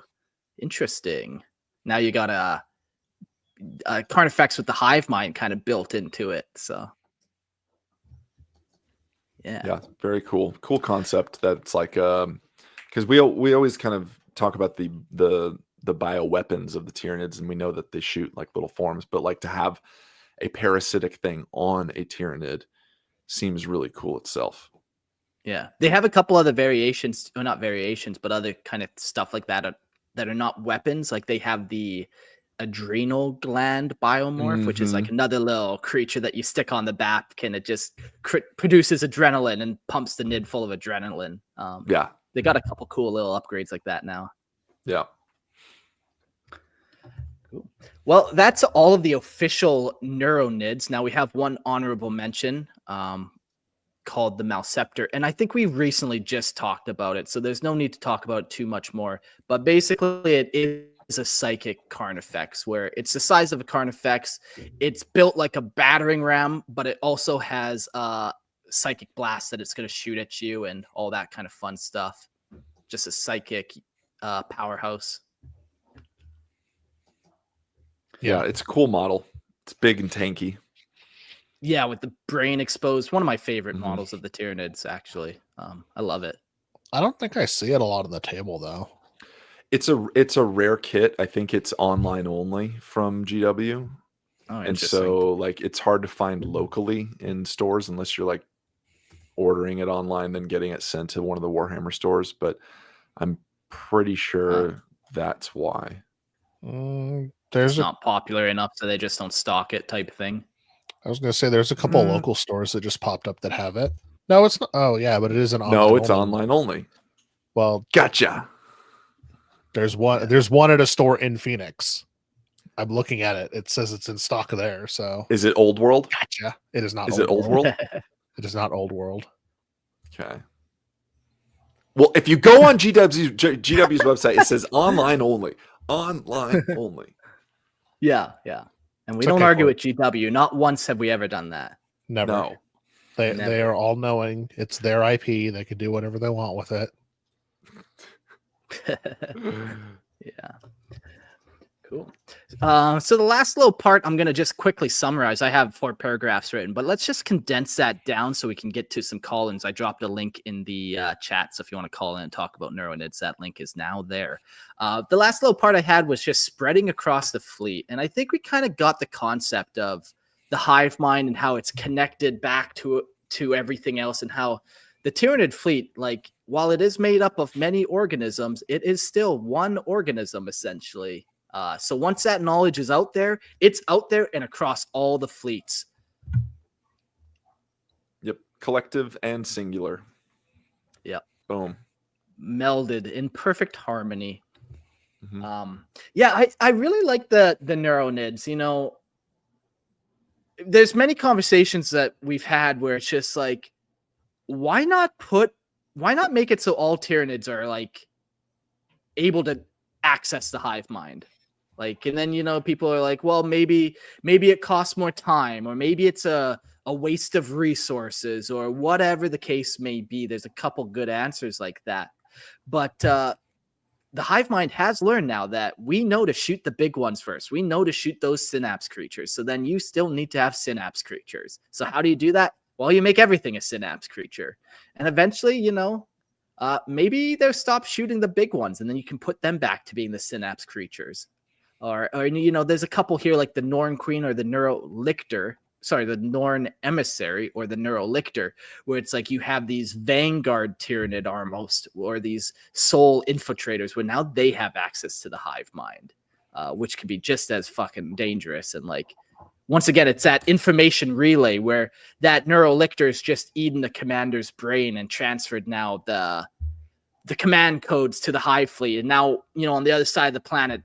interesting. Now you got a Carnifex with the Hive Mind kind of built into it, so... Yeah, very cool. Cool concept. That's like, because we always kind of talk about the bioweapons of the Tyranids, and we know that they shoot like little forms, but like to have a parasitic thing on a Tyranid seems really cool itself. Yeah, they have a couple other variations, or not variations, but other kind of stuff like that that are not weapons. Like they have the adrenal gland biomorph, which is like another little creature that you stick on the back, and it just produces adrenaline and pumps the nid full of adrenaline. Yeah, they got a couple cool little upgrades like that now. Yeah. Cool. Well, that's all of the official Neuro-nids. Now we have one honorable mention called the Malceptor, and I think we recently just talked about it, so there's no need to talk about it too much more. But basically, it is a psychic Carnifex, where it's the size of a Carnifex. It's built like a battering ram, but it also has psychic blast that it's going to shoot at you and all that kind of fun stuff. Just a psychic powerhouse. Yeah, it's a cool model. It's big and tanky. Yeah, with the brain exposed. One of my favorite models of the Tyranids, actually. I love it. I don't think I see it a lot on the table, though. It's a rare kit. I think it's online only from GW. Oh, and so like it's hard to find locally in stores unless you're like ordering it online, then getting it sent to one of the Warhammer stores. But I'm pretty sure that's why. It's not popular enough, so they just don't stock it, type thing. I was going to say there's a couple local stores that just popped up that have it. No, it's not. Oh, yeah, but it is an online. No, it's online only. Well, gotcha. There's one. There's one at a store in Phoenix. I'm looking at it. It says it's in stock there. So is it Old World? Gotcha. It is not. Is it Old World? It is not Old World. Okay. Well, if you go on GW's website, it says online only. Online only. Yeah. And we don't argue with GW. Not once have we ever done that. Never. No. They are all knowing. It's their IP. They can do whatever they want with it. Yeah. Cool. So the last little part, I'm going to just quickly summarize. I have 4 paragraphs written, but let's just condense that down so we can get to some call-ins. I dropped a link in the chat, so if you want to call in and talk about Neuro-nids, that link is now there. The last little part I had was just spreading across the fleet, and I think we kind of got the concept of the hive mind and how it's connected back to everything else, and how the Tyranid fleet, like, while it is made up of many organisms, it is still one organism, essentially. So once that knowledge is out there, it's out there and across all the fleets. Yep. Collective and singular. Yep. Boom. Melded in perfect harmony. Yeah, I really like the Neuro-nids. You know, there's many conversations that we've had where it's just like, why not make it so all Tyranids are like able to access the hive mind? Like, and then, you know, people are like, well, maybe it costs more time, or maybe it's a waste of resources, or whatever the case may be. There's a couple good answers like that. But the hive mind has learned now that we know to shoot the big ones first. We know to shoot those synapse creatures. So then you still need to have synapse creatures. So how do you do that? Well, you make everything a synapse creature. And eventually, you know, maybe they'll stop shooting the big ones, and then you can put them back to being the synapse creatures. Or you know, there's a couple here like the Norn Queen or the Neurolictor. the Norn emissary or the Neurolictor, where it's like you have these vanguard Tyranid almost, or these soul infiltrators, where now they have access to the hive mind, which could be just as fucking dangerous. And like, once again, it's that information relay where that Neurolictor is just eating the commander's brain and transferred now the command codes to the hive fleet. And now, on the other side of the planet,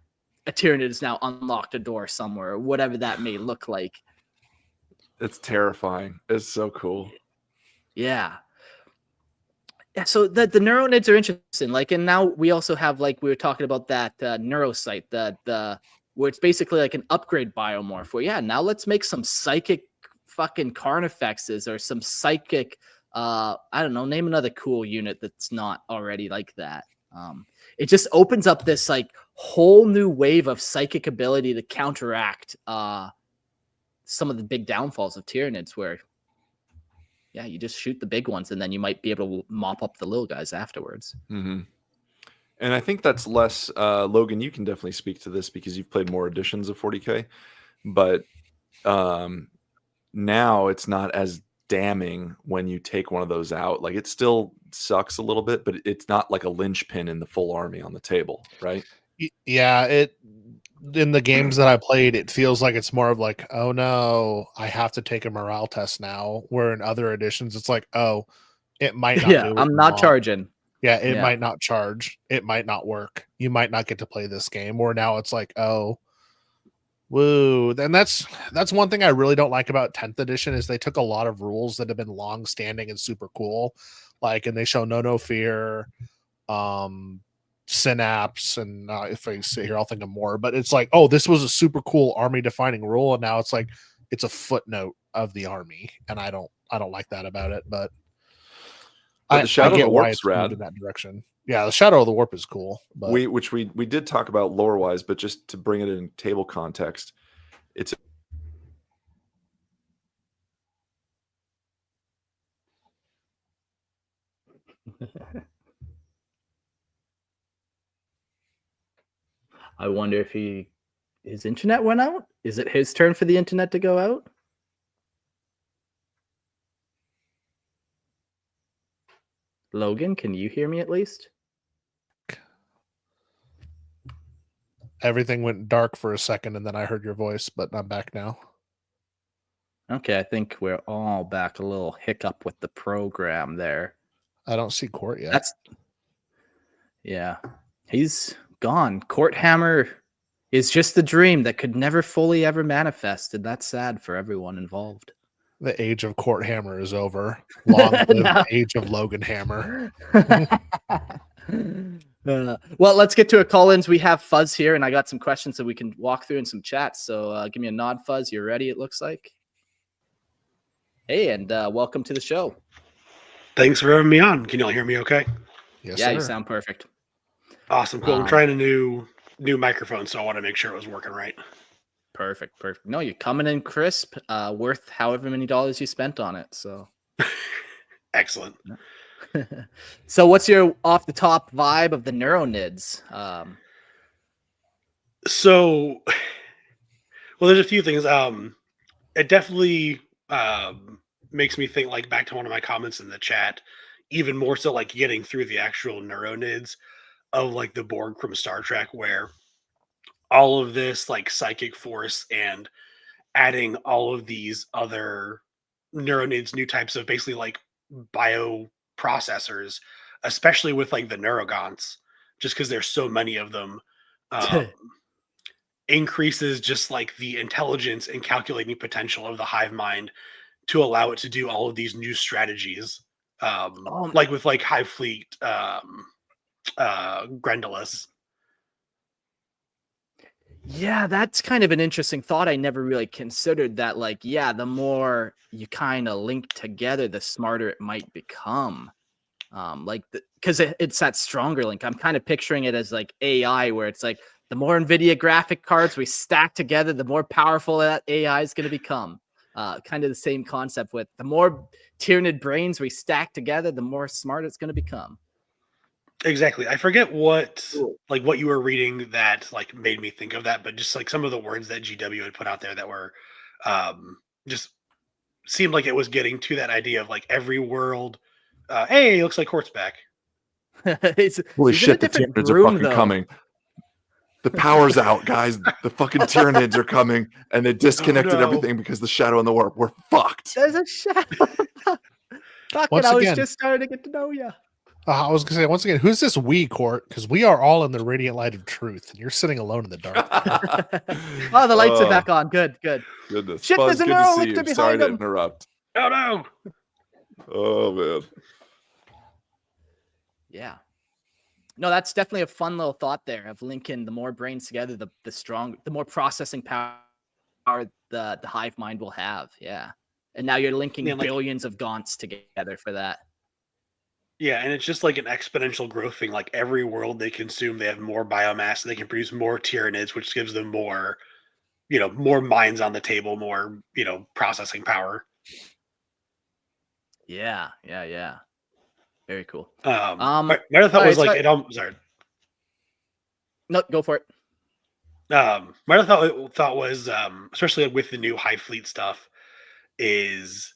a Tyranid has now unlocked a door somewhere, or whatever that may look like. It's terrifying. It's so cool. Yeah. Yeah, so the Neuro-nids are interesting. Like, and now we also have, like, we were talking about that neurosite, the where it's basically like an upgrade biomorph. Where now let's make some psychic fucking carnifexes or some psychic. I don't know. Name another cool unit that's not already like that. It just opens up this like whole new wave of psychic ability to counteract some of the big downfalls of Tyranids, where you just shoot the big ones and then you might be able to mop up the little guys afterwards. Mm-hmm. And I think that's less Logan, you can definitely speak to this because you've played more editions of 40K, but now it's not as damning when you take one of those out. Like, it still sucks a little bit, but it's not like a linchpin in the full army on the table, right? Yeah, in the games that I played, it feels like it's more of like, oh no, I have to take a morale test now. Where in other editions, it's like, oh, it might not. Yeah, I'm not charging. Yeah, it might not charge. It might not work. You might not get to play this game. Or now it's like, oh, woo. And that's one thing I really don't like about 10th edition is they took a lot of rules that have been long standing and super cool. Like, and they show no fear, synapse, and if I sit here, I'll think of more. But it's like, oh, this was a super cool army defining rule, and now it's like it's a footnote of the army, and I don't like that about it. But the Shadow of the why Warp's it's rad moved in that direction. Yeah, the Shadow of the Warp is cool. But we did talk about lore wise, but just to bring it in table context, it's I wonder if his internet went out. Is it his turn for the internet to go out? Logan, can you hear me at least? everything went dark for a second, and then I heard your voice, but I'm back now. Okay, I think we're all back. A little hiccup with the program there. I don't see Court yet. He's gone. Court Hammer is just a dream that could never fully ever manifest, and that's sad for everyone involved. The age of Court Hammer is over. Long live the age of Logan Hammer. Well, let's get to a call-ins. We have Fuzz here, and I got some questions that we can walk through in some chats. So give me a nod, Fuzz. You're ready, it looks like. Hey, and welcome to the show. Thanks for having me on. Can y'all hear me okay? Yes, yeah, sir. You sound perfect. Awesome. Cool. I'm trying a new microphone, so I want to make sure it was working right. Perfect. No, you're coming in crisp, worth however many dollars you spent on it. So excellent. So what's your off the top vibe of the Neuro-nids? So, well, there's a few things. It definitely makes me think like back to one of my comments in the chat, even more so like getting through the actual Neuro-nids of like the Borg from Star Trek, where all of this like psychic force and adding all of these other Neuro-nids, new types of basically like bioprocessors, especially with like the Neurogons, just because there's so many of them, increases just like the intelligence and calculating potential of the hive mind to allow it to do all of these new strategies, like with like Hive Fleet, Grendyllus. Yeah, that's kind of an interesting thought. I never really considered that. Like, yeah, the more you kind of link together, the smarter it might become. Because it's that stronger link. I'm kind of picturing it as like AI, where it's like the more NVIDIA graphic cards we stack together, the more powerful that AI is going to become. Kind of the same concept with the more Tyranid brains we stack together, the more smart it's going to become. Exactly. I forget what you were reading that like made me think of that, but just like some of the words that GW had put out there that were just seemed like it was getting to that idea of like every world. Hey, it looks like Horseback. Holy he's shit, the different Tyranids are room, fucking though. coming. The power's out, guys. The fucking Tyranids are coming, and they disconnected no. everything because the shadow and the warp. We're fucked. There's a shadow. Once I was again- just starting to get to know you. I was going to say, once again, who's this we, Court? Because we are all in the radiant light of truth, and you're sitting alone in the dark. Oh, the lights are back on. Good. Goodness. Shit, Fuzz, there's a good to see Neuro-lictor you. Sorry behind to him. interrupt. Oh no. Oh, man. Yeah. No, that's definitely a fun little thought there of linking the more brains together, the more processing power the hive mind will have. Yeah. And now you're linking billions of gaunts together for that. Yeah, and it's just like an exponential growth thing. Like every world they consume, they have more biomass, and they can produce more Tyranids, which gives them more, more minds on the table, more, processing power. Yeah. Very cool. My other thought was like, sorry. No, go for it. My other thought was, especially with the new Hive Fleet stuff, is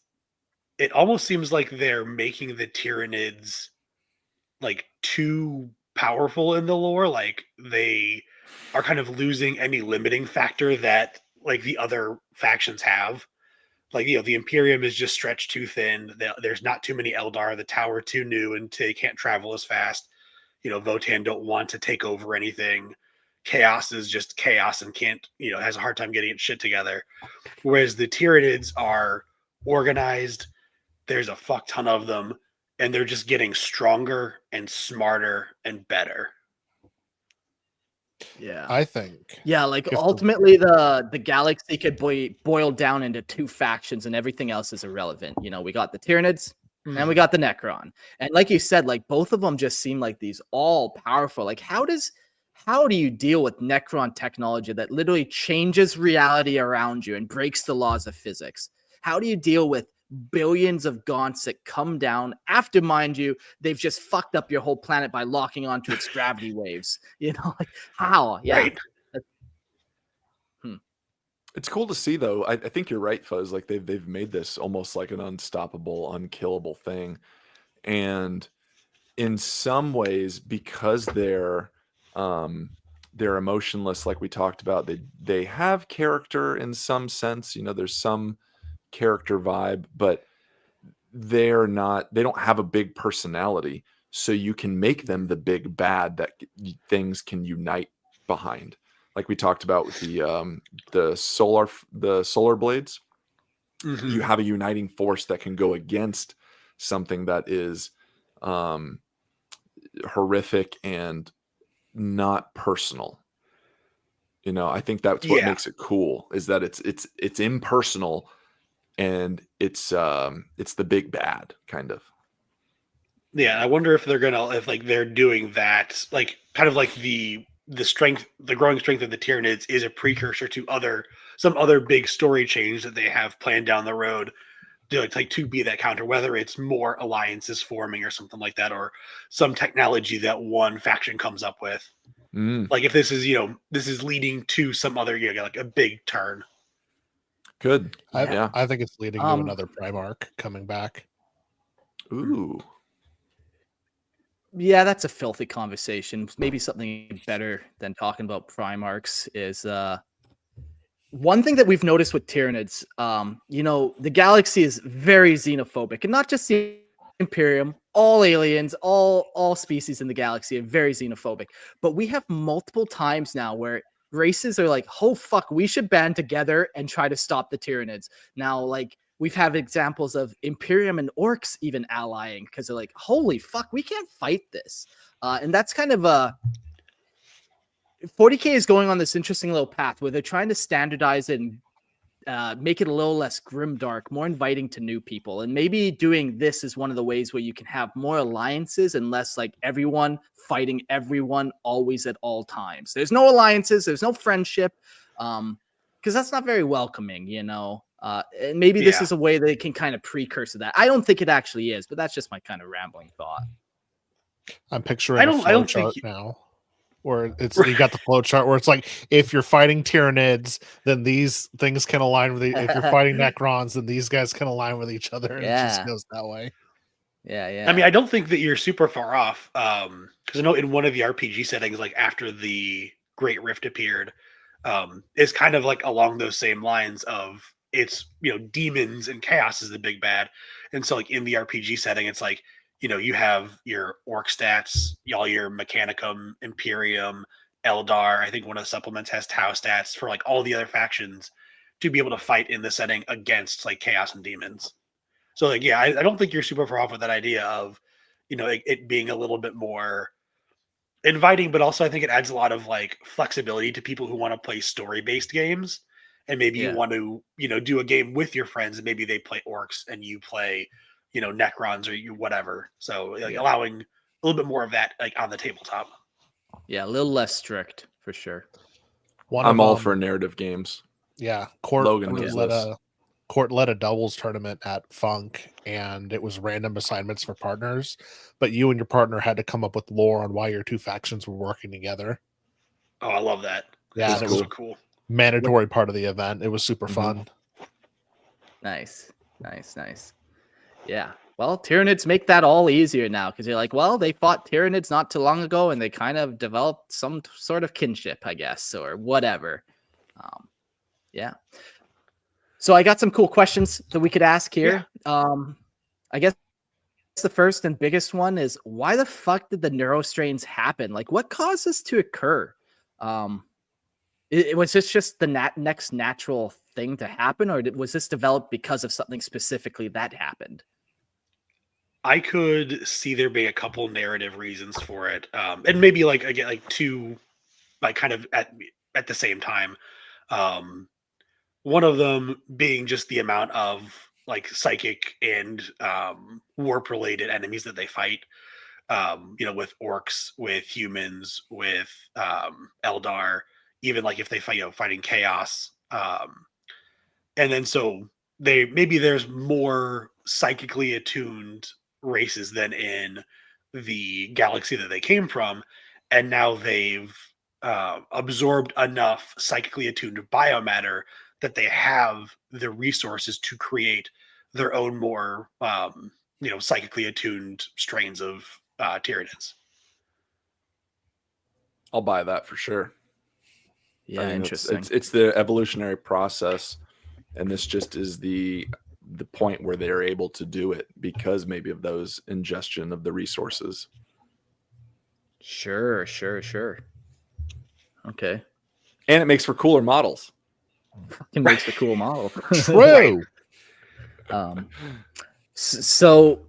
it almost seems like they're making the Tyranids like too powerful in the lore. Like they are kind of losing any limiting factor that like the other factions have. Like, the Imperium is just stretched too thin. There's not too many Eldar. The tower too new, and they can't travel as fast. Votan don't want to take over anything. Chaos is just chaos and can't, has a hard time getting its shit together. Whereas the Tyranids are organized. There's a fuck ton of them, and they're just getting stronger and smarter and better. Yeah. I think. Yeah, like ultimately the galaxy could boil down into two factions and everything else is irrelevant. We got the Tyranids and we got the Necron. And like you said, like both of them just seem like these all powerful. Like how do you deal with Necron technology that literally changes reality around you and breaks the laws of physics? How do you deal with billions of gaunts that come down after, mind you, they've just fucked up your whole planet by locking onto its gravity waves? Like how? Yeah. Right. It's cool to see, though. I think you're right, Fuzz. Like they've made this almost like an unstoppable, unkillable thing, and in some ways, because they're emotionless, like we talked about, they have character in some sense. There's some character vibe, but they don't have a big personality, so you can make them the big bad that things can unite behind, like we talked about with the solar blades. Mm-hmm. You have a uniting force that can go against something that is horrific and not personal. I think that's what makes it cool, is that it's impersonal. And it's the big bad kind of. Yeah, I wonder if they're doing that, like kind of like the growing strength of the Tyranids is a precursor to some other big story change that they have planned down the road to be that counter, whether it's more alliances forming or something like that, or some technology that one faction comes up with. Like if this is leading to some other like a big turn. Good. I think it's leading to another Primarch coming back. Ooh. Yeah, that's a filthy conversation. Maybe something better than talking about Primarchs is one thing that we've noticed with Tyranids. The galaxy is very xenophobic, and not just the Imperium. All aliens, all species in the galaxy are very xenophobic. But we have multiple times now where races are like, oh fuck, we should band together and try to stop the Tyranids. Now, like we've had examples of Imperium and Orcs even allying because they're like, holy fuck, we can't fight this. And that's kind of 40K is going on this interesting little path where they're trying to standardize it and make it a little less grimdark, more inviting to new people. And maybe doing this is one of the ways where you can have more alliances and less like everyone fighting everyone always at all times. There's no alliances, there's no friendship, because that's not very welcoming, and maybe this is a way they can kind of precursor that. I don't think it actually is, but that's just my kind of rambling thought. I'm picturing a flow chart now. where it's you got the flow chart where it's like if you're fighting Tyranids, then these things can align with if you're fighting Necrons, then these guys can align with each other, and it just goes that way. Yeah. I mean, I don't think that you're super far off. Because I know in one of the RPG settings, like after the Great Rift appeared, is kind of like along those same lines of it's demons and chaos is the big bad, and so like in the RPG setting, it's like you have your orc stats, all your Mechanicum, Imperium, Eldar. I think one of the supplements has Tau stats for like all the other factions to be able to fight in the setting against like chaos and demons. So like, yeah, I don't think you're super far off with that idea of, it being a little bit more inviting, but also I think it adds a lot of like flexibility to people who want to play story-based games. And maybe you want to, do a game with your friends and maybe they play orcs and you play, Necrons or whatever. So like allowing a little bit more of that like on the tabletop. Yeah, a little less strict for sure. I'm all for narrative games. Yeah, Court led a doubles tournament at Funk, and it was random assignments for partners, but you and your partner had to come up with lore on why your two factions were working together. Oh, I love that. Yeah, it was so cool. Mandatory part of the event. It was super fun. Nice. Yeah. Well, Tyranids make that all easier now because you're like, well, they fought Tyranids not too long ago, and they kind of developed some sort of kinship, I guess, or whatever. Yeah. So I got some cool questions that we could ask here. Yeah. I guess the first and biggest one is, why the fuck did the neurostrains happen? Like, what caused this to occur? Was this just the next natural thing to happen, or was this developed because of something specifically that happened? I could see there being a couple narrative reasons for it, and maybe like again, like two, like kind of at the same time. One of them being just the amount of like psychic and warp related enemies that they fight. With orcs, with humans, with Eldar, even like if they fight, fighting chaos. And then so there's more psychically attuned races than in the galaxy that they came from, and now they've absorbed enough psychically attuned biomatter that they have the resources to create their own more psychically attuned strains of Tyranids. I'll buy that for sure. Yeah, interesting. It's the evolutionary process, and this just is the point where they're able to do it because maybe of those ingestion of the resources. Sure. Okay. And it makes for cooler models. Fucking makes for cool model. True. So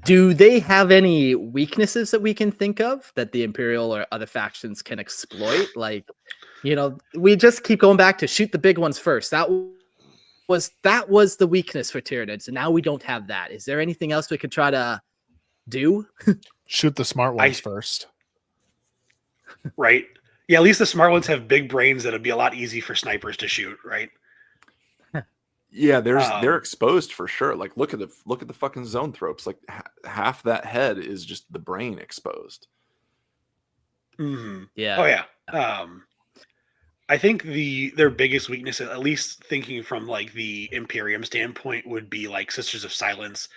do they have any weaknesses that we can think of that the Imperial or other factions can exploit? Like, we just keep going back to shoot the big ones first. That was the weakness for Tyranids, and now we don't have that. Is there anything else we could try to do? Shoot the smart ones first. Right. Yeah, at least the smart ones have big brains that'd be a lot easy for snipers to shoot, right? Yeah, they're exposed for sure. Like, look at the fucking Zoanthropes. Like half that head is just the brain exposed. Mm-hmm. Yeah. Oh yeah. I think their biggest weakness, at least thinking from like the Imperium standpoint, would be like Sisters of Silence.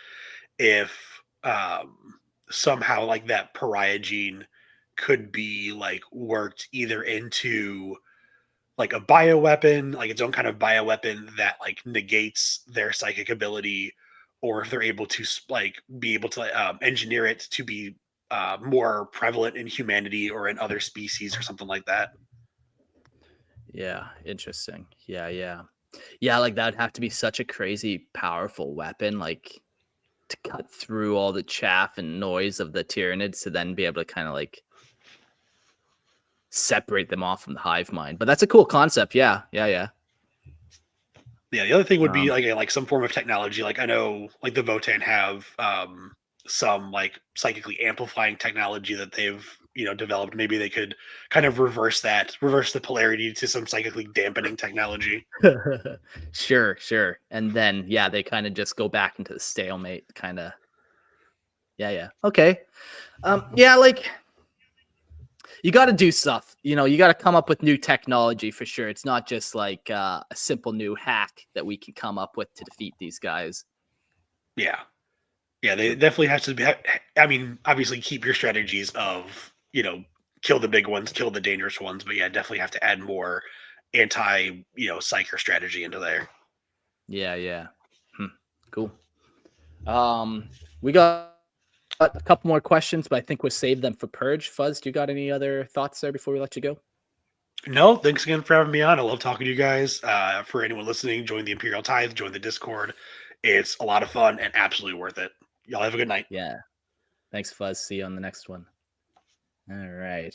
If somehow like that pariah gene could be like worked either into like a bioweapon, like its own kind of bioweapon that like negates their psychic ability, or if they're able to like be able to engineer it to be more prevalent in humanity or in other species or something like that. Yeah, interesting. Yeah. Like that'd have to be such a crazy powerful weapon, like to cut through all the chaff and noise of the Tyranids to then be able to kind of like separate them off from the hive mind. But that's a cool concept. Yeah. The other thing would be like some form of technology. Like I know like the Votan have some like psychically amplifying technology that they've developed. Maybe they could kind of reverse the polarity to some psychically dampening technology. Sure. And then they kind of just go back into the stalemate kind of. Yeah. Okay. Like you got to do stuff. You know, you got to come up with new technology for sure. It's not just like a simple new hack that we can come up with to defeat these guys. Yeah. Yeah, they definitely have to be. I mean, obviously, keep your strategies of, you know, kill the big ones, kill the dangerous ones, but yeah, definitely have to add more anti, you know, psyker strategy into there. Yeah. Cool. We got a couple more questions, but I think we'll save them for Purge. Fuzz, do you got any other thoughts there before we let you go? No, thanks again for having me on. I love talking to you guys. For anyone listening, join the Imperial Tithe, join the Discord. It's a lot of fun and absolutely worth it. Y'all have a good night. Yeah. Thanks, Fuzz. See you on the next one. All right.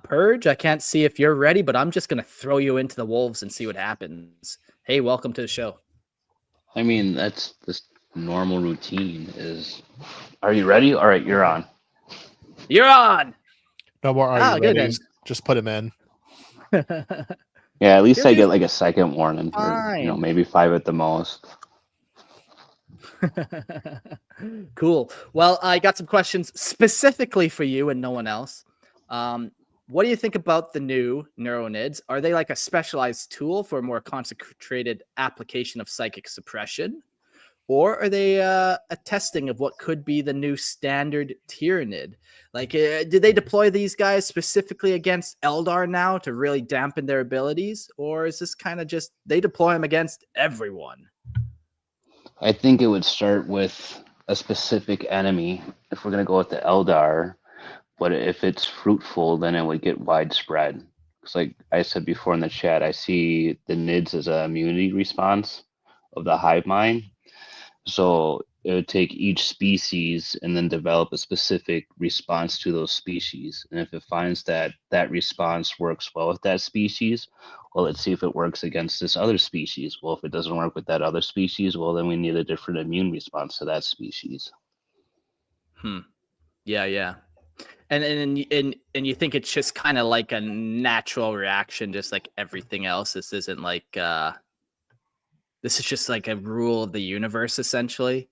Purge, I can't see if you're ready, but I'm just going to throw you into the wolves and see what happens. Hey, welcome to the show. I mean, that's this normal routine is. Are you ready? All right, you're on. You're on. No more are you good ready? then. Just put him in. Yeah, at least You'll I be get like a second warning, or you know, fine. maybe 5 at the most. Cool. Well, I got some questions specifically for you and no one else. What do you think about the new Neuro-nids? Are they like a specialized tool for a more concentrated application of psychic suppression? Or are they a testing of what could be the new standard Tyranid? Like, did they deploy these guys specifically against Eldar now to really dampen their abilities? Or is this kind of just they deploy them against everyone? I think it would start with a specific enemy if we're gonna go with the Eldar, but if it's fruitful, then it would get widespread. Because, like I said before in the chat, I see the NIDS as an immunity response of the Hive Mind. So it would take each species and then develop a specific response to those species. And if it finds that that response works well with that species, well, let's see if it works against this other species. Well, if it doesn't work with that other species, well, then we need a different immune response to that species. Yeah. And you think it's just kind of like a natural reaction, just like everything else. This isn't like this is just like a rule of the universe, essentially.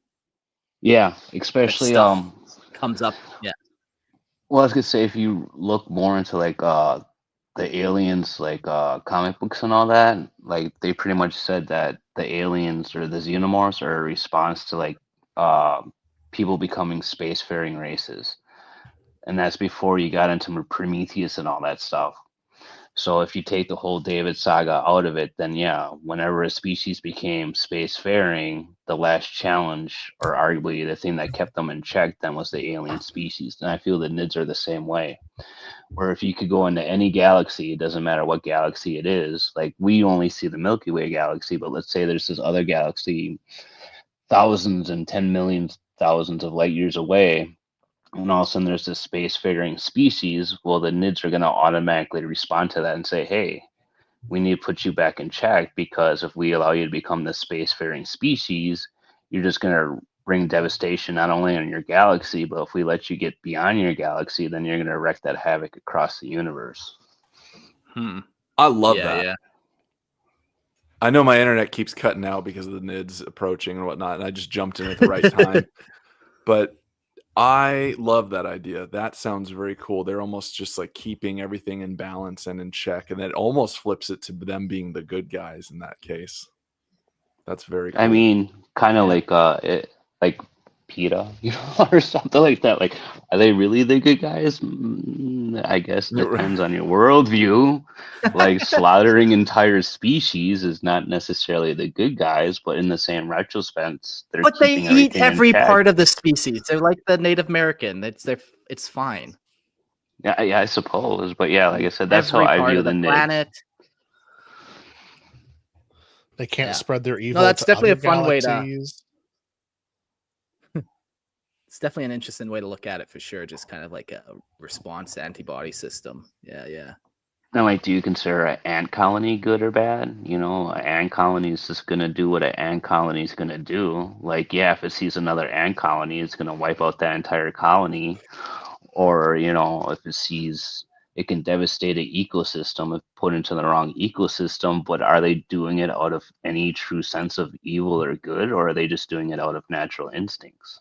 Yeah, especially Stuff comes up. Yeah. well, I was gonna say if you look more into like the aliens like comic books and all that, like they pretty much said that the aliens or the xenomorphs are a response to like people becoming spacefaring races. And that's before you got into Prometheus and all that stuff. So if you take the whole David saga out of it, then yeah, whenever a species became spacefaring, the last challenge, or arguably the thing that kept them in check, then was the alien species. And I feel the NIDS are the same way. Where if you could go into any galaxy, it doesn't matter what galaxy it is. Like we only see the Milky Way galaxy, but let's say there's this other galaxy, thousands and 10 million thousands of light years away. And all of a sudden there's this spacefaring species, well, the NIDS are going to automatically respond to that and say, hey, we need to put you back in check, because if we allow you to become the spacefaring species, you're just going to bring devastation not only on your galaxy, but if we let you get beyond your galaxy, then you're going to wreak that havoc across the universe. I love that. Yeah. I know my internet keeps cutting out because of the NIDS approaching and whatnot, and I just jumped in at the right time. But I love that idea. That sounds very cool. They're almost just like keeping everything in balance and in check, and it almost flips it to them being the good guys in that case. That's very cool. I mean, kind of like like PETA, you know, or something like that. Like, are they really the good guys? I guess it depends on your worldview. Like, slaughtering entire species is not necessarily the good guys, but in the same retrospect, But they keeping eat everything in every check. part of the species. They're like the Native American. It's fine. Yeah, I suppose. But yeah, like I said, that's Every how I part view of the the NIDS. planet. They can't Yeah. spread their evil. No, that's to definitely other a fun way to. galaxies. It's definitely an interesting way to look at it for sure. Just kind of like a response to antibody system. Yeah. Now, like, do you consider an ant colony good or bad? You know, an ant colony is just going to do what an ant colony is going to do. Like, yeah, if it sees another ant colony, it's going to wipe out that entire colony. Or, you know, if it sees it can devastate an ecosystem if put into the wrong ecosystem. But are they doing it out of any true sense of evil or good? Or are they just doing it out of natural instincts?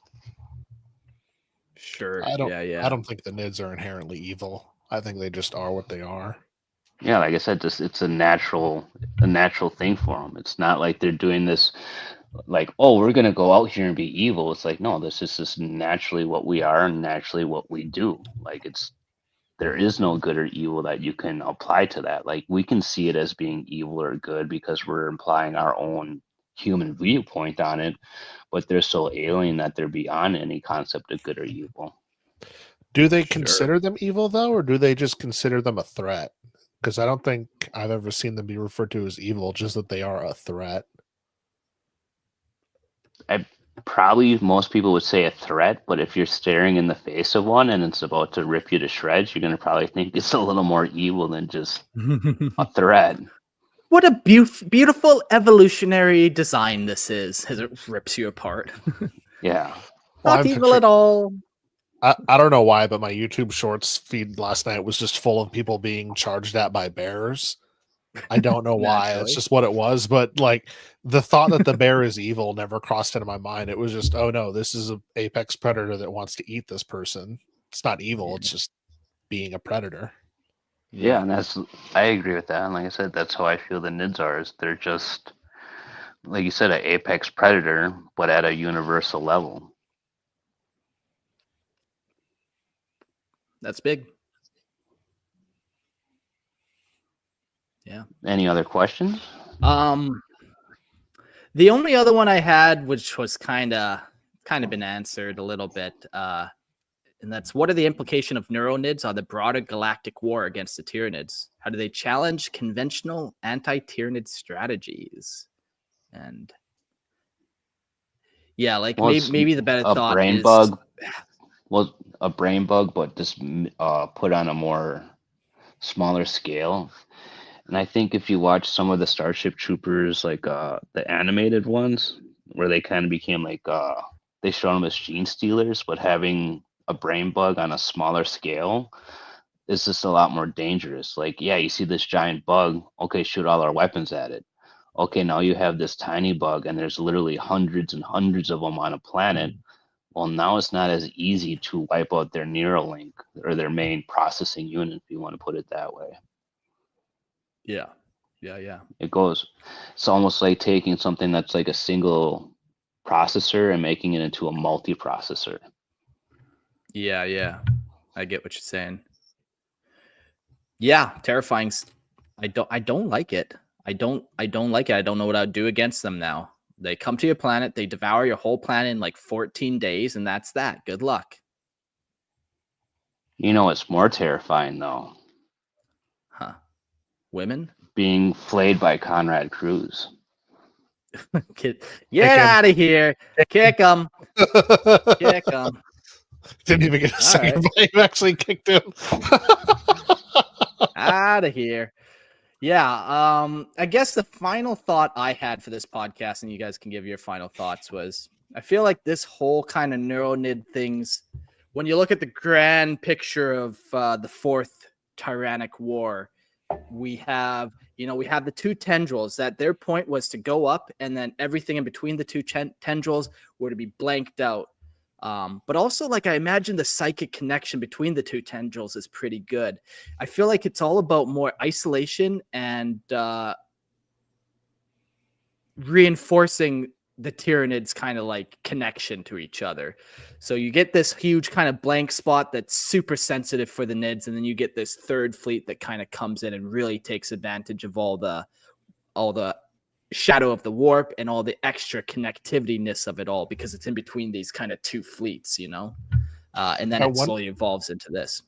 Sure. I don't. Yeah. I don't think the Nids are inherently evil. I think they just are what they are. Yeah, like I said, just it's a natural thing for them. It's not like they're doing this like, oh, we're gonna go out here and be evil. It's like, no, this is just naturally what we are and naturally what we do. Like there is no good or evil that you can apply to that. Like we can see it as being evil or good because we're implying our own human viewpoint on it, but they're so alien that they're beyond any concept of good or evil. Do they Sure. consider them evil though, or do they just consider them a threat? Because I don't think I've ever seen them be referred to as evil, just that they are a threat. Probably most people would say a threat, but if you're staring in the face of one and it's about to rip you to shreds, you're going to probably think it's a little more evil than just a threat. What a beautiful evolutionary design this is as it rips you apart. Yeah. Well, Not evil at all. I don't know why, but my YouTube Shorts feed last night was just full of people being charged at by bears. I don't know why. Naturally. It's just what it was. But like the thought that the bear is evil never crossed into my mind. It was just, oh no, this is an apex predator that wants to eat this person. It's not evil. Yeah. It's just being a predator. Yeah, and I agree with that. And like I said, that's how I feel the Nids are. Is they're just, like you said, an apex predator, but at a universal level. That's big. Yeah. Any other questions? The only other one I had, which was kind of been answered a little bit, and that's what are the implication of Neuro-nids on the broader galactic war against the Tyranids? How do they challenge conventional anti-Tyranid strategies? And yeah, like maybe the better a thought brain is bug. Well, a brain bug, but just put on a more smaller scale. And I think if you watch some of the Starship Troopers, like the animated ones, where they kind of became like they show them as gene stealers, but having a brain bug on a smaller scale is just a lot more dangerous. Like, yeah, you see this giant bug, okay, shoot all our weapons at it. Okay, now you have this tiny bug, and there's literally hundreds and hundreds of them on a planet. Well, now it's not as easy to wipe out their Neuralink or their main processing unit, if you want to put it that way. yeah. It's almost like taking something that's like a single processor and making it into a multi-processor. Yeah. I get what you're saying. Yeah, terrifying. I don't like it. I don't like it. I don't know what I'd do against them now. They come to your planet, they devour your whole planet in like 14 days, and that's that. Good luck. You know what's more terrifying though? Huh. Women? Being flayed by Conrad Cruz. Get out of here. Kick them. Kick them. Didn't even get a second, but you actually kicked him. Out of here. Yeah. I guess the final thought I had for this podcast, and you guys can give your final thoughts, was I feel like this whole kind of Neuro-nid things, when you look at the grand picture of the fourth Tyrannic War, we have the two tendrils that their point was to go up, and then everything in between the two tendrils were to be blanked out. But also, like, I imagine the psychic connection between the two tendrils is pretty good. I feel like it's all about more isolation and reinforcing the Tyranids' kind of like connection to each other. So you get this huge kind of blank spot that's super sensitive for the Nids, and then you get this third fleet that kind of comes in and really takes advantage of all the shadow of the warp and all the extra connectivity-ness of it all, because it's in between these kind of two fleets, and then it slowly evolves into this.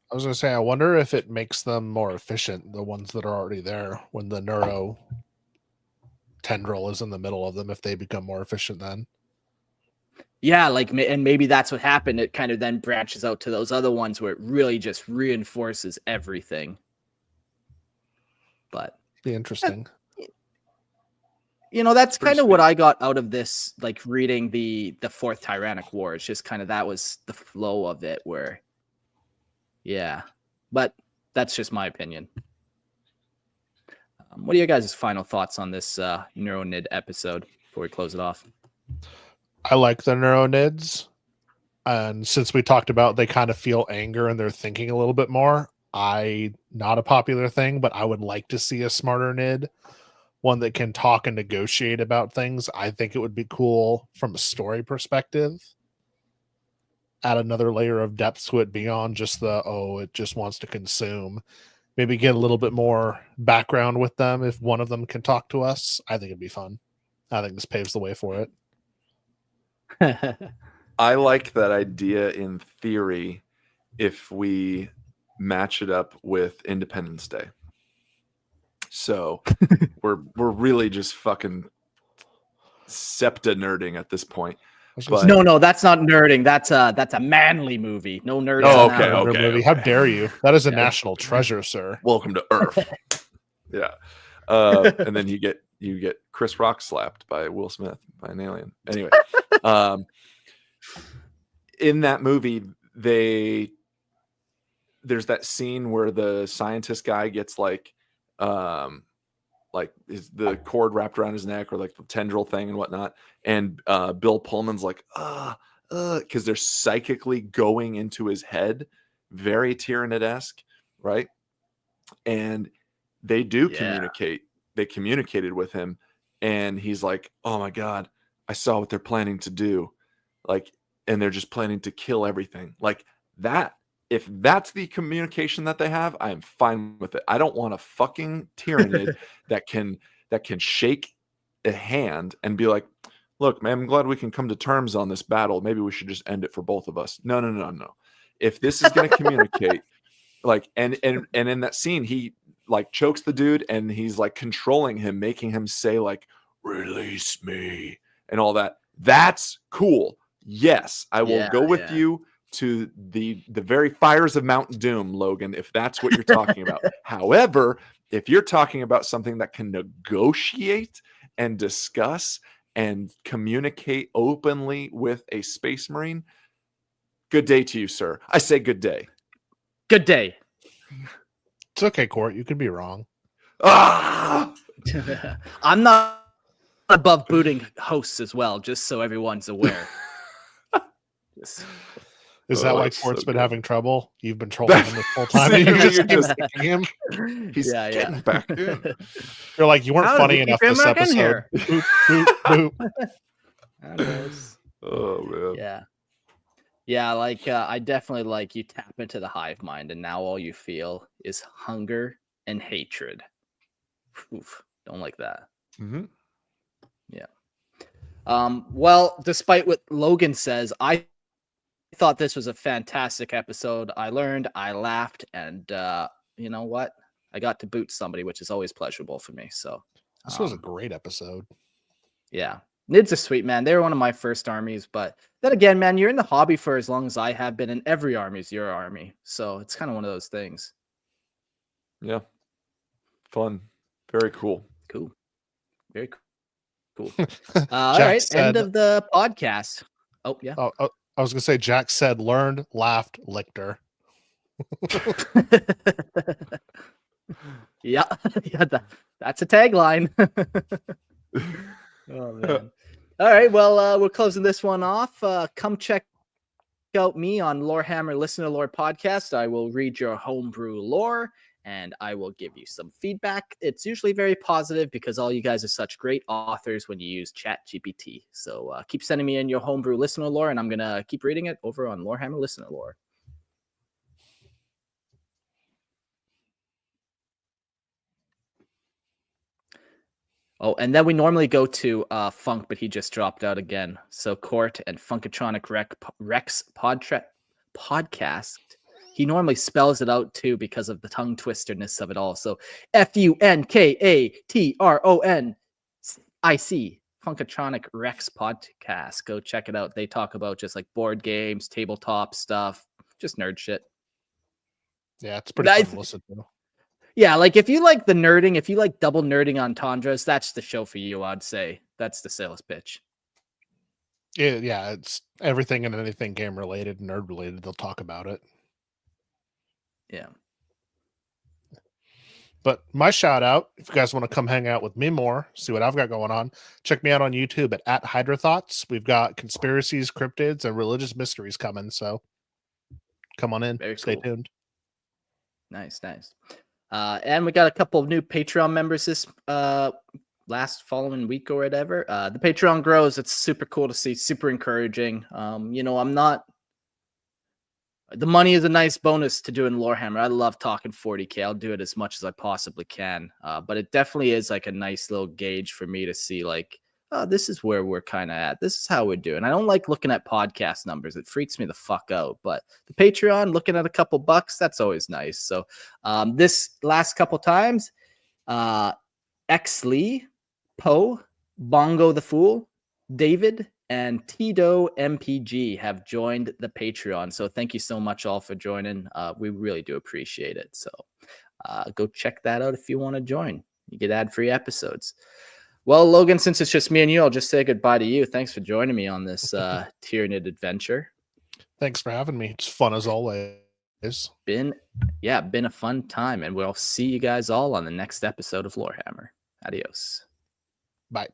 I was going to say, I wonder if it makes them more efficient, the ones that are already there, when the neuro tendril is in the middle of them, if they become more efficient then. Yeah, and maybe that's what happened. It kind of then branches out to those other ones where it really just reinforces everything. But be interesting. That's kind of what I got out of this, like reading the fourth Tyrannic War. It's just kind of that was the flow of it where, yeah, but that's just my opinion. What are your guys' final thoughts on this Neuro-nid episode before we close it off? I like the Neuro-nids. And since we talked about they kind of feel anger and they're thinking a little bit more, not a popular thing, but I would like to see a smarter Nid, one that can talk and negotiate about things. I think it would be cool from a story perspective. Add another layer of depth to it beyond just it just wants to consume. Maybe get a little bit more background with them if one of them can talk to us. I think it'd be fun. I think this paves the way for it. I like that idea in theory if we match it up with Independence Day. So we're really just fucking septa nerding at this point. But No, that's not nerding. That's a manly movie. No nerding. Oh, on that one. okay. How dare you? That is a national treasure, sir. Welcome to Earth. Yeah. And then you get Chris Rock slapped by Will Smith by an alien. Anyway, in that movie, there's that scene where the scientist guy gets like the cord wrapped around his neck or like the tendril thing and whatnot, and Bill Pullman's like because they're psychically going into his head, very Tyranid-esque, right? And they do communicate. They communicated with him, and he's like, oh my god, I saw what they're planning to do, like, and they're just planning to kill everything like that. If that's the communication that they have, I'm fine with it. I don't want a fucking Tyranid that can shake a hand and be like, look, man, I'm glad we can come to terms on this battle. Maybe we should just end it for both of us. No. If this is going to communicate, like, and in that scene, he like chokes the dude and he's like controlling him, making him say like, release me and all that. That's cool. Yes, I will go with you to the very fires of Mount Doom, Logan, if that's what you're talking about. However, if you're talking about something that can negotiate and discuss and communicate openly with a space marine, good day to you, sir. I say good day. Good day. It's okay, Court. You could be wrong. Ah! I'm not above booting hosts as well, just so everyone's aware. Is that why Court's been having trouble? You've been trolling him this whole time. And you're just him. He's getting back in. You're like, you weren't funny enough this episode. Boop, boop, boop. Oh man. Yeah. Like I definitely like you tap into the hive mind, and now all you feel is hunger and hatred. Oof, don't like that. Mm-hmm. Yeah. Well, despite what Logan says, I thought this was a fantastic episode. I learned, I laughed, and you know what? I got to boot somebody, which is always pleasurable for me. So this was a great episode. Yeah. Nids are sweet, man. They were one of my first armies, but then again, man, you're in the hobby for as long as I have been, and every army is your army. So it's kind of one of those things. Yeah. Fun. Very cool. Cool. Very cool. All right. End of the podcast. Oh, yeah. I was going to say, Jack said, learned, laughed, licked her. Yeah, that's a tagline. Oh, man. All right. Well, we're closing this one off. Come check out me on Lorehammer Listen to Lore podcast. I will read your homebrew lore, and I will give you some feedback. It's usually very positive because all you guys are such great authors when you use ChatGPT. So keep sending me in your homebrew listener lore, and I'm going to keep reading it over on Lorehammer Listener Lore. Oh, and then we normally go to Funk, but he just dropped out again. So Court and Funkatronic Rex podcast. He normally spells it out too because of the tongue twisterness of it all. So FUNKATRONIC Funkatronic Rex podcast. Go check it out. They talk about just like board games, tabletop stuff, just nerd shit. Yeah, it's pretty fun to listen to. Yeah, like if you like the nerding, if you like double nerding entendres, that's the show for you, I'd say. That's the sales pitch. Yeah, it's everything and anything game related, nerd related. They'll talk about it. Yeah. But my shout out, if you guys want to come hang out with me more, see what I've got going on, check me out on YouTube at Hydrothoughts. We've got conspiracies, cryptids, and religious mysteries coming. So come on in. Very Stay cool. tuned. Nice. And we got a couple of new Patreon members this last following week or whatever. The Patreon grows. It's super cool to see, super encouraging. The money is a nice bonus to doing Lorehammer. I love talking 40K. I'll do it as much as I possibly can. But it definitely is like a nice little gauge for me to see like, oh, this is where we're kind of at. This is how we're doing. I don't like looking at podcast numbers. It freaks me the fuck out. But the Patreon, looking at a couple bucks, that's always nice. So this last couple times, X Lee, Poe, Bongo the Fool, David, and Tito MPG have joined the Patreon. So thank you so much all for joining. We really do appreciate it. So go check that out if you want to join. You get ad-free episodes. Well, Logan, since it's just me and you, I'll just say goodbye to you. Thanks for joining me on this Tyranid adventure. Thanks for having me. It's fun as always. Been a fun time, and we'll see you guys all on the next episode of Lorehammer. Adios. Bye.